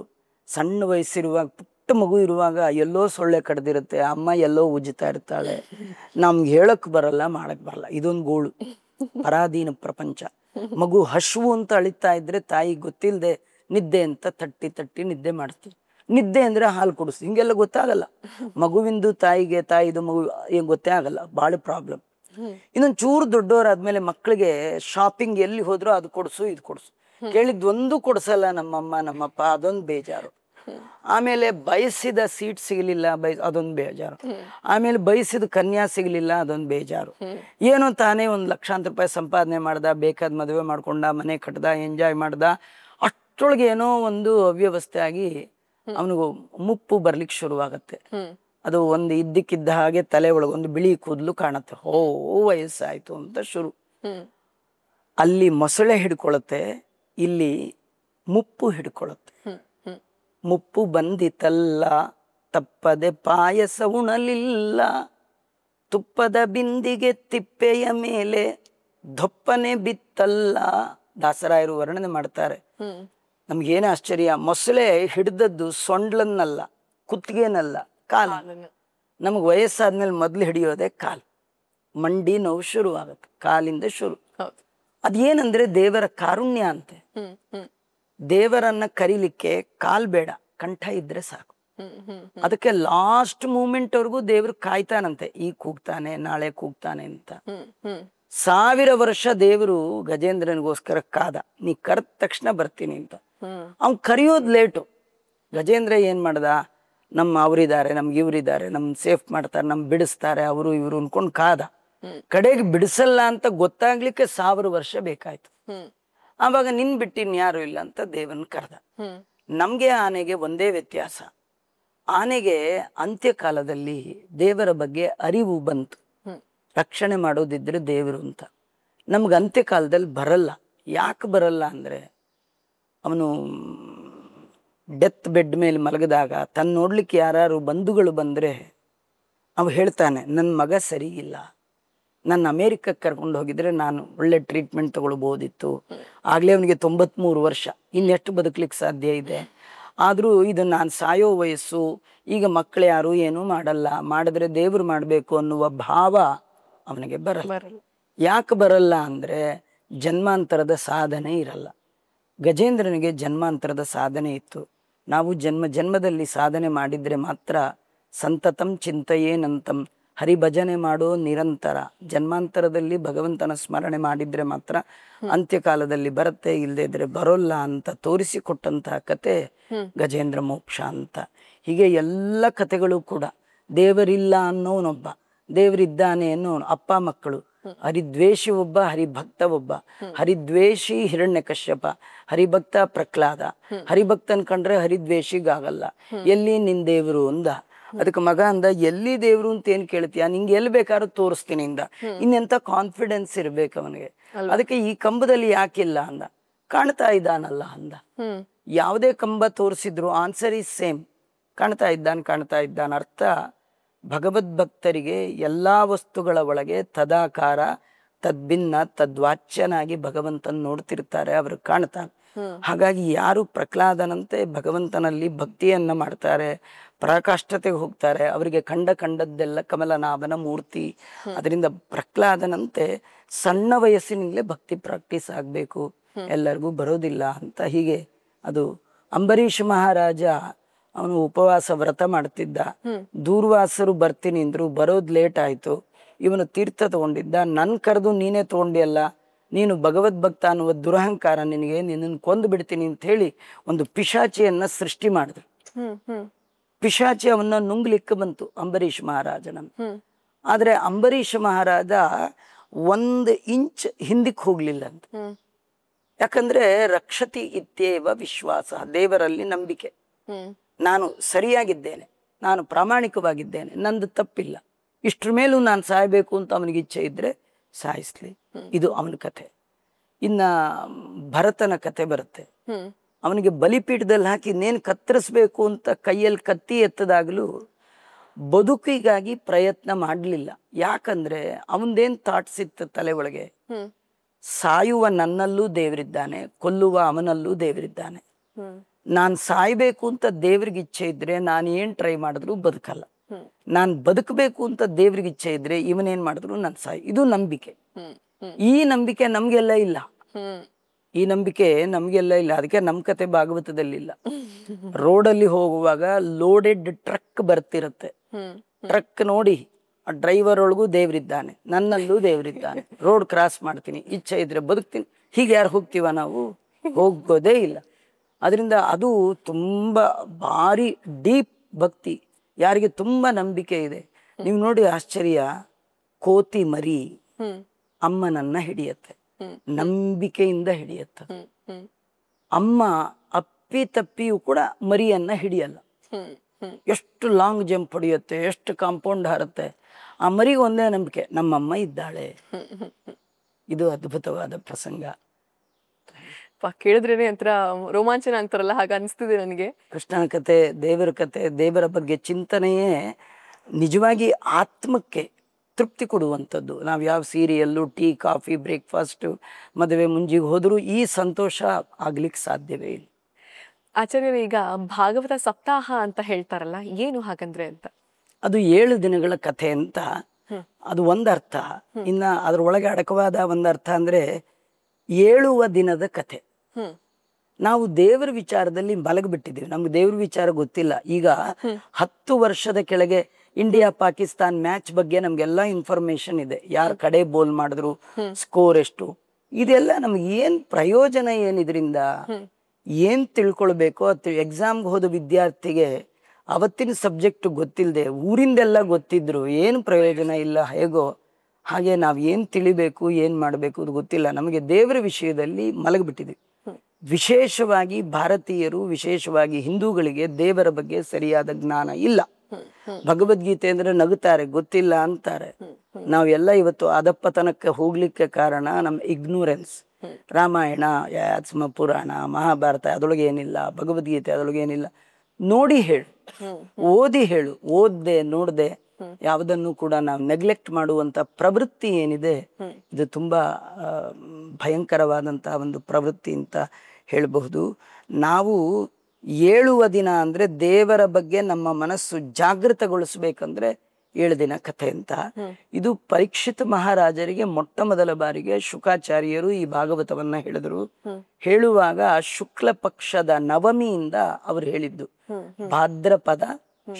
ಸಣ್ಣ ವಯಸ್ಸಿರುವಾಗ, ಪುಟ್ಟ ಮಗು ಇರುವಾಗ ಎಲ್ಲೋ ಸೊಳ್ಳೆ ಕಡ್ದಿರುತ್ತೆ, ಅಮ್ಮ ಎಲ್ಲೋ ಉಜ್ಜುತ್ತಾ ಇರ್ತಾಳೆ, ನಮ್ಗೆ ಹೇಳಕ್ ಬರಲ್ಲ, ಮಾಡಕ್ ಬರಲ್ಲ. ಇದೊಂದು ಗೋಳು, ಪರಾಧೀನ ಪ್ರಪಂಚ. ಮಗು ಹಶ್ವು ಅಂತ ಅಳಿತಾ ಇದ್ರೆ ತಾಯಿ ಗೊತ್ತಿಲ್ಲದೆ ನಿದ್ದೆ ಅಂತ ತಟ್ಟಿ ತಟ್ಟಿ ನಿದ್ದೆ ಮಾಡ್ತೀವಿ. ನಿದ್ದೆ ಅಂದ್ರೆ ಹಾಲು ಕುಡಿಸು, ಹಿಂಗೆಲ್ಲ ಗೊತ್ತಾಗಲ್ಲ. ಮಗುವಿಂದು ತಾಯಿಗೆ, ತಾಯಿದು ಮಗು ಏನ್ ಗೊತ್ತೇ ಆಗಲ್ಲ, ಭಾಳ ಪ್ರಾಬ್ಲಮ್. ಇನ್ನೊಂದು ಚೂರು ದೊಡ್ಡವರಾದ್ಮೇಲೆ ಮಕ್ಕಳಿಗೆ ಶಾಪಿಂಗ್ ಎಲ್ಲಿ ಹೋದ್ರೂ ಅದು ಕೊಡ್ಸು ಇದು ಕೊಡ್ಸು, ಕೇಳಿದ್ದೊಂದು ಕೊಡ್ಸಲ್ಲ ನಮ್ಮಮ್ಮ ನಮ್ಮಪ್ಪ, ಅದೊಂದು ಬೇಜಾರು. ಆಮೇಲೆ ಬಯಸಿದ ಸೀಟ್ ಸಿಗಲಿಲ್ಲ, ಅದೊಂದು ಬೇಜಾರು. ಆಮೇಲೆ ಬಯಸಿದ ಕನ್ಯಾ ಸಿಗಲಿಲ್ಲ, ಅದೊಂದು ಬೇಜಾರು. ಏನೋ ತಾನೇ ಒಂದು ಲಕ್ಷಾಂತರ ರೂಪಾಯಿ ಸಂಪಾದನೆ ಮಾಡ್ದ, ಬೇಕಾದ ಮದುವೆ ಮಾಡ್ಕೊಂಡ, ಮನೆ ಕಟ್ಟದ, ಎಂಜಾಯ್ ಮಾಡ್ದ, ಅಷ್ಟೊಳಗೆ ಏನೋ ಒಂದು ಅವ್ಯವಸ್ಥೆ ಆಗಿ ಅವನಿಗೂ ಮುಪ್ಪು ಬರ್ಲಿಕ್ಕೆ ಶುರುವಾಗತ್ತೆ. ಅದು ಒಂದು ಇದ್ದಕ್ಕಿದ್ದ ಹಾಗೆ ತಲೆ ಒಳಗೆ ಒಂದು ಬಿಳಿ ಕೂದಲು ಕಾಣತ್ತೆ. ವಯಸ್ಸಾಯ್ತು ಅಂತ ಶುರು. ಅಲ್ಲಿ ಮೊಸಳೆ ಹಿಡ್ಕೊಳತ್ತೆ, ಇಲ್ಲಿ ಮುಪ್ಪು ಹಿಡ್ಕೊಳತ್ತೆ. ಮುಪ್ಪು ಬಂದಿತಲ್ಲ, ತಪ್ಪದೆ ಪಾಯಸ ಉಣಲಿಲ್ಲ, ತುಪ್ಪದ ಬಿಂದಿಗೆ ತಿಪ್ಪೆಯ ಮೇಲೆ ದೊಪ್ಪನೆ ಬಿತ್ತಲ್ಲ. ದಾಸರಾಯರು ವರ್ಣನೆ ಮಾಡ್ತಾರೆ. ನಮ್ಗೇನೇ ಆಶ್ಚರ್ಯ, ಮೊಸಳೆ ಹಿಡ್ದದ್ದು ಸೊಂಡ್ಲನ್ನಲ್ಲ, ಕುತ್ತಿಗೆನಲ್ಲ, ಕಾಲ. ನಮಗ್ ವಯಸ್ಸಾದ್ಮೇಲೆ ಮೊದ್ಲು ಹಿಡಿಯೋದೆ ಕಾಲು. ಮಂಡಿ ನೋವು ಶುರು ಆಗತ್ತೆ, ಕಾಲಿಂದ ಶುರು. ಅದೇನಂದ್ರೆ ದೇವರ ಕಾರುಣ್ಯ ಅಂತೆ. ದೇವರನ್ನ ಕರೀಲಿಕ್ಕೆ ಕಾಲ್ ಬೇಡ, ಕಂಠ ಇದ್ರೆ ಸಾಕು. ಅದಕ್ಕೆ ಲಾಸ್ಟ್ ಮೂಮೆಂಟ್ ವರ್ಗೂ ದೇವ್ರು ಕಾಯ್ತಾನಂತೆ, ಈಗ ಕೂಗ್ತಾನೆ ನಾಳೆ ಕೂಗ್ತಾನೆ ಅಂತ. 1000 ವರ್ಷ ದೇವರು ಗಜೇಂದ್ರನಿಗೋಸ್ಕರ ಕಾದ, ನೀ ಕರೆದ ತಕ್ಷಣ ಬರ್ತೀನಿ ಅಂತ. ಅವ್ನ್ ಕರೆಯೋದ್ ಲೇಟು. ಗಜೇಂದ್ರ ಏನ್ ಮಾಡ್ದ, ನಮ್ಮ ಅವರಿದ್ದಾರೆ, ನಮ್ಗೆ ಇವ್ರಿದ್ದಾರೆ, ನಮ್ ಸೇಫ್ ಮಾಡ್ತಾರೆ, ನಮ್ ಬಿಡಿಸ್ತಾರೆ, ಅವರು ಇವ್ರು ಅನ್ಕೊಂಡ್ ಕಾದ. ಕಡೆಗೆ ಬಿಡಿಸಲ್ಲ ಅಂತ ಗೊತ್ತಾಗ್ಲಿಕ್ಕೆ 1000 ವರ್ಷ ಬೇಕಾಯ್ತು. ಆವಾಗ ನಿನ್ ಬಿಟ್ಟಿನ್ ಯಾರು ಇಲ್ಲ ಅಂತ ದೇವನ್ ಕರೆದ. ನಮ್ಗೆ ಆನೆಗೆ ಒಂದೇ ವ್ಯತ್ಯಾಸ, ಆನೆಗೆ ಅಂತ್ಯಕಾಲದಲ್ಲಿ ದೇವರ ಬಗ್ಗೆ ಅರಿವು ಬಂತು, ರಕ್ಷಣೆ ಮಾಡೋದಿದ್ರೆ ದೇವರು ಅಂತ. ನಮ್ಗೆ ಅಂತ್ಯಕಾಲದಲ್ಲಿ ಬರಲ್ಲ. ಯಾಕೆ ಬರಲ್ಲ ಅಂದ್ರೆ, ಅವನು ಡೆತ್ ಬೆಡ್ ಮೇಲೆ ಮಲಗಿದಾಗ ತನ್ನ ನೋಡ್ಲಿಕ್ಕೆ ಯಾರು ಬಂಧುಗಳು ಬಂದ್ರೆ ಅವ ಹೇಳ್ತಾನೆ, ನನ್ನ ಮಗ ಸರಿ ಇಲ್ಲ, ನನ್ನ ಅಮೇರಿಕಕ್ಕೆ ಕರ್ಕೊಂಡು ಹೋಗಿದ್ರೆ ನಾನು ಒಳ್ಳೆ ಟ್ರೀಟ್ಮೆಂಟ್ ತಗೊಳ್ಬೋದಿತ್ತು. ಆಗ್ಲೇ ಅವನಿಗೆ 93 ವರ್ಷ, ಇನ್ನೆಷ್ಟು ಬದುಕಲಿಕ್ಕೆ ಸಾಧ್ಯ ಇದೆ. ಆದರೂ ಇದು ನಾನು ಸಾಯೋ ವಯಸ್ಸು, ಈಗ ಮಕ್ಕಳು ಯಾರು ಏನೂ ಮಾಡಲ್ಲ, ಮಾಡಿದ್ರೆ ದೇವ್ರು ಮಾಡಬೇಕು ಅನ್ನುವ ಭಾವ ಅವನಿಗೆ ಬರಲ್ಲ. ಯಾಕೆ ಬರಲ್ಲ ಅಂದ್ರೆ, ಜನ್ಮಾಂತರದ ಸಾಧನೆ ಇರಲ್ಲ. ಗಜೇಂದ್ರನಿಗೆ ಜನ್ಮಾಂತರದ ಸಾಧನೆ ಇತ್ತು. ನಾವು ಜನ್ಮದಲ್ಲಿ ಸಾಧನೆ ಮಾಡಿದ್ರೆ ಮಾತ್ರ ಸಂತತಂ ಚಿಂತೆಯೇನಂತಂ, ಹರಿಭಜನೆ ಮಾಡೋ ನಿರಂತರ. ಜನ್ಮಾಂತರದಲ್ಲಿ ಭಗವಂತನ ಸ್ಮರಣೆ ಮಾಡಿದ್ರೆ ಮಾತ್ರ ಅಂತ್ಯಕಾಲದಲ್ಲಿ ಬರುತ್ತೆ, ಇಲ್ಲದೆ ಇದ್ರೆ ಬರೋಲ್ಲ ಅಂತ ತೋರಿಸಿಕೊಟ್ಟಂತಹ ಕತೆ ಗಜೇಂದ್ರ ಮೋಕ್ಷ ಅಂತ. ಹೀಗೆ ಎಲ್ಲ ಕಥೆಗಳು ಕೂಡ ದೇವರಿಲ್ಲ ಅನ್ನೋನೊಬ್ಬ, ದೇವರಿದ್ದಾನೆ ಅನ್ನೋ ಅಪ್ಪ ಮಕ್ಕಳು, ಹರಿದ್ವೇಷಿ ಒಬ್ಬ, ಹರಿಭಕ್ತ ಒಬ್ಬ. ಹರಿದ್ವೇಷಿ ಹಿರಣ್ಯಕಶ್ಯಪ, ಹರಿಭಕ್ತ ಪ್ರಹ್ಲಾದ. ಹರಿಭಕ್ತನ್ ಕಂಡ್ರೆ ಹರಿದ್ವೇಷಿಗಾಗಲ್ಲ. ಎಲ್ಲಿ ನಿನ್ ದೇವರು ಅಂದ. ಅದಕ್ಕೆ ಮಗ ಅಂದ, ಎಲ್ಲಿ ದೇವ್ರು ಅಂತ ಏನ್ ಕೇಳ್ತೀಯ, ನಿಂಗೆ ಎಲ್ಲಿ ಬೇಕಾದ್ರೂ ತೋರಿಸ್ತೀನಿ ಇಂದ. ಇನ್ನೆಂತ ಕಾನ್ಫಿಡೆನ್ಸ್ ಇರ್ಬೇಕು ಅವನಿಗೆ. ಅದಕ್ಕೆ ಈ ಕಂಬದಲ್ಲಿ ಯಾಕಿಲ್ಲ ಅಂದ. ಕಾಣ್ತಾ ಇದ್ದಾನಲ್ಲ ಅಂದ. ಯಾವುದೇ ಕಂಬ ತೋರಿಸಿದ್ರು ಆನ್ಸರ್ ಈಸ್ ಸೇಮ್, ಕಾಣ್ತಾ ಇದ್ದಾನ. ಅರ್ಥ, ಭಗವದ್ ಭಕ್ತರಿಗೆ ಎಲ್ಲಾ ವಸ್ತುಗಳ ಒಳಗೆ ತದಾಕಾರ ತದ್ಭಿನ್ನ ತದ್ವಾಚ್ಯನಾಗಿ ಭಗವಂತನ ನೋಡ್ತಿರ್ತಾರೆ, ಅವರು ಕಾಣ್ತಾನೆ. ಹಾಗಾಗಿ ಯಾರು ಪ್ರಹ್ಲಾದನಂತೆ ಭಗವಂತನಲ್ಲಿ ಭಕ್ತಿಯನ್ನ ಮಾಡ್ತಾರೆ, ಪರಾಕಾಷ್ಠತೆಗೆ ಹೋಗ್ತಾರೆ, ಅವರಿಗೆ ಕಂಡದ್ದೆಲ್ಲ ಕಮಲನಾಭನ ಮೂರ್ತಿ. ಅದರಿಂದ ಪ್ರಹ್ಲಾದನಂತೆ ಸಣ್ಣ ವಯಸ್ಸಿನಿಂದಲೇ ಭಕ್ತಿ ಪ್ರಾಕ್ಟೀಸ್ ಆಗ್ಬೇಕು, ಎಲ್ಲರಿಗೂ ಬರೋದಿಲ್ಲ ಅಂತ. ಹೀಗೆ ಅದು ಅಂಬರೀಷ್ ಮಹಾರಾಜ, ಅವನು ಉಪವಾಸ ವ್ರತ ಮಾಡ್ತಿದ್ದ. ದೂರ್ವಾಸರು ಬರ್ತೀನಿ ಅಂದ್ರು, ಬರೋದ್ ಲೇಟ್ ಆಯ್ತು. ಇವನು ತೀರ್ಥ ತಗೊಂಡಿದ್ದ. ನನ್ ಕರೆದು ನೀನೇ ತಗೊಂಡಿಯಲ್ಲ, ನೀನು ಭಗವದ್ಭಕ್ತ ಅನ್ನುವ ದುರಹಂಕಾರ ನಿನಗೆ, ನಿನ್ನನ್ನು ಕೊಂದು ಬಿಡ್ತೀನಿ ಅಂತ ಹೇಳಿ ಒಂದು ಪಿಶಾಚಿಯನ್ನ ಸೃಷ್ಟಿ ಮಾಡಿದ್ರು. ಪಿಶಾಚಿ ಅವನ್ನ ನುಂಗ್ಲಿಕ್ಕೆ ಬಂತು ಅಂಬರೀಷ್ ಮಹಾರಾಜನನ್ನು. ಆದ್ರೆ ಅಂಬರೀಷ್ ಮಹಾರಾಜ 1 ಇಂಚ್ ಹಿಂದಕ್ಕೆ ಹೋಗ್ಲಿಲ್ಲ ಅಂತ. ಯಾಕಂದ್ರೆ ರಕ್ಷತಿ ಇತ್ಯೇವ ವಿಶ್ವಾಸ, ದೇವರಲ್ಲಿ ನಂಬಿಕೆ. ನಾನು ಸರಿಯಾಗಿದ್ದೇನೆ, ನಾನು ಪ್ರಾಮಾಣಿಕವಾಗಿದ್ದೇನೆ, ನಂದು ತಪ್ಪಿಲ್ಲ, ಇಷ್ಟ್ರ ಮೇಲೂ ನಾನು ಸಾಯ್ಬೇಕು ಅಂತ ಅವನಿಗೆ ಇಚ್ಛೆ ಇದ್ರೆ ಸಾಯಿಸ್ಲಿ. ಇದು ಅವನ ಕಥೆ. ಇನ್ನ ಭರತನ ಕತೆ ಬರುತ್ತೆ. ಅವನಿಗೆ ಬಲಿಪೀಠದಲ್ಲಿ ಹಾಕಿ ಇನ್ನೇನು ಕತ್ತರಿಸ್ಬೇಕು ಅಂತ ಕೈಯಲ್ಲಿ ಕತ್ತಿ ಎತ್ತದಾಗಲೂ ಬದುಕಿಗಾಗಿ ಪ್ರಯತ್ನ ಮಾಡಲಿಲ್ಲ. ಯಾಕಂದ್ರೆ ಅವನದೇನ್ ಥಾಟ್ಸ್ ಇತ್ತು ತಲೆ ಒಳಗೆ, ಸಾಯುವ ನನ್ನಲ್ಲೂ ದೇವರಿದ್ದಾನೆ, ಕೊಲ್ಲುವ ಅವನಲ್ಲೂ ದೇವರಿದ್ದಾನೆ. ನಾನ್ ಸಾಯ್ಬೇಕು ಅಂತ ದೇವ್ರಿಗೆ ಇಚ್ಛೆ ಇದ್ರೆ ನಾನು ಏನ್ ಟ್ರೈ ಮಾಡಿದ್ರು ಬದುಕಲ್ಲ. ನಾನ್ ಬದುಕಬೇಕು ಅಂತ ದೇವ್ರಿಗೆ ಇಚ್ಛೆ ಇದ್ರೆ ಇವನೇನ್ ಮಾಡಿದ್ರು ನಾನು ಇದು ನಂಬಿಕೆ. ಈ ನಂಬಿಕೆ ನಮ್ಗೆಲ್ಲ ಇಲ್ಲ. ಈ ನಂಬಿಕೆ ನಮಗೆಲ್ಲ ಇಲ್ಲ. ಅದಕ್ಕೆ ನಮ್ಮ ಕತೆ ಭಾಗವತದಲ್ಲಿಲ್ಲ. ರೋಡಲ್ಲಿ ಹೋಗುವಾಗ ಲೋಡೆಡ್ ಟ್ರಕ್ ಬರ್ತಿರತ್ತೆ. ಟ್ರಕ್ ನೋಡಿ ಆ ಡ್ರೈವರ್ ಒಳಗೂ ದೇವ್ರಿದ್ದಾನೆ, ನನ್ನಲ್ಲೂ ದೇವ್ರಿದ್ದಾನೆ. ರೋಡ್ ಕ್ರಾಸ್ ಮಾಡ್ತೀನಿ, ಇಚ್ಛೆ ಇದ್ರೆ ಬದುಕ್ತೀನಿ. ಹೀಗೆ ಯಾರು ಹೋಗ್ತೀವ ನಾವು? ಹೋಗೋದೇ ಇಲ್ಲ. ಅದರಿಂದ ಅದು ತುಂಬ ಭಾರಿ ಡೀಪ್ ಭಕ್ತಿ, ಯಾರಿಗೆ ತುಂಬ ನಂಬಿಕೆ ಇದೆ. ನೀವು ನೋಡಿ ಆಶ್ಚರ್ಯ, ಕೋತಿ ಮರಿ ಅಮ್ಮನನ್ನ ಹಿಡಿಯತ್ತೆ, ನಂಬಿಕೆಯಿಂದ ಹಿಡಿಯತ್ತ. ಅಮ್ಮ ಅಪ್ಪಿ ತಪ್ಪಿಯೂ ಕೂಡ ಮರಿಯನ್ನ ಹಿಡಿಯಲ್ಲ. ಎಷ್ಟು ಲಾಂಗ್ ಜಂಪ್ ಹೊಡೆಯುತ್ತೆ, ಎಷ್ಟು ಕಾಂಪೌಂಡ್ ಹಾರುತ್ತೆ. ಆ ಮರಿಗೆ ಒಂದೇ ನಂಬಿಕೆ, ನಮ್ಮಮ್ಮ ಇದ್ದಾಳೆ. ಇದು ಅದ್ಭುತವಾದ ಪ್ರಸಂಗ. ಕೇಳಿದ್ರೇನೆ ಒಂಥರ ರೋಮಾಂಚನ ಅಂತಾರಲ್ಲ, ಹಾಗ ಅನಿಸ್ತಿದೆ ನನಗೆ. ಕೃಷ್ಣನ ಕತೆ, ದೇವರ ಕತೆ, ದೇವರ ಬಗ್ಗೆ ಚಿಂತನೆಯೇ ನಿಜವಾಗಿ ಆತ್ಮಕ್ಕೆ ತೃಪ್ತಿ ಕೊಡುವಂಥದ್ದು. ನಾವು ಯಾವ ಸೀರಿಯಲ್ಲು, ಟೀ, ಕಾಫಿ, ಬ್ರೇಕ್ಫಾಸ್ಟು, ಮದುವೆ ಮುಂಜಿಗೆ ಹೋದರೂ ಈ ಸಂತೋಷ ಆಗ್ಲಿಕ್ಕೆ ಸಾಧ್ಯವೇ ಇಲ್ಲ. ಆಚಾರ್ಯರು, ಈಗ ಭಾಗವತ ಸಪ್ತಾಹ ಅಂತ ಹೇಳ್ತಾರಲ್ಲ, ಏನು ಹಾಗಂದ್ರೆ ಅಂತ? ಅದು 7 ದಿನಗಳ ಕಥೆ ಅಂತ. ಅದು ಒಂದರ್ಥ. ಇನ್ನ ಅದ್ರೊಳಗೆ ಅಡಕವಾದ ಒಂದರ್ಥ ಅಂದ್ರೆ 7ವ ದಿನದ ಕಥೆ. ನಾವು ದೇವರ ವಿಚಾರದಲ್ಲಿ ಮಲಗಿಬಿಟ್ಟಿದ್ದೀವಿ, ನಮ್ಗೆ ದೇವ್ರ ವಿಚಾರ ಗೊತ್ತಿಲ್ಲ. ಈಗ 10 ವರ್ಷದ ಕೆಳಗೆ ಇಂಡಿಯಾ ಪಾಕಿಸ್ತಾನ್ ಮ್ಯಾಚ್ ಬಗ್ಗೆ ನಮ್ಗೆಲ್ಲ ಇನ್ಫಾರ್ಮೇಶನ್ ಇದೆ. ಯಾರ ಕಡೆ ಬೋಲ್ ಮಾಡಿದ್ರು, ಸ್ಕೋರ್ ಎಷ್ಟು, ಇದೆಲ್ಲ ನಮ್ಗೆ ಏನ್ ಪ್ರಯೋಜನ, ಏನಿದ್ರಿಂದ ಏನ್ ತಿಳ್ಕೊಳ್ಬೇಕು? ಅದು ಎಕ್ಸಾಮ್ಗೆ ಹೋದ ವಿದ್ಯಾರ್ಥಿಗೆ ಅವತ್ತಿನ ಸಬ್ಜೆಕ್ಟ್ ಗೊತ್ತಿಲ್ಲದೆ ಊರಿಂದೆಲ್ಲ ಗೊತ್ತಿದ್ರು ಏನು ಪ್ರಯೋಜನ ಇಲ್ಲ. ಹೇಗೋ ಹಾಗೆ ನಾವು ಏನ್ ತಿಳಿಬೇಕು, ಏನ್ ಮಾಡಬೇಕು ಅದು ಗೊತ್ತಿಲ್ಲ. ನಮಗೆ ದೇವರ ವಿಷಯದಲ್ಲಿ ಮಲಗಿಬಿಟ್ಟಿದ್ವಿ. ವಿಶೇಷವಾಗಿ ಭಾರತೀಯರು, ವಿಶೇಷವಾಗಿ ಹಿಂದೂಗಳಿಗೆ ದೇವರ ಬಗ್ಗೆ ಸರಿಯಾದ ಜ್ಞಾನ ಇಲ್ಲ. ಭಗವದ್ಗೀತೆ ಅಂದ್ರೆ ನಗುತ್ತಾರೆ, ಗೊತ್ತಿಲ್ಲ ಅಂತಾರೆ. ನಾವೆಲ್ಲ ಇವತ್ತು ಅಧಪ್ಪತನಕ್ಕೆ ಹೋಗ್ಲಿಕ್ಕೆ ಕಾರಣ ನಮ್ಮ ಇಗ್ನೋರೆನ್ಸ್. ರಾಮಾಯಣ, ಆತ್ಮ ಪುರಾಣ, ಮಹಾಭಾರತ ಅದರೊಳಗೆ ಏನಿಲ್ಲ, ಭಗವದ್ಗೀತೆ ಅದರೊಳಗೆ ಏನಿಲ್ಲ. ನೋಡಿ ಹೇಳು, ಓದಿ ಹೇಳು. ಓದ್ದೆ ನೋಡ್ದೆ ಯಾವುದನ್ನು ಕೂಡ ನಾವು ನೆಗ್ಲೆಕ್ಟ್ ಮಾಡುವಂತ ಪ್ರವೃತ್ತಿ ಏನಿದೆ, ಇದು ತುಂಬಾ ಭಯಂಕರವಾದಂತಹ ಒಂದು ಪ್ರವೃತ್ತಿ ಅಂತ ಹೇಳಬಹುದು. ನಾವು 7ವ ದಿನ ಅಂದ್ರೆ ದೇವರ ಬಗ್ಗೆ ನಮ್ಮ ಮನಸ್ಸು ಜಾಗೃತಗೊಳಿಸ್ಬೇಕಂದ್ರೆ 7 ದಿನ ಕಥೆ ಅಂತ. ಇದು ಪರೀಕ್ಷಿತ ಮಹಾರಾಜರಿಗೆ ಮೊಟ್ಟ ಮೊದಲ ಬಾರಿಗೆ ಶುಕಾಚಾರ್ಯರು ಈ ಭಾಗವತವನ್ನ ಹೇಳಿದ್ರು. ಹೇಳುವಾಗ ಶುಕ್ಲ ಪಕ್ಷದ ನವಮಿಯಿಂದ ಅವರು ಹೇಳಿದ್ದು. ಭಾದ್ರಪದ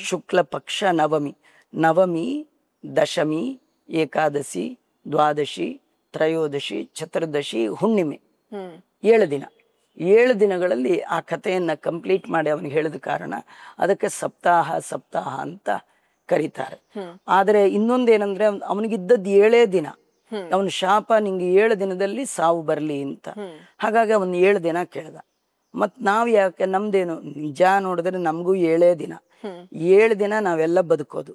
ಶುಕ್ಲ ಪಕ್ಷ ನವಮಿ, ನವಮಿ, ದಶಮಿ, ಏಕಾದಶಿ, ದ್ವಾದಶಿ, ತ್ರಯೋದಶಿ, ಚತುರ್ದಶಿ, ಹುಣ್ಣಿಮೆ, 7 ದಿನ. 7 ದಿನಗಳಲ್ಲಿ ಆ ಕಥೆಯನ್ನ ಕಂಪ್ಲೀಟ್ ಮಾಡಿ ಅವನಿಗೆ ಹೇಳಿದ ಕಾರಣ ಅದಕ್ಕೆ ಸಪ್ತಾಹ ಸಪ್ತಾಹ ಅಂತ ಕರೀತಾರೆ. ಆದ್ರೆ ಇನ್ನೊಂದೇನಂದ್ರೆ ಅವನಿಗಿದ್ದದ್ದು 7 ದಿನ. ಅವನ ಶಾಪ, ನಿಂಗೆ 7 ದಿನದಲ್ಲಿ ಸಾವು ಬರ್ಲಿ ಅಂತ. ಹಾಗಾಗಿ ಅವನ್ 7 ದಿನ ಕೇಳ್ದ. ಮತ್ ನಾವ್ ಯಾಕೆ, ನಮ್ದೇನು ನಿಜ ನೋಡಿದ್ರೆ ನಮಗೂ 7 ದಿನ. 7 ದಿನ ನಾವೆಲ್ಲ ಬದುಕೋದು,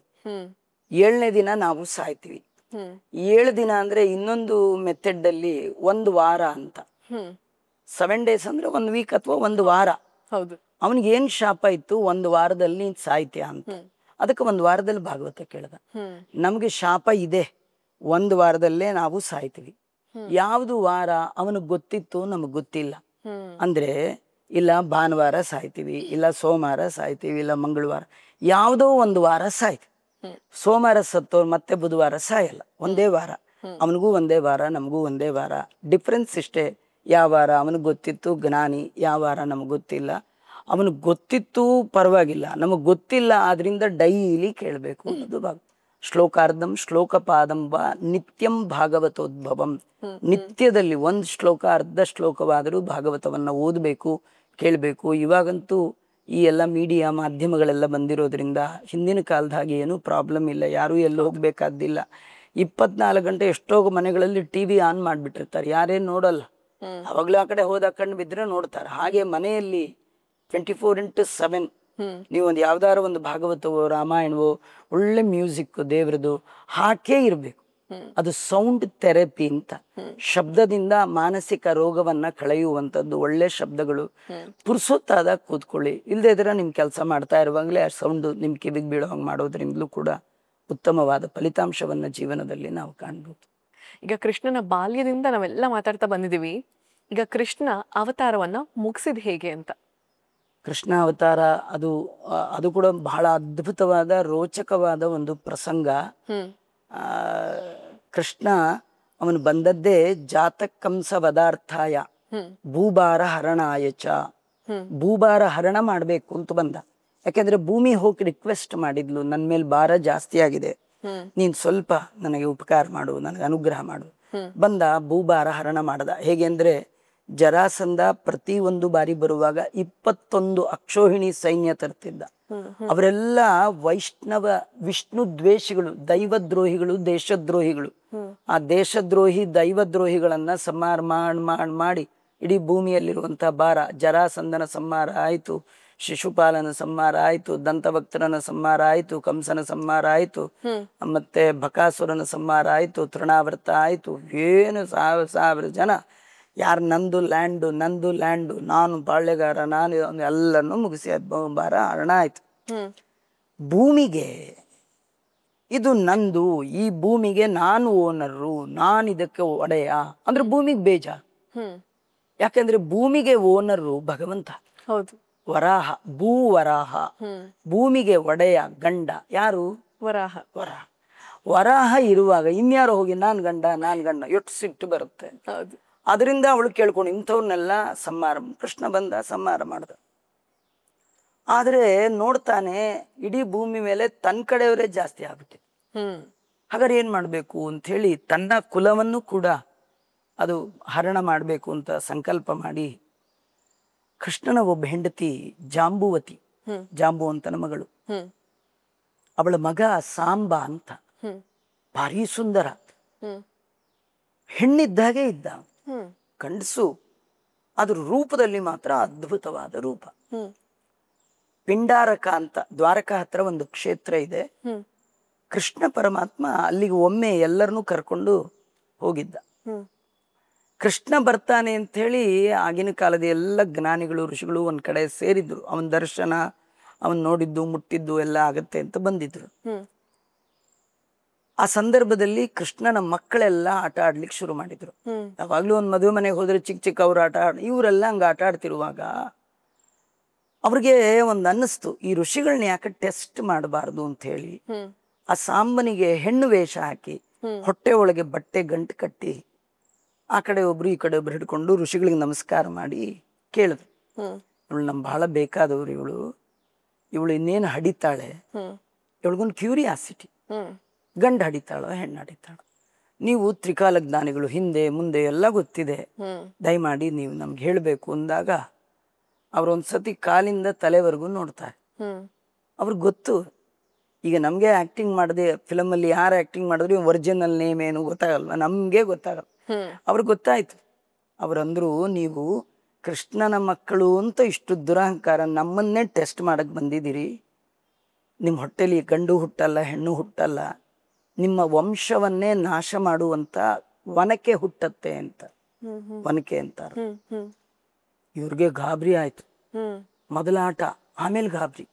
7ನೇ ದಿನ ನಾವು ಸಾಯ್ತೀವಿ. 7 ದಿನ ಅಂದ್ರೆ ಇನ್ನೊಂದು ಮೆಥಡ್ ಅಲ್ಲಿ 1 ವಾರ ಅಂತ. 7 days ಅಂದ್ರೆ 1 week ಅಥವಾ 1 ವಾರ. ಹೌದು. ಅವನಿಗೆ ಏನ್ ಶಾಪ ಇತ್ತು, 1 ವಾರದಲ್ಲಿ ಸಾಯ್ತೀಯ ಅಂತ. ಅದಕ್ಕೆ 1 ವಾರದಲ್ಲಿ ಭಾಗವತ ಕೇಳ್ದ. ನಮ್ಗೆ ಶಾಪ ಇದೆ, 1 ವಾರದಲ್ಲೇ ನಾವು ಸಾಯ್ತೀವಿ. ಯಾವ್ದು ವಾರ ಅವನಿಗೆ ಗೊತ್ತಿತ್ತು, ನಮಗ್ ಗೊತ್ತಿಲ್ಲ. ಅಂದ್ರೆ ಇಲ್ಲ ಭಾನುವಾರ ಸಾಯ್ತೀವಿ, ಇಲ್ಲ ಸೋಮವಾರ ಸಾಯ್ತೀವಿ, ಇಲ್ಲ ಮಂಗಳವಾರ, ಯಾವುದೋ 1 ವಾರ ಸಾಯ್ತೀವಿ. ಸೋಮವಾರ ಸತ್ತೋರು ಮತ್ತೆ ಬುಧವಾರ ಸಾಯಲ್ಲ, ಒಂದೇ ವಾರ. ಅವನಿಗೂ ಒಂದೇ ವಾರ, ನಮಗೂ ಒಂದೇ ವಾರ. ಡಿಫ್ರೆನ್ಸ್ ಇಷ್ಟೇ, ಯಾವ ವಾರ ಅವನಿಗೆ ಗೊತ್ತಿತ್ತು ಜ್ಞಾನಿ, ಯಾವ ವಾರ ನಮಗ್ ಗೊತ್ತಿಲ್ಲ. ಅವನಿಗೆ ಗೊತ್ತಿತ್ತು ಪರವಾಗಿಲ್ಲ, ನಮಗ್ ಗೊತ್ತಿಲ್ಲ, ಆದ್ರಿಂದ ಡೈಲಿ ಕೇಳಬೇಕು ಅನ್ನೋದು ಶ್ಲೋಕಾರ್ಧಂ ಶ್ಲೋಕಪಾದಂ ವಾ ನಿತ್ಯಂ ಭಾಗವತೋದ್ಭವಂ. ನಿತ್ಯದಲ್ಲಿ 1 ಶ್ಲೋಕ, ಅರ್ಧ ಶ್ಲೋಕವಾದರೂ ಭಾಗವತವನ್ನ ಓದಬೇಕು, ಕೇಳಬೇಕು. ಇವಾಗಂತೂ ಈ ಎಲ್ಲ ಮೀಡಿಯಾ ಮಾಧ್ಯಮಗಳೆಲ್ಲ ಬಂದಿರೋದ್ರಿಂದ ಹಿಂದಿನ ಕಾಲದ ಹಾಗೆ ಏನೂ ಪ್ರಾಬ್ಲಮ್ ಇಲ್ಲ, ಯಾರೂ ಎಲ್ಲೂ ಹೋಗ್ಬೇಕಾದ್ದಿಲ್ಲ. 24 ಗಂಟೆ ಎಷ್ಟೋ ಮನೆಗಳಲ್ಲಿ ಟಿವಿ ಆನ್ ಮಾಡ್ಬಿಟ್ಟಿರ್ತಾರೆ, ಯಾರೇನು ನೋಡಲ್ಲ. ಅವಾಗ್ಲೂ ಆ ಕಡೆ ಹೋದ ಕಣ್ಣು ಬಿದ್ರೆ ನೋಡ್ತಾರೆ. ಹಾಗೆ ಮನೆಯಲ್ಲಿ 24x7 ನೀವು ಒಂದು ಯಾವ್ದಾರ ಒಂದು ಭಾಗವತವೋ ರಾಮಾಯಣವೋ ಒಳ್ಳೆ ಮ್ಯೂಸಿಕ್ ದೇವ್ರದ್ದು ಹಾಕೇ ಇರ್ಬೇಕು. ಅದು ಸೌಂಡ್ ಥೆರಪಿ ಅಂತ. ಶಬ್ದದಿಂದ ಮಾನಸಿಕ ರೋಗವನ್ನ ಕಳೆಯುವಂಥದ್ದು. ಒಳ್ಳೆ ಶಬ್ದಗಳು, ಪುರ್ಸೊತ್ತಾದಾಗ ಕೂತ್ಕೊಳ್ಳಿ. ಇಲ್ಲದೆ ಇದ್ರೆ ನಿಮ್ ಕೆಲಸ ಮಾಡ್ತಾ ಇರುವಾಗಲೇ ಆ ಸೌಂಡ್ ನಿಮ್ ಕಿವಿಗೆ ಬೀಳೋ ಹಂಗೆ ಮಾಡೋದ್ರಿಂದಲೂ ಕೂಡ ಉತ್ತಮವಾದ ಫಲಿತಾಂಶವನ್ನ ಜೀವನದಲ್ಲಿ ನಾವು ಕಾಣ್ಬೋದು. ಈಗ ಕೃಷ್ಣನ ಬಾಲ್ಯದಿಂದ ನಾವೆಲ್ಲ ಮಾತಾಡ್ತಾ ಬಂದಿದೀವಿ. ಈಗ ಕೃಷ್ಣ ಅವತಾರವನ್ನ ಮುಗಿಸಿದ ಹೇಗೆ ಅಂತ? ಕೃಷ್ಣ ಅವತಾರ ಅದು ಕೂಡ ಬಹಳ ಅದ್ಭುತವಾದ ರೋಚಕವಾದ ಒಂದು ಪ್ರಸಂಗ. ಕೃಷ್ಣ ಅವನು ಬಂದದ್ದೇ ಜಾತಕಂಸ ವದಾರ್ಥಾಯ, ಭೂಭಾರ ಹರಣಾಯಚ, ಭೂಭಾರ ಹರಣ ಮಾಡ್ಬೇಕು ಅಂತ ಬಂದ. ಯಾಕೆಂದ್ರೆ ಭೂಮಿ ಹೋಗಿ ರಿಕ್ವೆಸ್ಟ್ ಮಾಡಿದ್ಲು, ನನ್ ಮೇಲೆ ಭಾರ ಜಾಸ್ತಿ ಆಗಿದೆ, ನೀನ್ ಸ್ವಲ್ಪ ನನಗೆ ಉಪಕಾರ ಮಾಡು, ನನಗೆ ಅನುಗ್ರಹ ಮಾಡು. ಬಂದ, ಭೂಭಾರ ಹರಣ ಮಾಡದ. ಹೇಗೆ ಅಂದ್ರೆ ಜರಾಸಂಧ ಪ್ರತಿ ಒಂದು ಬಾರಿ ಬರುವಾಗ 21 ಅಕ್ಷೋಹಿಣಿ ಸೈನ್ಯ ತರ್ತಿದ್ದ. ಅವರೆಲ್ಲ ವೈಷ್ಣವ ವಿಷ್ಣು ದ್ವೇಷಿಗಳು, ದೈವದ್ರೋಹಿಗಳು, ದೇಶದ್ರೋಹಿಗಳು. ಆ ದೇಶದ್ರೋಹಿ ದೈವದ್ರೋಹಿಗಳನ್ನ ಸಂಹಾರ ಮಾಡಿ ಇಡೀ ಭೂಮಿಯಲ್ಲಿರುವಂತ ಭಾರ, ಜರಾಸಂಧನ ಸಂಹಾರ ಆಯ್ತು, ಶಿಶುಪಾಲನ ಸಂಹಾರ ಆಯ್ತು, ದಂತಭಕ್ತರನ ಸಂಹಾರ ಆಯ್ತು, ಕಂಸನ ಸಂಹಾರ ಆಯ್ತು, ಮತ್ತೆ ಬಕಾಸುರನ ಸಂಹಾರ ಆಯ್ತು, ತೃಣಾವರ್ತ ಆಯ್ತು. ಏನು ಸಾವಿರ ಜನ, ಯಾರು ನಂದು ಲ್ಯಾಂಡು, ನಾನು ಬಾಳ್ಯಗಾರ, ನಾನು ಎಲ್ಲರನ್ನು ಮುಗಿಸಿ ಭಾರ ಹರಣ ಆಯ್ತು. ಭೂಮಿಗೆ ಇದು ನಂದು, ಈ ಭೂಮಿಗೆ ನಾನು ಓನರು, ನಾನು ಇದಕ್ಕೆ ಒಡೆಯ ಅಂದ್ರೆ ಭೂಮಿಗೆ ಬೇಜಾರು. ಯಾಕಂದ್ರೆ ಭೂಮಿಗೆ ಓನರು ಭಗವಂತ. ಹೌದು. ವರಾಹ, ಭೂವರಾಹ, ಭೂಮಿಗೆ ಒಡೆಯ ಗಂಡ ಯಾರು? ವರಾಹ. ವರಾಹ ಇರುವಾಗ ಇನ್ಯಾರು ಹೋಗಿ ನಾನ್ ಗಂಡ ಎಷ್ಟು ಸಿಟ್ಟು ಬರುತ್ತೆ. ಅದರಿಂದ ಅವಳು ಕೇಳ್ಕೊಂಡು ಇಂಥವ್ರನ್ನೆಲ್ಲ ಸಂಹಾರ, ಕೃಷ್ಣ ಬಂದ ಸಂಹಾರ ಮಾಡ್ದ. ಆದ್ರೆ ನೋಡ್ತಾನೆ ಇಡೀ ಭೂಮಿ ಮೇಲೆ ತನ್ನ ಕಡೆಯವರೇ ಜಾಸ್ತಿ ಆಗ್ಬಿಟ್ಟೆ. ಹಾಗಾದ್ರೆ ಏನ್ ಮಾಡ್ಬೇಕು ಅಂತ ಹೇಳಿ ತನ್ನ ಕುಲವನ್ನು ಕೂಡ ಅದು ಹರಣ ಮಾಡ್ಬೇಕು ಅಂತ ಸಂಕಲ್ಪ ಮಾಡಿ, ಕೃಷ್ಣನ ಒಬ್ಬ ಹೆಂಡತಿ ಜಾಂಬುವತಿ, ಜಾಂಬುವಂತನ ಮಗಳು, ಅವಳ ಮಗ ಸಾಂಬ ಅಂತ, ಭಾರಿ ಸುಂದರ, ಹೆಣ್ಣಿದ್ದಾಗೆ ಇದ್ದ, ಗಂಡಸು, ಅದ್ರ ರೂಪದಲ್ಲಿ ಮಾತ್ರ ಅದ್ಭುತವಾದ ರೂಪ. ಪಿಂಡಾರಕ ಅಂತ ದ್ವಾರಕಾ ಹತ್ರ ಒಂದು ಕ್ಷೇತ್ರ ಇದೆ. ಕೃಷ್ಣ ಪರಮಾತ್ಮ ಅಲ್ಲಿಗೆ ಒಮ್ಮೆ ಎಲ್ಲರನ್ನೂ ಕರ್ಕೊಂಡು ಹೋಗಿದ್ದ. ಕೃಷ್ಣ ಬರ್ತಾನೆ ಅಂತ ಹೇಳಿ ಆಗಿನ ಕಾಲದ ಎಲ್ಲ ಜ್ಞಾನಿಗಳು ಋಷಿಗಳು ಒಂದ್ ಕಡೆ ಸೇರಿದ್ರು. ಅವನ ದರ್ಶನ, ಅವನ್ ನೋಡಿದ್ದು ಮುಟ್ಟಿದ್ದು ಎಲ್ಲ ಆಗತ್ತೆ ಅಂತ ಬಂದಿದ್ರು. ಆ ಸಂದರ್ಭದಲ್ಲಿ ಕೃಷ್ಣನ ಮಕ್ಕಳೆಲ್ಲ ಆಟ ಆಡ್ಲಿಕ್ಕೆ ಶುರು ಮಾಡಿದ್ರು. ಯಾವಾಗ್ಲೂ ಒಂದ್ ಮದುವೆ ಮನೆಗೆ ಹೋದ್ರೆ ಚಿಕ್ಕ ಅವ್ರು ಆಟ ಇವರೆಲ್ಲ ಹಂಗ ಆಟ ಆಡ್ತಿರುವಾಗ ಅವ್ರಿಗೆ ಒಂದ್ ಅನ್ನಿಸ್ತು, ಈ ಋಷಿಗಳನ್ನ ಯಾಕೆ ಟೆಸ್ಟ್ ಮಾಡಬಾರ್ದು ಅಂತ ಹೇಳಿ ಆ ಸಾಂಬನಿಗೆ ಹೆಣ್ಣು ವೇಷ ಹಾಕಿ, ಹೊಟ್ಟೆ ಒಳಗೆ ಬಟ್ಟೆ ಗಂಟು ಕಟ್ಟಿ, ಆ ಕಡೆ ಒಬ್ರು ಈ ಕಡೆ ಒಬ್ರು ಹಿಡ್ಕೊಂಡು ಋಷಿಗಳಿಗೆ ನಮಸ್ಕಾರ ಮಾಡಿ ಕೇಳಿದ್ರು, ಇವಳು ನಮ್ ಬಹಳ ಬೇಕಾದವ್ರು, ಇವಳು ಇನ್ನೇನು ಹಡಿತಾಳೆ, ಇವಳಿಗೊಂದು ಕ್ಯೂರಿಯಾಸಿಟಿ, ಗಂಡು ಹಡಿತಾಳೋ ಹೆಣ್ಣು ಹಡಿತಾಳೋ, ನೀವು ತ್ರಿಕಾಲ ಜ್ಞಾನಿಗಳು, ಹಿಂದೆ ಮುಂದೆ ಎಲ್ಲ ಗೊತ್ತಿದೆ, ದಯಮಾಡಿ ನೀವು ನಮ್ಗೆ ಹೇಳ್ಬೇಕು ಅಂದಾಗ ಅವ್ರೊಂದ್ಸತಿ ಕಾಲಿಂದ ತಲೆವರೆಗೂ ನೋಡ್ತಾರೆ. ಅವ್ರಿಗೆ ಗೊತ್ತು, ಈಗ ನಮ್ಗೆ ಆಕ್ಟಿಂಗ್ ಮಾಡದೆ ಫಿಲಮ್ ಅಲ್ಲಿ ಯಾರು ಆಕ್ಟಿಂಗ್ ಮಾಡಿದ್ರು ಒರಿಜಿನಲ್ ನೇಮ್ ಏನು ಗೊತ್ತಾಗಲ್ವ, ನಮ್ಗೆ ಗೊತ್ತಾಗಲ್ಲ. ಅವ್ರಿಗೆ ಗೊತ್ತಾಯ್ತು. ಅವ್ರಂದ್ರು, ನೀವು ಕೃಷ್ಣನ ಮಕ್ಕಳು ಅಂತ ಇಷ್ಟು ದುರಹಂಕಾರ, ನಮ್ಮನ್ನೇ ಟೆಸ್ಟ್ ಮಾಡಕ್ ಬಂದಿದ್ದೀರಿ, ನಿಮ್ಮ ಹೊಟ್ಟೆಲಿ ಗಂಡು ಹುಟ್ಟಲ್ಲ ಹೆಣ್ಣು ಹುಟ್ಟಲ್ಲ, ನಿಮ್ಮ ವಂಶವನ್ನೇ ನಾಶ ಮಾಡುವಂತ ವನಕೆ ಹುಟ್ಟತ್ತೆ ಅಂತ, ವನಕೆ ಅಂತಾರ. ಇವ್ರಿಗೆ ಗಾಬರಿ ಆಯ್ತು. ಮೊದಲ ಆಟ, ಆಮೇಲೆ ಗಾಬರಿ.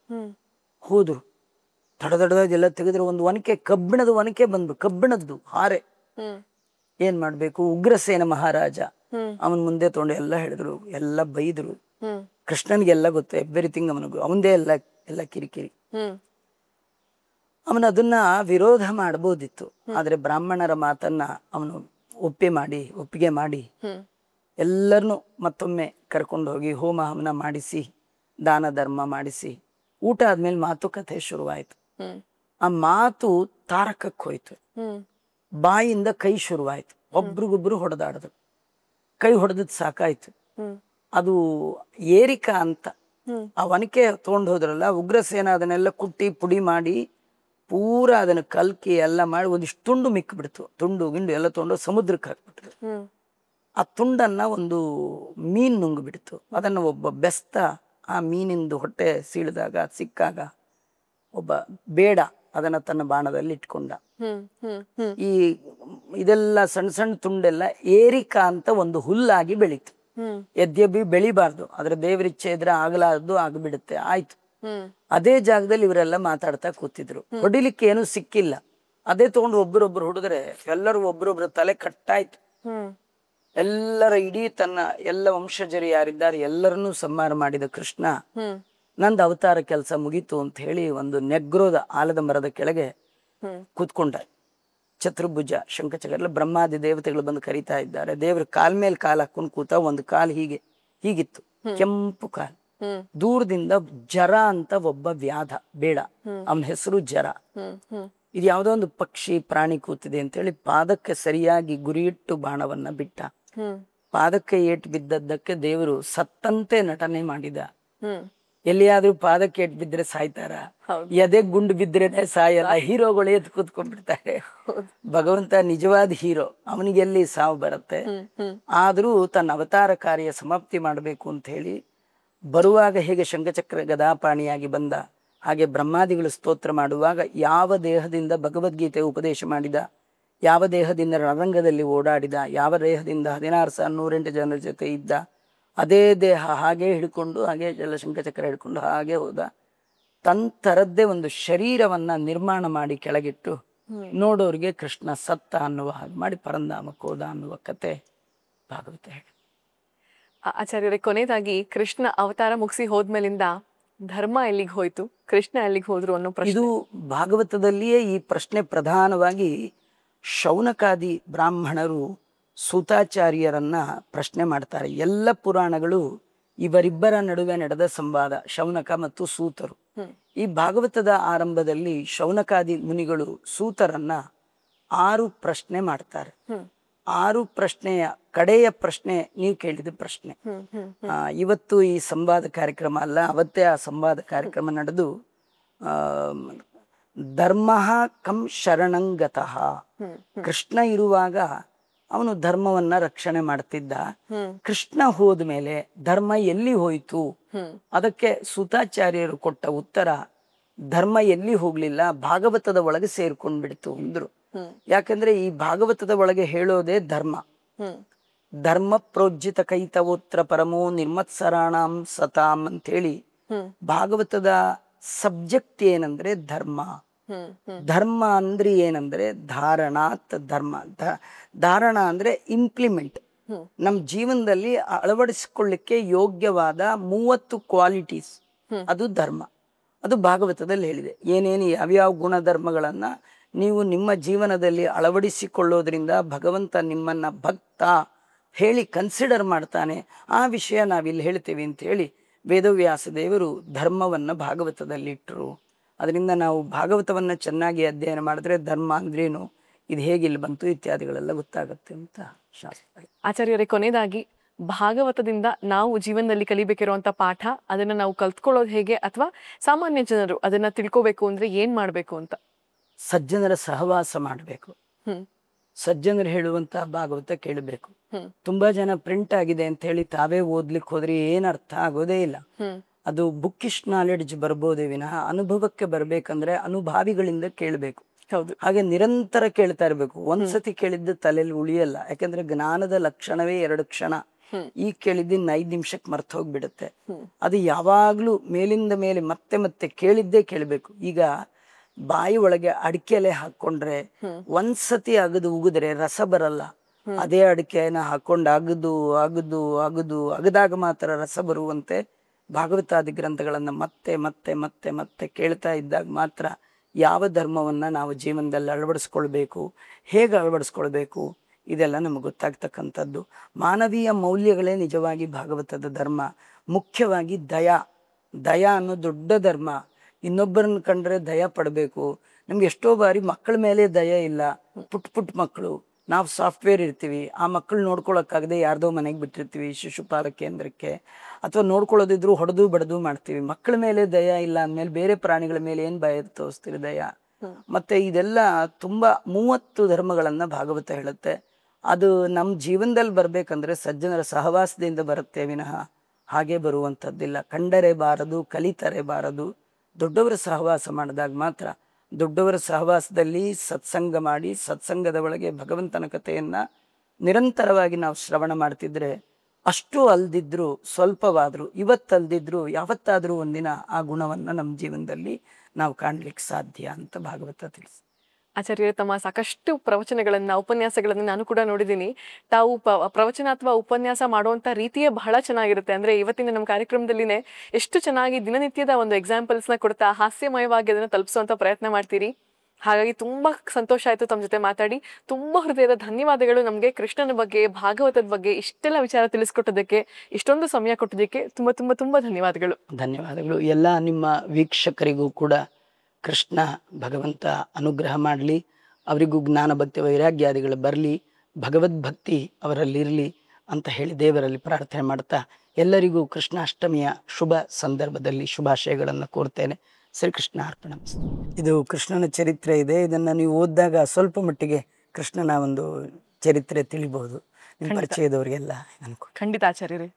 ಹೋದ್ರು, ದಡದೆಲ್ಲ ತೆಗೆದ್ರೆ ಒಂದು ಒನಕೆ, ಕಬ್ಬಿಣದ ಒನಕೆ ಬಂದು, ಕಬ್ಬಿಣದ್ದು ಹಾರೆ. ಏನ್ ಮಾಡ್ಬೇಕು? ಉಗ್ರಸೇನ ಮಹಾರಾಜ ಅವನ್ ಮುಂದೆ ತಗೊಂಡು ಎಲ್ಲ ಹೇಳಿದ್ರು, ಎಲ್ಲ ಬೈದ್ರು. ಕೃಷ್ಣನ್ಗೆಲ್ಲ ಗೊತ್ತು, ಎವ್ರಿಥಿಂಗ್ ಅವನಿಗೂ, ಅವಂದೇ ಎಲ್ಲ ಕಿರಿಕಿರಿ. ಅವನ ಅದನ್ನ ವಿರೋಧ ಮಾಡ್ಬೋದಿತ್ತು, ಆದ್ರೆ ಬ್ರಾಹ್ಮಣರ ಮಾತನ್ನ ಅವನು ಒಪ್ಪಿಗೆ ಮಾಡಿ ಎಲ್ಲರನ್ನು ಮತ್ತೊಮ್ಮೆ ಕರ್ಕೊಂಡು ಹೋಗಿ ಹೋಮ ಹವನ ಮಾಡಿಸಿ, ದಾನ ಧರ್ಮ ಮಾಡಿಸಿ, ಊಟ ಆದ್ಮೇಲೆ ಮಾತುಕತೆ ಶುರುವಾಯ್ತು. ಆ ಮಾತು ತಾರಕಕ್ಕೆ ಹೋಯ್ತು, ಬಾಯಿಂದ ಕೈ ಶುರುವಾಯ್ತು, ಒಬ್ರಿಗೊಬ್ರು ಹೊಡೆದಾಡಿದ್ರು. ಕೈ ಹೊಡೆದದ್ ಸಾಕಾಯ್ತು. ಅದು ಏರಿಕಾ ಅಂತ ಆ ಒನಕೆ ತಗೊಂಡು ಹೋದ್ರಲ್ಲ, ಉಗ್ರಸೇನ ಅದನ್ನೆಲ್ಲ ಕುಟ್ಟಿ ಪುಡಿ ಮಾಡಿ ಪೂರ ಅದನ್ನ ಕಲ್ಕಿ ಎಲ್ಲ ಮಾಡಿ ಒಂದಿಷ್ಟು ತುಂಡು ಮಿಕ್ಬಿಡ್ತು. ತುಂಡು ಗಿಂಡು ಎಲ್ಲ ತಗೊಂಡು ಸಮುದ್ರಕ್ಕೆ ಹಾಕ್ಬಿಟ್ರು. ಆ ತುಂಡನ್ನ ಒಂದು ಮೀನ್ ನುಂಗ್ಬಿಡ್ತು. ಅದನ್ನ ಒಬ್ಬ ಬೆಸ್ತ ಆ ಮೀನಿಂದು ಹೊಟ್ಟೆ ಸೀಳಿದಾಗ ಸಿಕ್ಕಾಗ ಒಬ್ಬ ಬೇಡ ಅದನ್ನ ತನ್ನ ಬಾಣದಲ್ಲಿ ಇಟ್ಕೊಂಡ. ಈ ಇದೆಲ್ಲ ಸಣ್ಣ ಸಣ್ಣ ತುಂಡೆಲ್ಲ ಏರಿಕಾ ಅಂತ ಒಂದು ಹುಲ್ಲಾಗಿ ಬೆಳೀತು. ಯದ್ಯಪಿ ಬೆಳಿಬಾರ್ದು, ಆದ್ರೆ ದೇವರಿಚ್ಛೆ ಇದ್ರೆ ಆಗಲಾರ್ದು ಆಗ್ಬಿಡುತ್ತೆ. ಆಯ್ತು. ಅದೇ ಜಾಗದಲ್ಲಿ ಇವರೆಲ್ಲ ಮಾತಾಡ್ತಾ ಕೂತಿದ್ರು. ಹೊಡಿಲಿಕ್ಕೆ ಏನು ಸಿಕ್ಕಿಲ್ಲ. ಅದೇ ತಗೊಂಡು ಒಬ್ಬರೊಬ್ರು ಹೊಡೆದ್ರೆ ಎಲ್ಲರೂ ಒಬ್ರೊಬ್ರ ತಲೆ ಕಟ್ಟಾಯ್ತು. ಎಲ್ಲರ ಇಡೀ ತನ್ನ ಎಲ್ಲ ವಂಶಜರು ಯಾರಿದ್ದಾರೆ ಎಲ್ಲರನ್ನೂ ಸಂಹಾರ ಮಾಡಿದ ಕೃಷ್ಣ, ನಂದು ಅವತಾರ ಕೆಲಸ ಮುಗೀತು ಅಂತ ಹೇಳಿ ಒಂದು ನೆಗ್ರೋದ ಆಲದ ಮರದ ಕೆಳಗೆ ಕೂತ್ಕೊಂಡ. ಚತುರ್ಭುಜ ಶಂಖಚಕ್ರ ಬ್ರಹ್ಮಾದಿ ದೇವತೆಗಳು ಬಂದು ಕರೀತಾ ಇದ್ದಾರೆ. ದೇವ್ರ ಕಾಲ್ ಮೇಲೆ ಕಾಲ್ ಹಾಕೊಂಡು ಕೂತ, ಒಂದು ಕಾಲ್ ಹೀಗಿತ್ತು, ಕೆಂಪು ಕಾಲ್. ದೂರದಿಂದ ಜರ ಅಂತ ಒಬ್ಬ ವ್ಯಾಧ ಬೇಡ, ಅವನ ಹೆಸರು ಜರ. ಇದು ಯಾವುದೋ ಒಂದು ಪಕ್ಷಿ ಪ್ರಾಣಿ ಕೂತಿದೆ ಅಂತೇಳಿ ಪಾದಕ್ಕೆ ಸರಿಯಾಗಿ ಗುರಿಯಿಟ್ಟು ಬಾಣವನ್ನ ಬಿಟ್ಟ. ಪಾದಕ್ಕೆ ಏಟು ಬಿದ್ದದ್ದಕ್ಕೆ ದೇವರು ಸತ್ತಂತೆ ನಟನೆ ಮಾಡಿದ. ಎಲ್ಲಿಯಾದ್ರೂ ಪಾದಕ್ಕೆ ಏಟು ಬಿದ್ರೆ ಸಾಯ್ತಾರ? ಎದೆ ಗುಂಡು ಬಿದ್ರೇನೆ ಸಾಯಲ್ಲ. ಹೀರೋಗಳು ಎದ್ದು ಕೂತ್ಕೊಂಡ್ಬಿಡ್ತಾರೆ. ಭಗವಂತ ನಿಜವಾದ ಹೀರೋ, ಅವನಿಗೆ ಎಲ್ಲಿ ಸಾವು ಬರುತ್ತೆ? ಆದ್ರೂ ತನ್ನ ಅವತಾರ ಕಾರ್ಯ ಸಮಾಪ್ತಿ ಮಾಡಬೇಕು ಅಂತ ಹೇಳಿ ಬರುವಾಗ ಹೇಗೆ ಶಂಖಚಕ್ರ ಗದಾಪಾಣಿಯಾಗಿ ಬಂದ, ಹಾಗೆ ಬ್ರಹ್ಮಾದಿಗಳು ಸ್ತೋತ್ರ ಮಾಡುವಾಗ ಯಾವ ದೇಹದಿಂದ ಭಗವದ್ಗೀತೆ ಉಪದೇಶ ಮಾಡಿದ, ಯಾವ ದೇಹದಿಂದ ರಣರಂಗದಲ್ಲಿ ಓಡಾಡಿದ, ಯಾವ ದೇಹದಿಂದ 16,108 ಜನರ ಜೊತೆ ಇದ್ದ, ಅದೇ ದೇಹ ಹಾಗೆ ಹಿಡ್ಕೊಂಡು, ಹಾಗೆ ಶಂಖಚಕ್ರ ಹಿಡ್ಕೊಂಡು ಹಾಗೆ ಹೋದ. ತರದ್ದೇ ಒಂದು ಶರೀರವನ್ನ ನಿರ್ಮಾಣ ಮಾಡಿ ಕೆಳಗಿಟ್ಟು ನೋಡೋರಿಗೆ ಕೃಷ್ಣ ಸತ್ತ ಅನ್ನುವ ಹಾಗೆ ಮಾಡಿ ಪರಂಧಾಮಕ್ಕೆ ಹೋದ ಅನ್ನುವ ಕತೆ ಭಾಗವತ ಹೇಳಿ. ಆಚಾರ್ಯರೇ, ಕೊನೆಯದಾಗಿ ಕೃಷ್ಣ ಅವತಾರ ಮುಗಿಸಿ ಹೋದ್ಮೇಲಿಂದ ಧರ್ಮ ಎಲ್ಲಿಗೆ ಹೋಯ್ತು, ಕೃಷ್ಣ ಎಲ್ಲಿಗೆ ಹೋದ್ರು ಅನ್ನೋ ಪ್ರಶ್ನೆ. ಇದು ಭಾಗವತದಲ್ಲಿಯೇ ಈ ಪ್ರಶ್ನೆ ಪ್ರಧಾನವಾಗಿ ಶೌನಕಾದಿ ಬ್ರಾಹ್ಮಣರು ಸೂತಾಚಾರ್ಯರನ್ನ ಪ್ರಶ್ನೆ ಮಾಡ್ತಾರೆ. ಎಲ್ಲ ಪುರಾಣಗಳು ಇವರಿಬ್ಬರ ನಡುವೆ ನಡೆದ ಸಂವಾದ, ಶೌನಕ ಮತ್ತು ಸೂತರು. ಈ ಭಾಗವತದ ಆರಂಭದಲ್ಲಿ ಶೌನಕಾದಿ ಮುನಿಗಳು ಸೂತರನ್ನ 6 ಪ್ರಶ್ನೆ ಮಾಡ್ತಾರೆ. 6 ಪ್ರಶ್ನೆಯ ಕಡೆಯ ಪ್ರಶ್ನೆ ನೀವು ಕೇಳಿದ ಪ್ರಶ್ನೆ. ಇವತ್ತು ಈ ಸಂವಾದ ಕಾರ್ಯಕ್ರಮ ಅಲ್ಲ, ಅವತ್ತೇ ಆ ಸಂವಾದ ಕಾರ್ಯಕ್ರಮ ನಡೆದು ಧರ್ಮ ಕಂ ಶರಣಂಗತಃ. ಕೃಷ್ಣ ಇರುವಾಗ ಅವನು ಧರ್ಮವನ್ನ ರಕ್ಷಣೆ ಮಾಡ್ತಿದ್ದ. ಕೃಷ್ಣ ಹೋದ್ಮೇಲೆ ಧರ್ಮ ಎಲ್ಲಿ ಹೋಯ್ತು? ಅದಕ್ಕೆ ಸೂತಾಚಾರ್ಯರು ಕೊಟ್ಟ ಉತ್ತರ, ಧರ್ಮ ಎಲ್ಲಿ ಹೋಗ್ಲಿಲ್ಲ, ಭಾಗವತದ ಒಳಗೆ ಸೇರ್ಕೊಂಡ್ಬಿಡ್ತು ಅಂದ್ರು. ಯಾಕಂದ್ರೆ ಈ ಭಾಗವತದ ಒಳಗೆ ಹೇಳೋದೇ ಧರ್ಮ. ಧರ್ಮ ಪ್ರೋಜ್ಜಿತ ಕೈತವೋತ್ರ ಪರಮೋ ನಿರ್ಮತ್ಸರಾಣಂ ಸತಾಂ ಅಂತ ಹೇಳಿ ಭಾಗವತದ ಸಬ್ಜೆಕ್ಟ್ ಏನಂದ್ರೆ ಧರ್ಮ. ಧರ್ಮ ಅಂದ್ರೆ ಏನಂದ್ರೆ ಧಾರಣಾತ್ ಧರ್ಮ. ಧಾರಣ ಅಂದ್ರೆ ಇಂಪ್ಲಿಮೆಂಟ್, ನಮ್ ಜೀವನದಲ್ಲಿ ಅಳವಡಿಸಿಕೊಳ್ಳಿಕ್ಕೆ ಯೋಗ್ಯವಾದ 30 ಕ್ವಾಲಿಟೀಸ್, ಅದು ಧರ್ಮ. ಅದು ಭಾಗವತದಲ್ಲಿ ಹೇಳಿದೆ. ಏನೇನು ಯಾವ್ಯಾವ ಗುಣಧರ್ಮಗಳನ್ನ ನೀವು ನಿಮ್ಮ ಜೀವನದಲ್ಲಿ ಅಳವಡಿಸಿಕೊಳ್ಳೋದ್ರಿಂದ ಭಗವಂತ ನಿಮ್ಮನ್ನ ಭಕ್ತ ಹೇಳಿ ಕನ್ಸಿಡರ್ ಮಾಡ್ತಾನೆ, ಆ ವಿಷಯ ನಾವಿಲ್ಲಿ ಹೇಳ್ತೀವಿ ಅಂತ ಹೇಳಿ ವೇದವ್ಯಾಸ ದೇವರು ಧರ್ಮವನ್ನ ಭಾಗವತದಲ್ಲಿ ಇಟ್ಟರು. ಅದರಿಂದ ನಾವು ಭಾಗವತವನ್ನ ಚೆನ್ನಾಗಿ ಅಧ್ಯಯನ ಮಾಡಿದ್ರೆ ಧರ್ಮ ಅಂದ್ರೇನು, ಇದು ಹೇಗಿಲ್ಲಿ ಬಂತು ಇತ್ಯಾದಿಗಳೆಲ್ಲ ಗೊತ್ತಾಗುತ್ತೆ ಅಂತ ಶಾಸ್ತ್ರ. ಆಚಾರ್ಯರೇ, ಕೊನೆಯದಾಗಿ ಭಾಗವತದಿಂದ ನಾವು ಜೀವನದಲ್ಲಿ ಕಲಿಬೇಕಿರುವಂತ ಪಾಠ, ಅದನ್ನ ನಾವು ಕಲ್ತ್ಕೊಳ್ಳೋದು ಹೇಗೆ, ಅಥವಾ ಸಾಮಾನ್ಯ ಜನರು ಅದನ್ನ ತಿಳ್ಕೋಬೇಕು ಅಂದ್ರೆ ಏನ್ ಮಾಡ್ಬೇಕು ಅಂತ? ಸಜ್ಜನರ ಸಹವಾಸ ಮಾಡಬೇಕು. ಸಜ್ಜನರು ಹೇಳುವಂತ ಭಾಗವತ ಕೇಳಬೇಕು. ತುಂಬಾ ಜನ ಪ್ರಿಂಟ್ ಆಗಿದೆ ಅಂತ ಹೇಳಿ ತಾವೇ ಓದ್ಲಿಕ್ಕೆ ಹೋದ್ರೆ ಏನ್ ಅರ್ಥ ಆಗೋದೇ ಇಲ್ಲ. ಅದು ಬುಕ್ಕಿಶ್ ನಾಲೆಡ್ಜ್ ಬರ್ಬೋದೇ ವಿನಃ ಅನುಭವಕ್ಕೆ ಬರ್ಬೇಕಂದ್ರೆ ಅನುಭಾವಿಗಳಿಂದ ಕೇಳಬೇಕು. ಹಾಗೆ ನಿರಂತರ ಕೇಳ್ತಾ ಇರ್ಬೇಕು. ಒಂದ್ಸತಿ ಕೇಳಿದ್ದು ತಲೆಯಲ್ಲಿ ಉಳಿಯಲ್ಲ. ಯಾಕಂದ್ರೆ ಜ್ಞಾನದ ಲಕ್ಷಣವೇ 2 ಕ್ಷಣ. ಈಗ ಕೇಳಿದ್ದಿನ್ 5 ನಿಮಿಷಕ್ಕೆ ಮರ್ತ ಹೋಗ್ಬಿಡುತ್ತೆ. ಅದು ಯಾವಾಗ್ಲೂ ಮೇಲಿಂದ ಮೇಲೆ ಮತ್ತೆ ಮತ್ತೆ ಕೇಳಿದ್ದೇ ಕೇಳ್ಬೇಕು. ಈಗ ಬಾಯಿ ಒಳಗೆ ಅಡಿಕೆಲೆ ಹಾಕೊಂಡ್ರೆ ಒಂದ್ಸತಿ ಅಗದು ಉಗಿದ್ರೆ ರಸ ಬರಲ್ಲ. ಅದೇ ಅಡಿಕೆನ ಹಾಕೊಂಡು ಅಗದಾಗ ಮಾತ್ರ ರಸ ಬರುವಂತೆ ಭಾಗವತಾದಿ ಗ್ರಂಥಗಳನ್ನ ಮತ್ತೆ ಮತ್ತೆ ಮತ್ತೆ ಮತ್ತೆ ಕೇಳ್ತಾ ಇದ್ದಾಗ ಮಾತ್ರ ಯಾವ ಧರ್ಮವನ್ನ ನಾವು ಜೀವನದಲ್ಲಿ ಅಳವಡಿಸ್ಕೊಳ್ಬೇಕು, ಹೇಗೆ ಅಳವಡಿಸ್ಕೊಳ್ಬೇಕು, ಇದೆಲ್ಲ ನಮಗೆ ಗೊತ್ತಾಗ್ತಕ್ಕಂಥದ್ದು. ಮಾನವೀಯ ಮೌಲ್ಯಗಳೇ ನಿಜವಾಗಿ ಭಾಗವತದ ಧರ್ಮ. ಮುಖ್ಯವಾಗಿ ದಯ ಅನ್ನೋ ದೊಡ್ಡ ಧರ್ಮ. ಇನ್ನೊಬ್ಬರನ್ನ ಕಂಡ್ರೆ ದಯ ಪಡಬೇಕು. ನಮ್ಗೆ ಎಷ್ಟೋ ಬಾರಿ ಮಕ್ಕಳ ಮೇಲೆ ದಯ ಇಲ್ಲ. ಪುಟ್ಟ ಮಕ್ಕಳು, ನಾವು ಸಾಫ್ಟ್ವೇರ್ ಇರ್ತೀವಿ, ಆ ಮಕ್ಕಳು ನೋಡ್ಕೊಳಕ್ಕಾಗದೆ ಯಾರ್ದೋ ಮನೆಗೆ ಬಿಟ್ಟಿರ್ತೀವಿ ಶಿಶುಪಾಲ ಕೇಂದ್ರಕ್ಕೆ, ಅಥವಾ ನೋಡ್ಕೊಳ್ಳೋದಿದ್ರು ಹೊಡೆದು ಬಡದು ಮಾಡ್ತೀವಿ. ಮಕ್ಕಳ ಮೇಲೆ ದಯ ಇಲ್ಲ ಅಂದ್ಮೇಲೆ ಬೇರೆ ಪ್ರಾಣಿಗಳ ಮೇಲೆ ಏನ್ ಭಯ ತೋರಿಸ್ತೀರಿ ದಯ? ಮತ್ತೆ ಇದೆಲ್ಲ ತುಂಬಾ 30 ಧರ್ಮಗಳನ್ನ ಭಾಗವತ ಹೇಳುತ್ತೆ. ಅದು ನಮ್ಮ ಜೀವನದಲ್ಲಿ ಬರ್ಬೇಕಂದ್ರೆ ಸಜ್ಜನರ ಸಹವಾಸದಿಂದ ಬರುತ್ತೆ ವಿನಃ ಹಾಗೆ ಬರುವಂಥದ್ದಿಲ್ಲ. ಕಂಡರೆ ಬಾರದು, ಕಲಿತರೆ ಬಾರದು. ದೊಡ್ಡವರ ಸಹವಾಸ ಮಾಡಿದಾಗ ಮಾತ್ರ. ದೊಡ್ಡವರ ಸಹವಾಸದಲ್ಲಿ ಸತ್ಸಂಗ ಮಾಡಿ ಸತ್ಸಂಗದ ಒಳಗೆ ಭಗವಂತನ ಕಥೆಯನ್ನ ನಿರಂತರವಾಗಿ ನಾವು ಶ್ರವಣ ಮಾಡ್ತಿದ್ರೆ ಅಷ್ಟು ಅಲ್ದಿದ್ರು ಸ್ವಲ್ಪವಾದ್ರು, ಇವತ್ತಲ್ದಿದ್ರು ಯಾವತ್ತಾದ್ರೂ ಒಂದಿನ ಆ ಗುಣವನ್ನ ನಮ್ಮ ಜೀವನದಲ್ಲಿ ನಾವು ಕಾಣ್ಲಿಕ್ಕೆ ಸಾಧ್ಯ ಅಂತ ಭಾಗವತ ತಿಳಿಸಿ. ಆಚಾರ್ಯರೇ, ತಮ್ಮ ಸಾಕಷ್ಟು ಪ್ರವಚನಗಳನ್ನ, ಉಪನ್ಯಾಸಗಳನ್ನ ನಾನು ಕೂಡ ನೋಡಿದ್ದೀನಿ. ತಾವು ಪ್ರವಚನ ಅಥವಾ ಉಪನ್ಯಾಸ ಮಾಡುವಂತ ರೀತಿಯೇ ಬಹಳ ಚೆನ್ನಾಗಿರುತ್ತೆ. ಅಂದ್ರೆ ಇವತ್ತಿನ ನಮ್ಮ ಕಾರ್ಯಕ್ರಮದಲ್ಲಿನೇ ಎಷ್ಟು ಚೆನ್ನಾಗಿ ದಿನನಿತ್ಯದ ಒಂದು ಎಕ್ಸಾಂಪಲ್ಸ್ ನ ಕೊಡ್ತಾ ಹಾಸ್ಯಮಯವಾಗಿ ಅದನ್ನ ತಲುಪಿಸುವಂತ ಪ್ರಯತ್ನ ಮಾಡ್ತೀರಿ. ಹಾಗಾಗಿ ತುಂಬಾ ಸಂತೋಷ ಆಯ್ತು ತಮ್ಮ ಜೊತೆ ಮಾತಾಡಿ. ತುಂಬಾ ಹೃದಯದ ಧನ್ಯವಾದಗಳು. ನಮಗೆ ಕೃಷ್ಣನ ಬಗ್ಗೆ, ಭಾಗವತದ ಬಗ್ಗೆ ಇಷ್ಟೆಲ್ಲ ವಿಚಾರ ತಿಳಿಸ್ಕೊಟ್ಟದಕ್ಕೆ, ಇಷ್ಟೊಂದು ಸಮಯ ಕೊಟ್ಟದಕ್ಕೆ ತುಂಬಾ ತುಂಬಾ ತುಂಬಾ ಧನ್ಯವಾದಗಳು. ಧನ್ಯವಾದಗಳು. ಎಲ್ಲ ನಿಮ್ಮ ವೀಕ್ಷಕರಿಗೂ ಕೂಡ ಕೃಷ್ಣ ಭಗವಂತ ಅನುಗ್ರಹ ಮಾಡಲಿ, ಅವರಿಗೂ ಜ್ಞಾನ ಭಕ್ತಿ ವೈರಾಗ್ಯಾದಿಗಳು ಬರಲಿ, ಭಗವದ್ಭಕ್ತಿ ಅವರಲ್ಲಿರಲಿ ಅಂತ ಹೇಳಿ ದೇವರಲ್ಲಿ ಪ್ರಾರ್ಥನೆ ಮಾಡ್ತಾ ಎಲ್ಲರಿಗೂ ಕೃಷ್ಣಾಷ್ಟಮಿಯ ಶುಭ ಸಂದರ್ಭದಲ್ಲಿ ಶುಭಾಶಯಗಳನ್ನು ಕೋರ್ತೇನೆ. ಶ್ರೀಕೃಷ್ಣ ಅರ್ಪಣ. ಇದು ಕೃಷ್ಣನ ಚರಿತ್ರೆ ಇದೆ. ಇದನ್ನು ನೀವು ಓದಿದಾಗ ಸ್ವಲ್ಪ ಮಟ್ಟಿಗೆ ಕೃಷ್ಣನ ಒಂದು ಚರಿತ್ರೆ ತಿಳಿಬಹುದು ನಿಮ್ಮ ಪರಿಚಯದವರಿಗೆಲ್ಲ ಅನ್ಕೋ. ಖಂಡಿತ ಆಚಾರ್ಯರೇ.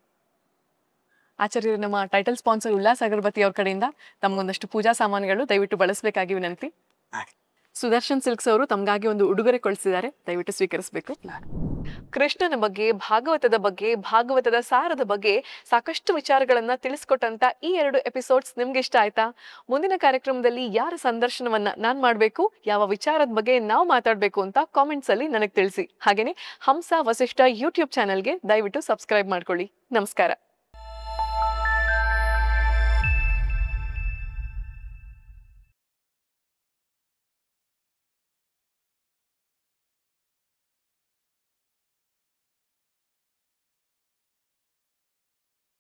ಆಚಾರ್ಯರೇ, ನಮ್ಮ ಟೈಟಲ್ ಸ್ಪಾನ್ಸರ್ ಉಲ್ಲಾಸ್ ಅಗರಬತ್ತಿ ಅವ್ರ ಕಡೆಯಿಂದ ತಮಗೊಂದಷ್ಟು ಪೂಜಾ ಸಾಮಾನುಗಳು ದಯವಿಟ್ಟು ಬಳಸಬೇಕಾಗಿ ವಿನಂತಿ. ಸುದರ್ಶನ್ ಸಿಲ್ಕ್ಸ್ ಅವರು ತಮಗಾಗಿ ಒಂದು ಉಡುಗೊರೆ ಕಳಿಸಿದ್ದಾರೆ, ದಯವಿಟ್ಟು ಸ್ವೀಕರಿಸಬೇಕು. ಕೃಷ್ಣನ ಬಗ್ಗೆ, ಭಾಗವತದ ಬಗ್ಗೆ, ಭಾಗವತದ ಸಾರದ ಬಗ್ಗೆ ಸಾಕಷ್ಟು ವಿಚಾರಗಳನ್ನ ತಿಳಿಸ್ಕೊಟ್ಟಂತ ಈ 2 ಎಪಿಸೋಡ್ಸ್ ನಿಮ್ಗೆ ಇಷ್ಟ ಆಯ್ತಾ? ಮುಂದಿನ ಕಾರ್ಯಕ್ರಮದಲ್ಲಿ ಯಾರ ಸಂದರ್ಶನವನ್ನ ನಾನ್ ಮಾಡ್ಬೇಕು, ಯಾವ ವಿಚಾರದ ಬಗ್ಗೆ ನಾವು ಮಾತಾಡ್ಬೇಕು ಅಂತ ಕಾಮೆಂಟ್ಸ್ ಅಲ್ಲಿ ನನಗೆ ತಿಳಿಸಿ. ಹಾಗೇನೆ ಹಂಸ ವಸಿಷ್ಠ ಯೂಟ್ಯೂಬ್ ಚಾನೆಲ್ಗೆ ದಯವಿಟ್ಟು ಸಬ್ಸ್ಕ್ರೈಬ್ ಮಾಡ್ಕೊಳ್ಳಿ. ನಮಸ್ಕಾರ.